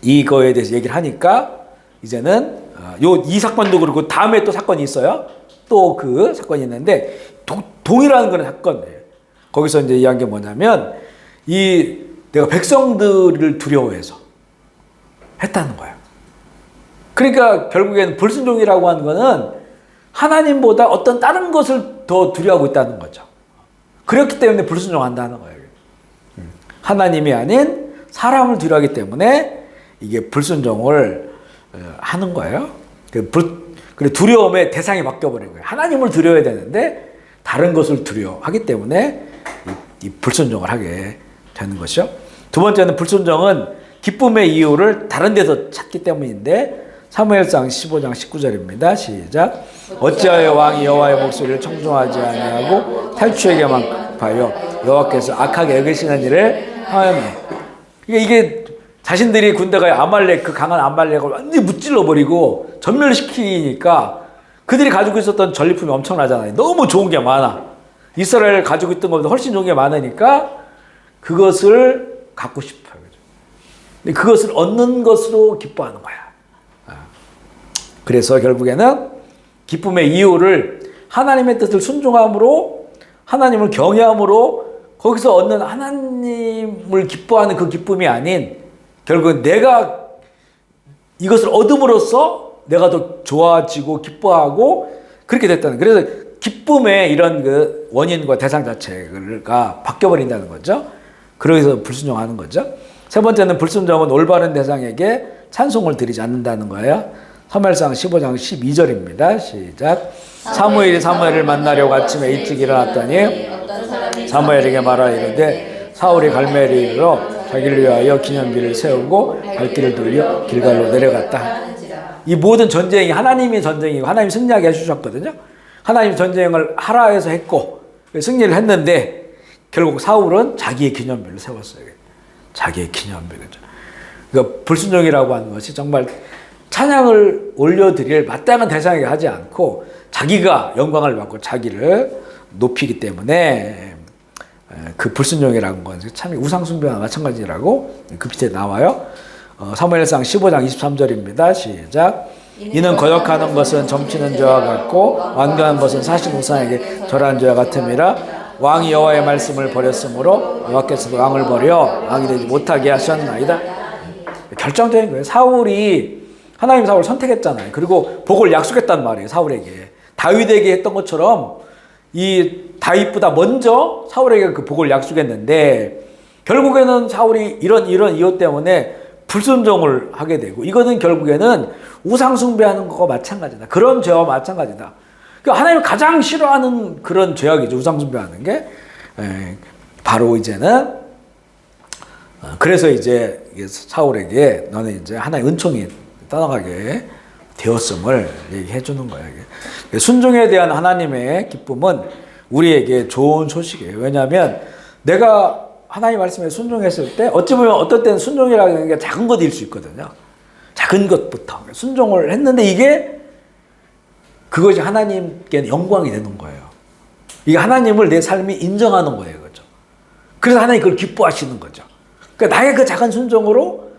이거에 대해서 얘기를 하니까 이제는 이 사건도 그렇고 다음에 또 사건이 있어요. 또 그 사건이 있는데 동일한 그런 사건이에요. 거기서 이제 이야기한 게 뭐냐면 내가 백성들을 두려워해서 했다는 거예요. 그러니까 결국에는 불순종이라고 하는 거는 하나님보다 어떤 다른 것을 더 두려워하고 있다는 거죠. 그렇기 때문에 불순종한다는 거예요. 하나님이 아닌 사람을 두려워하기 때문에 이게 불순종을 하는 거예요. 그래 두려움의 대상이 바뀌어버린 거예요. 하나님을 두려워야 되는데 다른 것을 두려워하기 때문에 이 불순종을 하게 되는 것이죠. 두 번째는 불순종은 기쁨의 이유를 다른 데서 찾기 때문인데 사무엘상 15장 19절입니다. 시작. 어찌하여 왕이 여호와의 목소리를 청종하지 아니하고 탈취에게만 급하여 여호와께서 악하게 여기시는 일을 하였네. 이게 자신들이 군대가 그 강한 아말렉을 완전히 무찔러 버리고 전멸시키니까 그들이 가지고 있었던 전리품이 엄청나잖아요. 너무 좋은 게 많아. 이스라엘 가지고 있던 것보다 훨씬 좋은 게 많으니까 그것을 갖고 싶어요. 근데 그것을 얻는 것으로 기뻐하는 거야. 그래서 결국에는 기쁨의 이유를 하나님의 뜻을 순종함으로, 하나님을 경외함으로 거기서 얻는 하나님을 기뻐하는 그 기쁨이 아닌 결국은 내가 이것을 얻음으로써 내가 더 좋아지고 기뻐하고 그렇게 됐다는. 그래서 기쁨의 이런 그 원인과 대상 자체가 바뀌어버린다는 거죠. 그래서 불순종하는 거죠. 세 번째는 불순종은 올바른 대상에게 찬송을 드리지 않는다는 거예요. 사무엘상 15장 12절입니다. 시작. 사무엘이 사무엘을 만나려고 아침에 일찍 일어났더니 사무엘에게 말하여 이르되 사울이 갈멜에 이르러 자기를 위하여 기념비를 세우고 발길을 돌려 길갈로 내려갔다. 이 모든 전쟁이 하나님의 전쟁이고 하나님 승리하게 해주셨거든요. 하나님 전쟁을 하라 해서 했고 승리를 했는데 결국 사울은 자기의 기념비를 세웠어요. 자기의 기념비를. 그러니까 불순종이라고 하는 것이 정말 찬양을 올려드릴 마땅한 대상에게 하지 않고 자기가 영광을 받고 자기를 높이기 때문에 그 불순종이라는 건 참 우상숭배와 마찬가지라고 그 밑에 나와요. 사무엘상 15장 23절입니다. 시작. 이는 거역하는 것은 점치는 죄와 같고 완교하는 것은 사신 우상에게 절하는 죄와 같음이라. 왕이 여호와의 말씀을 버렸으므로 여호와께서도 왕을 버려 왕이 되지 못하게 하셨나이다. 결정적인 거예요. 사울이 하나님 사울을 선택했잖아요. 그리고 복을 약속했단 말이에요. 사울에게. 다윗에게 했던 것처럼 이 다윗보다 먼저 사울에게 그 복을 약속했는데 결국에는 사울이 이런 이유 때문에 불순종을 하게 되고 이거는 결국에는 우상 숭배하는 것과 마찬가지다. 그런 죄와 마찬가지다. 그러니까 하나님이 가장 싫어하는 그런 죄악이죠. 우상 숭배하는 게. 바로 이제는 그래서 이제 사울에게 너는 이제 하나의 은총이 떠나가게 되었음을 얘기해 주는 거예요. 순종에 대한 하나님의 기쁨은 우리에게 좋은 소식이에요. 왜냐하면 내가 하나님 말씀에 순종했을 때 어찌 보면 어떨 때는 순종이라는 게 작은 것일 수 있거든요. 작은 것부터 순종을 했는데 그것이 하나님께 영광이 되는 거예요. 이게 하나님을 내 삶이 인정하는 거예요. 그렇죠? 그래서 하나님 그걸 기뻐하시는 거죠. 그러니까 나의 그 작은 순종으로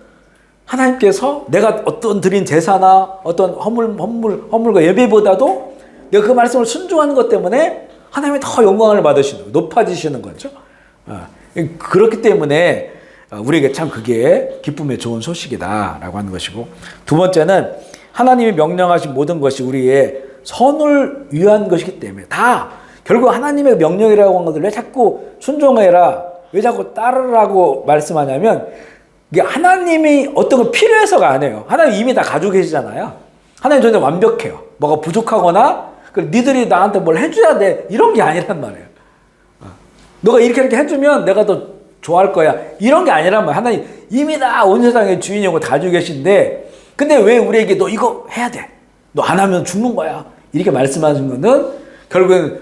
하나님께서 내가 어떤 드린 제사나 어떤 허물과 예배보다도 내가 그 말씀을 순종하는 것 때문에 하나님이 더 영광을 받으시는 거예요. 높아지시는 거죠. 그렇기 때문에 우리에게 참 그게 기쁨의 좋은 소식이다라고 하는 것이고, 두 번째는 하나님이 명령하신 모든 것이 우리의 선을 위한 것이기 때문에 다 결국 하나님의 명령이라고 한 것을 왜 자꾸 순종해라, 왜 자꾸 따르라고 말씀하냐면 이게 하나님이 어떤 걸 필요해서가 아니에요. 하나님 이미 다 가지고 계시잖아요. 하나님 저는 완벽해요. 뭐가 부족하거나 니들이 나한테 뭘 해줘야 돼 이런 게 아니란 말이에요. 너가 이렇게 해주면 내가 더 좋아할 거야 이런 게 아니란 말이에요. 하나님 이미 다 온 세상의 주인이고 다 가지고 계신데 근데 왜 우리에게 너 이거 해야 돼, 너 안 하면 죽는 거야 이렇게 말씀하신 거는 결국엔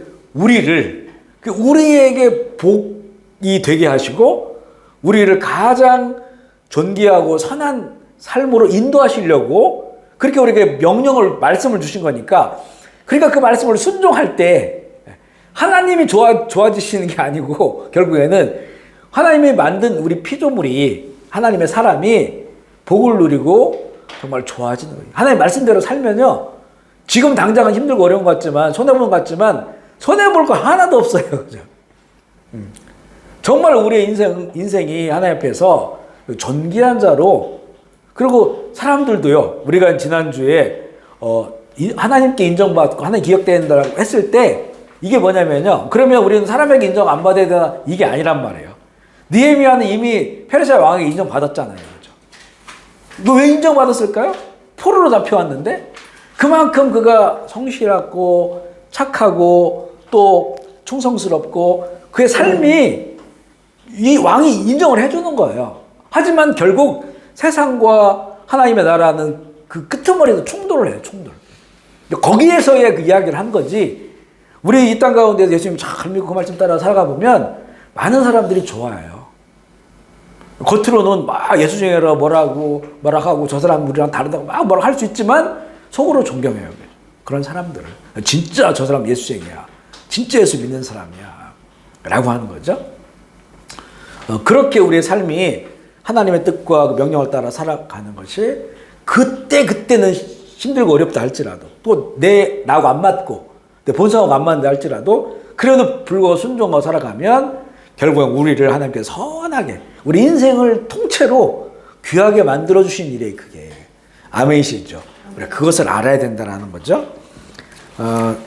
우리에게 복이 되게 하시고 우리를 가장 존귀하고 선한 삶으로 인도하시려고 그렇게 우리에게 말씀을 주신 거니까, 그러니까 그 말씀을 순종할 때 하나님이 좋아지시는 게 아니고 결국에는 하나님이 만든 우리 피조물이, 하나님의 사람이 복을 누리고 정말 좋아지는 거예요. 하나님 말씀대로 살면요, 지금 당장은 힘들고 어려운 것 같지만 손해보는 것 같지만 손해볼 거 하나도 없어요. 그죠? 정말 우리의 인생이 하나님 앞에서 존귀한 자로, 그리고 사람들도요, 우리가 지난주에 하나님께 인정받고 하나님 기억된다고 했을 때 이게 뭐냐면요, 그러면 우리는 사람에게 인정 안 받아야 되나, 이게 아니란 말이에요. 느헤미야는 이미 페르시아 왕에게 인정받았잖아요. 그렇죠? 너 왜 인정받았을까요? 포로로 잡혀왔는데 그만큼 그가 성실하고 착하고 또 충성스럽고 그의 삶이 이 왕이 인정을 해주는 거예요. 하지만 결국 세상과 하나님의 나라는 그 끄트머리에서 충돌을 해요. 충돌. 거기에서의 그 이야기를 한 거지, 우리 이 땅 가운데서 예수님 잘 믿고 그 말씀 따라 살아가 보면 많은 사람들이 좋아해요. 겉으로는 막 예수 중에라 뭐라고 하고 저 사람 우리랑 다르다고 막 뭐라고 할 수 있지만 속으로 존경해요. 그런 사람들을. 진짜 저 사람 예수쟁이야, 진짜 예수 믿는 사람이야 라고 하는 거죠. 그렇게 우리의 삶이 하나님의 뜻과 그 명령을 따라 살아가는 것이 그때는 힘들고 어렵다 할지라도, 또 나하고 안 맞고 내 본성하고 안 맞는다 할지라도 그래도 불구하고 순종하고 살아가면 결국엔 우리를 하나님께서 선하게 우리 인생을 통째로 귀하게 만들어주신 일이 그게 아멘이시죠. 우리가 그것을 알아야 된다는 거죠.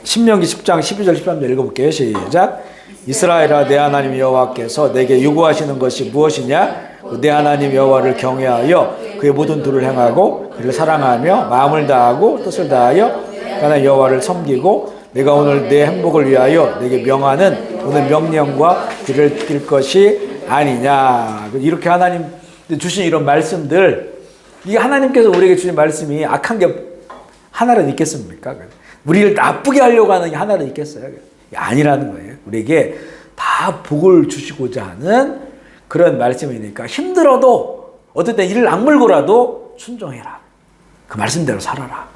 신명기 10장 12절 13절 읽어볼게요. 시작. 이스라엘아, 내 하나님 여호와께서 내게 요구하시는 것이 무엇이냐? 내 하나님 여호와를 경외하여 그의 모든 도를 행하고 그를 사랑하며 마음을 다하고 뜻을 다하여 하나님 여호와를 섬기고 내가 오늘 내 행복을 위하여 내게 명하는 오늘 명령과 길을 뛸 것이 아니냐. 이렇게 하나님 주신 이런 말씀들, 이게 하나님께서 우리에게 주신 말씀이 악한 게 하나는 있겠습니까? 우리를 나쁘게 하려고 하는 게 하나는 있겠어요? 아니라는 거예요. 우리에게 다 복을 주시고자 하는 그런 말씀이니까 힘들어도 어떨 때 이를 악물고라도 순종해라. 그 말씀대로 살아라.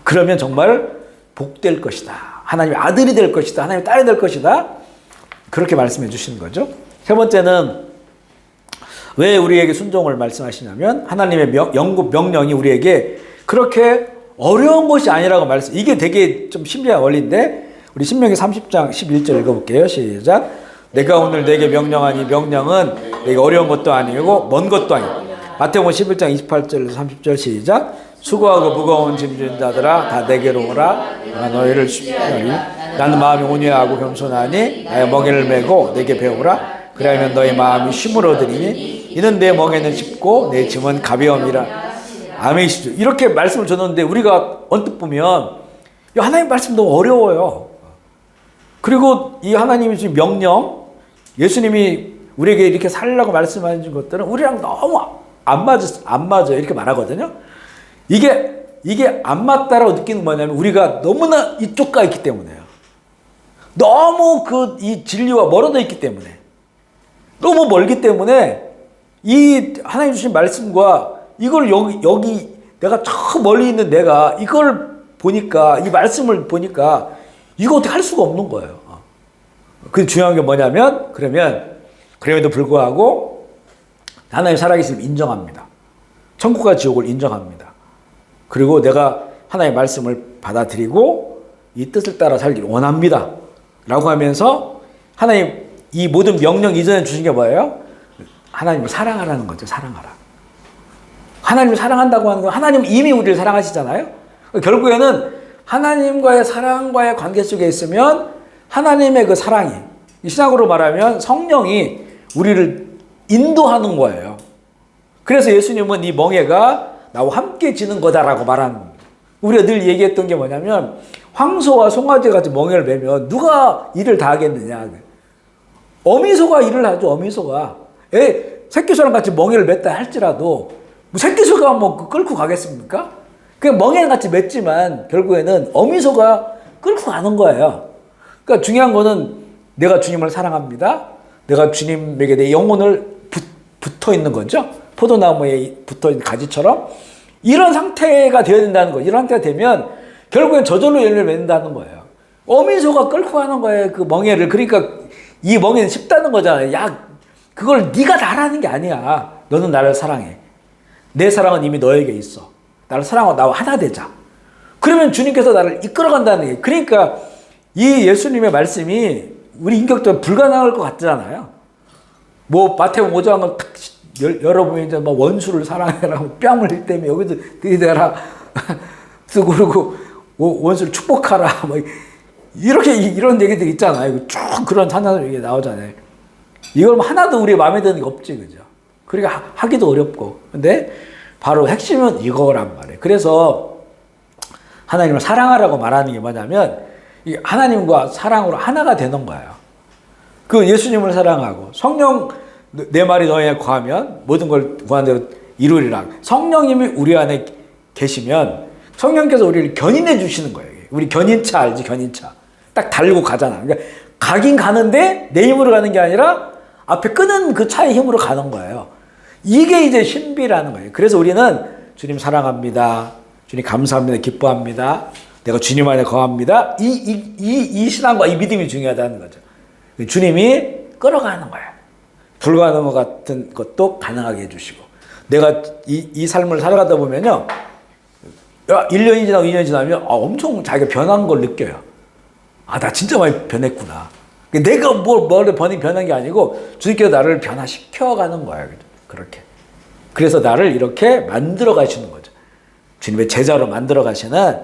그러면 정말 복될 것이다. 하나님의 아들이 될 것이다. 하나님의 딸이 될 것이다. 그렇게 말씀해 주시는 거죠. 세 번째는 왜 우리에게 순종을 말씀하시냐면 하나님의 영국 명령이 우리에게 그렇게 어려운 것이 아니라고 말했어요. 이게 되게 좀 신비한 원리인데 우리 신명기 30장 11절 읽어볼게요. 시작. 내가 오늘 내게 명령하니 명령은 내게 어려운 것도 아니고 먼 것도 아니고. 마태복음 11장 28절에서 30절 시작. 수고하고 무거운 짐진 자들아 다 내게로 오라. 내가 너희를 쉽게 하리. 나는 마음이 온유하고 겸손하니 나의 멍에를 메고 내게 배우라. 그러면 너희 마음이 쉼을 얻으리니 이는 내 멍에는 쉽고 내 짐은 가벼움이라. 아멘이시죠. 이렇게 말씀을 줬는데 우리가 언뜻 보면 하나님 말씀 너무 어려워요. 그리고 이 하나님이 주신 명령, 예수님이 우리에게 이렇게 살라고 말씀하신 것들은 우리랑 너무 안 맞아요. 이렇게 말하거든요. 이게 안 맞다라고 느끼는 뭐냐면 우리가 너무나 이쪽 가 있기 때문에요. 너무 이 진리와 멀어져 있기 때문에. 너무 멀기 때문에 이 하나님 주신 말씀과 이걸 여기 내가 저 멀리 있는 내가 이걸 보니까 이 말씀을 보니까 이거 어떻게 할 수가 없는 거예요. 그 중요한 게 뭐냐면 그럼에도 불구하고 하나님 살아계심을 인정합니다. 천국과 지옥을 인정합니다. 그리고 내가 하나님의 말씀을 받아들이고 이 뜻을 따라 살기를 원합니다. 라고 하면서 하나님 이 모든 명령 이전에 주신 게 뭐예요? 하나님을 사랑하라는 거죠. 사랑하라. 하나님을 사랑한다고 하는 건 하나님은 이미 우리를 사랑하시잖아요. 결국에는 하나님과의 사랑과의 관계 속에 있으면 하나님의 그 사랑이 신학으로 말하면 성령이 우리를 인도하는 거예요. 그래서 예수님은 이 멍에가 나와 함께 지는 거다라고 말하는 겁니다. 우리가 늘 얘기했던 게 뭐냐면 황소와 송아지 같이 멍에를 매면 누가 일을 다 하겠느냐. 어미소가 일을 하죠. 어미소가. 새끼소랑 같이 멍에를 맸다 할지라도 새끼소가 뭐 끌고 가겠습니까? 그냥 멍에는 같이 맸지만 결국에는 어미소가 끌고 가는 거예요. 그러니까 중요한 거는 내가 주님을 사랑합니다. 내가 주님에게 내 영혼을 붙어 있는 거죠. 포도나무에 붙어 있는 가지처럼 이런 상태가 되어야 된다는 거예요. 이런 상태가 되면 결국엔 저절로 열매를 맺는다는 거예요. 어미소가 끌고 가는 거예요. 그 멍에를. 그러니까 이 멍에는 쉽다는 거잖아요. 야, 그걸 네가 다 하라는 게 아니야. 너는 나를 사랑해. 내 사랑은 이미 너에게 있어. 나를 사랑하고 나와 하나 되자. 그러면 주님께서 나를 이끌어간다는 게. 그러니까 이 예수님의 말씀이 우리 인격적으로 불가능할 것 같잖아요. 뭐 마태복음 5장을 탁 열어보면 이제 뭐 원수를 사랑해라, 뺨을 흘때면 여기도 들이대라 쓰고 그러고 원수를 축복하라, 뭐 이렇게 이런 얘기들 있잖아요. 쭉 그런 찬양들 얘기 나오잖아요. 이걸 하나도 우리 마음에 드는 게 없지, 그죠? 그러니까 하기도 어렵고. 근데 바로 핵심은 이거란 말이에요. 그래서 하나님을 사랑하라고 말하는 게 뭐냐면 이 하나님과 사랑으로 하나가 되는 거예요. 그 예수님을 사랑하고 성령 내 말이 너희에 거하면 모든 걸 구한 대로 이루리라. 성령님이 우리 안에 계시면 성령께서 우리를 견인해 주시는 거예요. 우리 견인차 알지? 견인차. 딱 달고 가잖아. 그러니까 가긴 가는데 내 힘으로 가는 게 아니라 앞에 끄는 그 차의 힘으로 가는 거예요. 이게 이제 신비라는 거예요. 그래서 우리는 주님 사랑합니다. 주님 감사합니다. 기뻐합니다. 내가 주님 안에 거합니다. 이 신앙과 이 믿음이 중요하다는 거죠. 주님이 끌어가는 거예요. 불가능한 것 같은 것도 가능하게 해주시고. 내가 이 삶을 살아가다 보면요. 1년이 지나고 2년이 지나면 엄청 자기가 변한 걸 느껴요. 나 진짜 많이 변했구나. 내가 뭘 변한 게 아니고 주님께서 나를 변화시켜가는 거예요. 그렇게. 그래서 나를 이렇게 만들어 가시는 거죠. 주님의 제자로 만들어 가시는.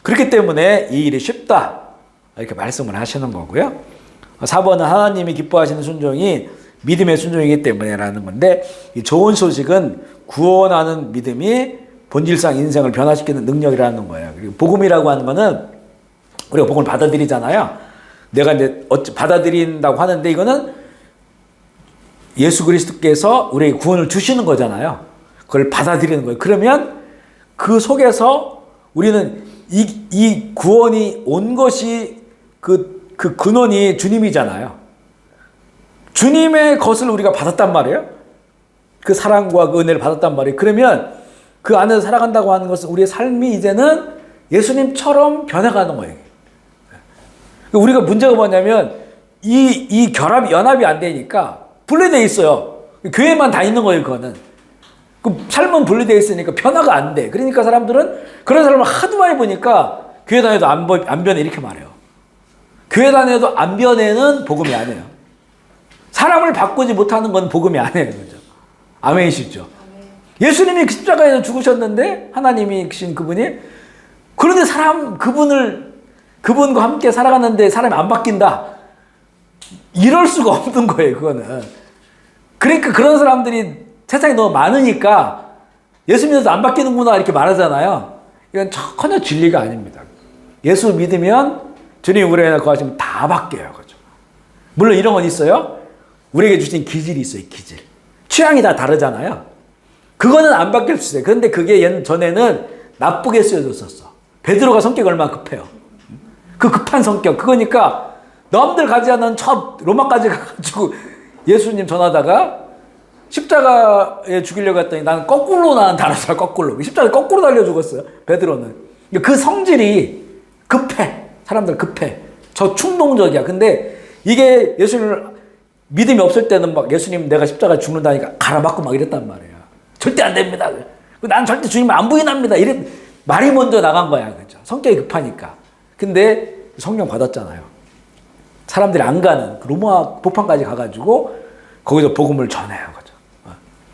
그렇기 때문에 이 일이 쉽다. 이렇게 말씀을 하시는 거고요. 4번은 하나님이 기뻐하시는 순종이 믿음의 순종이기 때문에라는 건데, 이 좋은 소식은 구원하는 믿음이 본질상 인생을 변화시키는 능력이라는 거예요. 그리고 복음이라고 하는 거는 우리가 복음을 받아들이잖아요. 내가 이제 받아들인다고 하는데 이거는 예수 그리스도께서 우리에게 구원을 주시는 거잖아요. 그걸 받아들이는 거예요. 그러면 그 속에서 우리는 이 구원이 온 것이 그 근원이 주님이잖아요. 주님의 것을 우리가 받았단 말이에요. 그 사랑과 그 은혜를 받았단 말이에요. 그러면 그 안에서 살아간다고 하는 것은 우리의 삶이 이제는 예수님처럼 변해가는 거예요. 우리가 문제가 뭐냐면 이 연합이 안 되니까 분리되어 있어요. 교회만 다니는 거예요, 그거는. 그 삶은 분리되어 있으니까 변화가 안 돼. 그러니까 사람들은 그런 사람을 하도 많이 보니까 교회 다녀도 안 변해 이렇게 말해요. 교회 다녀도 안 변해는 복음이 아니에요. 사람을 바꾸지 못하는 건 복음이 아니에요. 그죠? 아멘이시죠? 예수님이 십자가에서 죽으셨는데 하나님이 신 그분이 그런데 그분과 함께 살아갔는데 사람이 안 바뀐다. 이럴 수가 없는 거예요. 그거는. 그러니까 그런 사람들이 세상에 너무 많으니까 예수 믿어도 안 바뀌는구나 이렇게 말하잖아요. 이건 전혀 진리가 아닙니다. 예수 믿으면 주님 우리 안에 거하시면 다 바뀌어요. 그죠? 물론 이런 건 있어요. 우리에게 주신 기질이 있어요. 기질. 취향이 다 다르잖아요. 그거는 안 바뀔 수 있어요. 그런데 그게 전에는 나쁘게 쓰여졌었어. 베드로가 성격이 얼마나 급해요. 그 급한 성격. 그거니까 남들 가지 않는 첫 로마까지 가가지고 예수님 전하다가 십자가에 죽이려고 했더니 나는 거꾸로 달았어요. 거꾸로. 십자가에 거꾸로 달려 죽었어요. 베드로는. 그 성질이 급해. 사람들 급해. 저 충동적이야. 근데 이게 예수님을 믿음이 없을 때는 막 예수님 내가 십자가에 죽는다니까 가라맞고 막 이랬단 말이에요. 절대 안 됩니다. 난 절대 주님을 안 부인합니다. 이래 말이 먼저 나간 거야. 그죠? 성격이 급하니까. 근데 성령 받았잖아요. 사람들이 안 가는 로마 도판까지 가가지고 거기서 복음을 전해요. 그죠?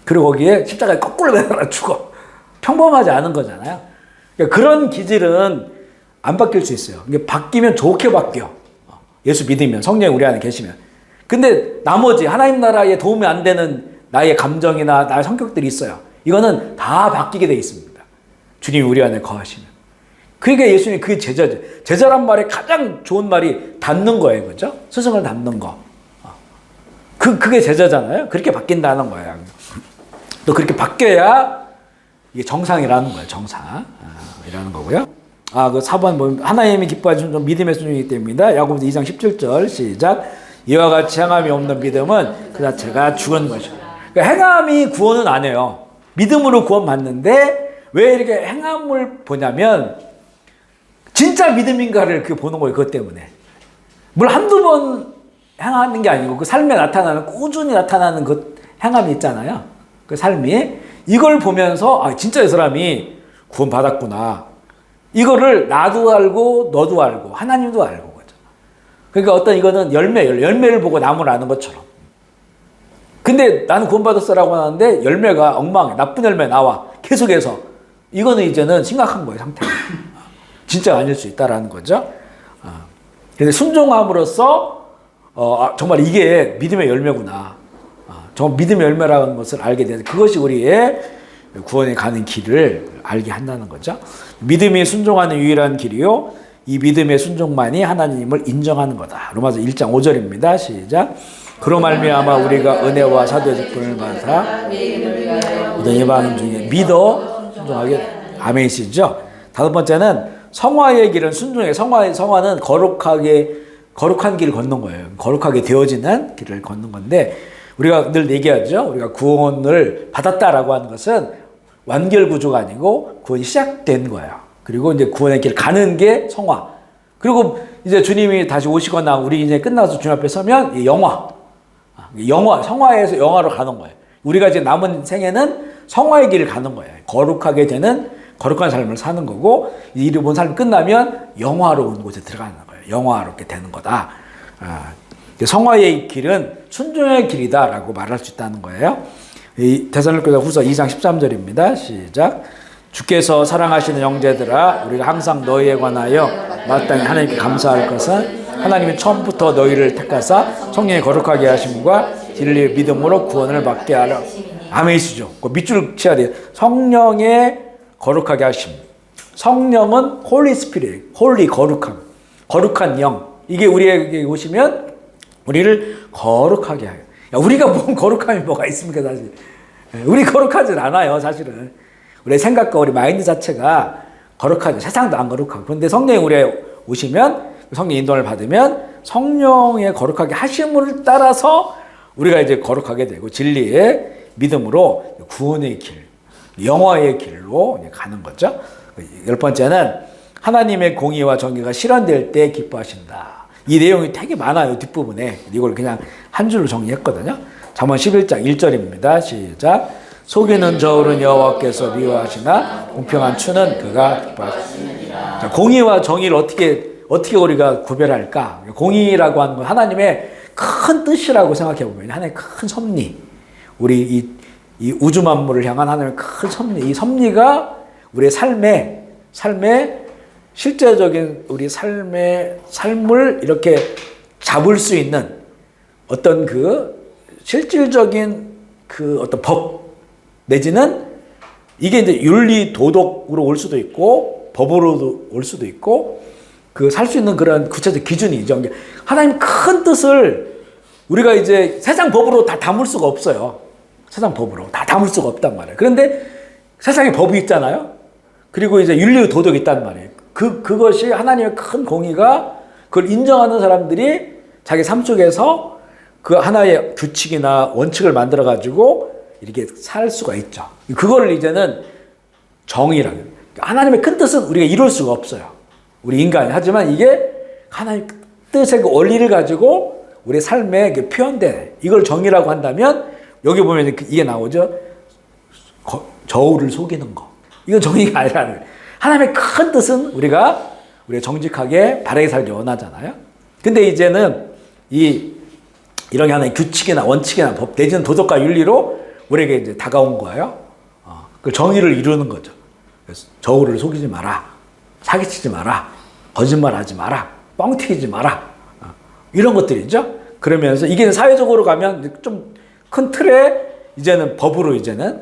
그리고 거기에 십자가에 거꾸로 매달아 죽어. 평범하지 않은 거잖아요. 그러니까 그런 기질은 안 바뀔 수 있어요. 이게 바뀌면 좋게 바뀌어. 예수 믿으면, 성령이 우리 안에 계시면. 근데 나머지 하나님 나라에 도움이 안 되는 나의 감정이나 나의 성격들이 있어요. 이거는 다 바뀌게 돼 있습니다. 주님이 우리 안에 거하시면. 그러니까 예수님이 그게 제자죠. 제자란 말에 가장 좋은 말이 닮는 거예요. 그죠? 스승을 닮는 거. 그게 제자잖아요. 그렇게 바뀐다는 거예요. 또 그렇게 바뀌어야 이게 정상이라는 거예요. 정상이라는 거고요. 그 4번 뭐 하나님이 기뻐하시는 믿음의 순종이기 때문입니다. 야고보서 2장 17절 시작. 이와 같이 행함이 없는 믿음은 그 자체가 죽은 것이고. 그러니까 행함이 구원은 안 해요. 믿음으로 구원 받는데 왜 이렇게 행함을 보냐면 진짜 믿음인가를 보는 거예요. 그것 때문에. 물론 한두 번 행하는 게 아니고 그 삶에 나타나는 꾸준히 나타나는 그 행함이 있잖아요. 그 삶이 이걸 보면서 진짜 이 사람이 구원 받았구나. 이거를 나도 알고 너도 알고 하나님도 알고 그죠. 그러니까 어떤 이거는 열매를 보고 나무를 아는 것처럼. 근데 나는 구원 받았어라고 하는데 열매가 엉망해. 나쁜 열매 나와. 계속해서. 이거는 이제는 심각한 거예요. 상태가. 진짜 아닐 수 있다라는 거죠. 근데 순종함으로써 정말 이게 믿음의 열매구나. 정말 믿음의 열매라는 것을 알게 되는 그것이 우리의 구원에 가는 길을 알게 한다는 거죠. 믿음이 순종하는 유일한 길이요. 이 믿음의 순종만이 하나님을 인정하는 거다. 로마서 1장 5절입니다. 시작. 그로 말미암아 우리가 은혜와 사도의 직분을 받아 모든 이방 중에 믿어 순종하게 아멘이시죠. 다섯 번째는 성화의 길은 순종해. 성화는 거룩한 길을 걷는 거예요. 거룩하게 되어지는 길을 걷는 건데 우리가 늘 얘기하죠. 우리가 구원을 받았다라고 하는 것은 완결 구조가 아니고 구원이 시작된 거예요. 그리고 이제 구원의 길 가는 게 성화. 그리고 이제 주님이 다시 오시거나 우리 이제 끝나서 주님 앞에 서면 성화에서 영화로 가는 거예요. 우리가 이제 남은 생애는 성화의 길을 가는 거예요. 거룩하게 되는 거룩한 삶을 사는 거고 이 본 삶이 끝나면 영화로운 곳에 들어가는 거예요. 영화롭게 되는 거다. 성화의 길은 순종의 길이다라고 말할 수 있다는 거예요. 데살로니가서 후서 2장 13절입니다. 시작. 주께서 사랑하시는 형제들아 우리가 항상 너희에 관하여 마땅히 하나님께 감사할 것은 하나님이 처음부터 너희를 택하사 성령의 거룩하게 하심과 진리의 믿음으로 구원을 받게 하려. 아멘이시죠. 밑줄 쳐야 돼요. 성령의 거룩하게 하심. 성령은 홀리 스피릿, 홀리 거룩한 영. 이게 우리에게 오시면 우리를 거룩하게 해요. 우리가 뭔 거룩함이 뭐가 있습니까, 사실. 우리 거룩하진 않아요, 사실은. 우리의 생각과 우리 마인드 자체가 거룩하죠. 세상도 안 거룩하고. 그런데 성령이 우리에 오시면, 성령 인도를 받으면 성령의 거룩하게 하심을 따라서 우리가 이제 거룩하게 되고 진리의 믿음으로 구원의 길, 영화의 길로 가는 거죠. 열 번째는 하나님의 공의와 정의가 실현될 때 기뻐하신다. 이 내용이 되게 많아요. 뒷부분에. 이걸 그냥 한 줄로 정리했거든요. 잠언 11장 1절입니다. 시작. 속이는 저울은 여호와께서 미워하시나 공평한 추는 그가 기뻐하시니라. 자, 공의와 정의를 어떻게 우리가 구별할까? 공의라고 하는 건 하나님의 큰 뜻이라고 생각해 보면 하나님의 큰 섭리, 우리 이 우주 만물을 향한 하나님의 큰 섭리, 이 섭리가 우리의 삶의 실제적인 우리 삶을 이렇게 잡을 수 있는 어떤 그 실질적인 그 어떤 법 내지는 이게 이제 윤리 도덕으로 올 수도 있고 법으로도 올 수도 있고 그 살 수 있는 그런 구체적 기준이죠. 하나님 큰 뜻을 우리가 이제 세상 법으로 다 담을 수가 없어요. 세상 법으로 다 담을 수가 없단 말이에요. 그런데 세상에 법이 있잖아요. 그리고 이제 윤리 도덕이 있단 말이에요. 그것이 하나님의 큰 공의가 그걸 인정하는 사람들이 자기 삶 속에서 그 하나의 규칙이나 원칙을 만들어 가지고 이렇게 살 수가 있죠. 그걸 이제는 정의라고 해요. 하나님의 큰 뜻은 우리가 이룰 수가 없어요. 우리 인간이. 하지만 이게 하나님의 뜻의 그 원리를 가지고 우리 삶에 표현돼. 이걸 정의라고 한다면 여기 보면 이게 나오죠. 저울을 속이는 거. 이건 정의가 아니라는 거예요. 하나님의 큰 뜻은 우리가 정직하게 바르게 살기 원하잖아요. 근데 이제는 이런 하나의 규칙이나 원칙이나 법 내지는 도덕과 윤리로 우리에게 이제 다가온 거예요. 그 정의를 이루는 거죠. 그래서 저울을 속이지 마라, 사기치지 마라, 거짓말하지 마라, 뻥튀기지 마라, 이런 것들이죠. 그러면서 이게 사회적으로 가면 좀 큰 틀에 이제는 법으로 이제는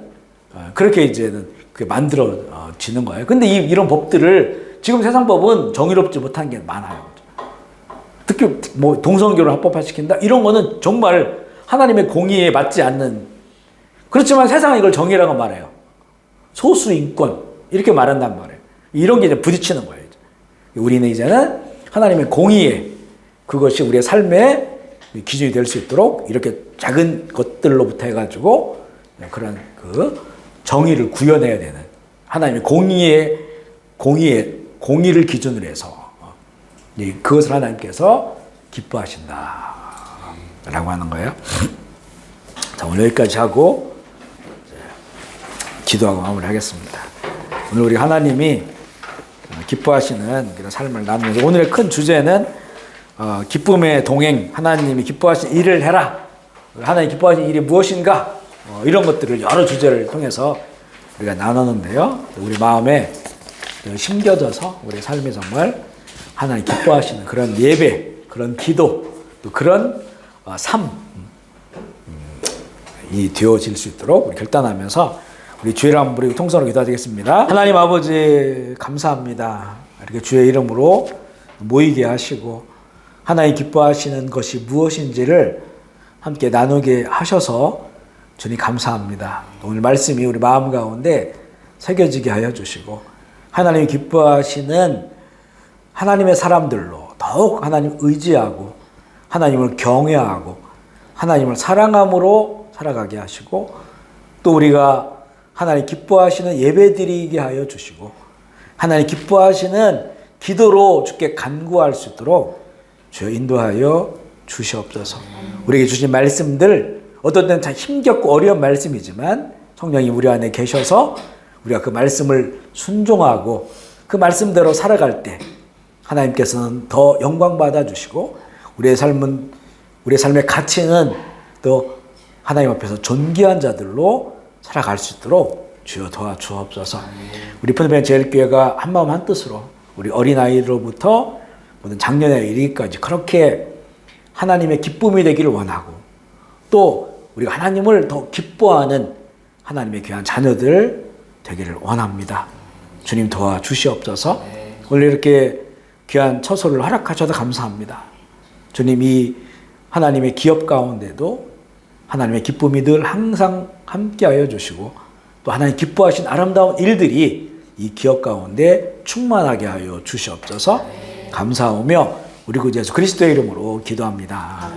그렇게 이제는 그게 만들어지는 거예요. 근데 이런 법들을 지금 세상 법은 정의롭지 못한 게 많아요. 특히 뭐 동성결혼 합법화시킨다 이런 거는 정말 하나님의 공의에 맞지 않는. 그렇지만 세상은 이걸 정의라고 말해요. 소수 인권 이렇게 말한단 말이에요. 이런 게 이제 부딪히는 거예요. 우리는 이제는 하나님의 공의에 그것이 우리의 삶의 기준이 될 수 있도록 이렇게 작은 것들로부터 해가지고 그런 그 정의를 구현해야 되는 하나님의 공의를 기준으로 해서 그것을 하나님께서 기뻐하신다 라고 하는 거예요. 자, 오늘 여기까지 하고 기도하고 마무리하겠습니다. 오늘 우리 하나님이 기뻐하시는 그런 삶을 나누면서 오늘의 큰 주제는 기쁨의 동행, 하나님이 기뻐하신 일을 해라. 하나님 기뻐하신 일이 무엇인가? 이런 것들을 여러 주제를 통해서 우리가 나누는데요. 우리 마음에 심겨져서 우리 삶이 정말 하나님 기뻐하시는 그런 예배, 그런 기도, 또 그런 삶이 되어질 수 있도록 우리 결단하면서 우리 주의 이름 부르고 통성으로 기도하겠습니다. 하나님 아버지 감사합니다. 이렇게 주의 이름으로 모이게 하시고 하나님 기뻐하시는 것이 무엇인지를 함께 나누게 하셔서 주님 감사합니다. 오늘 말씀이 우리 마음 가운데 새겨지게 하여 주시고 하나님이 기뻐하시는 하나님의 사람들로 더욱 하나님 의지하고 하나님을 경외하고 하나님을 사랑함으로 살아가게 하시고 또 우리가 하나님 기뻐하시는 예배드리게 하여 주시고 하나님 기뻐하시는 기도로 주께 간구할 수 있도록 주여 인도하여 주시옵소서. 우리에게 주신 말씀들 어떤 때는 참 힘겹고 어려운 말씀이지만 성령님 우리 안에 계셔서 우리가 그 말씀을 순종하고 그 말씀대로 살아갈 때 하나님께서는 더 영광 받아 주시고 우리의 삶의 가치는 또 하나님 앞에서 존귀한 자들로 살아갈 수 있도록 주여 도와주옵소서. 우리 푸른빛 제일교회가 한마음 한뜻으로 우리 어린아이로부터 모든 작년에 이르기까지 그렇게 하나님의 기쁨이 되기를 원하고 또 우리가 하나님을 더 기뻐하는 하나님의 귀한 자녀들 되기를 원합니다. 주님 도와주시옵소서. 오늘 이렇게 귀한 처소를 허락하셔서 감사합니다. 주님 이 하나님의 기업 가운데도 하나님의 기쁨이 늘 항상 함께하여 주시고 또 하나님 기뻐하신 아름다운 일들이 이 기업 가운데 충만하게 하여 주시옵소서. 감사하며 우리 구주 예수 그리스도의 이름으로 기도합니다.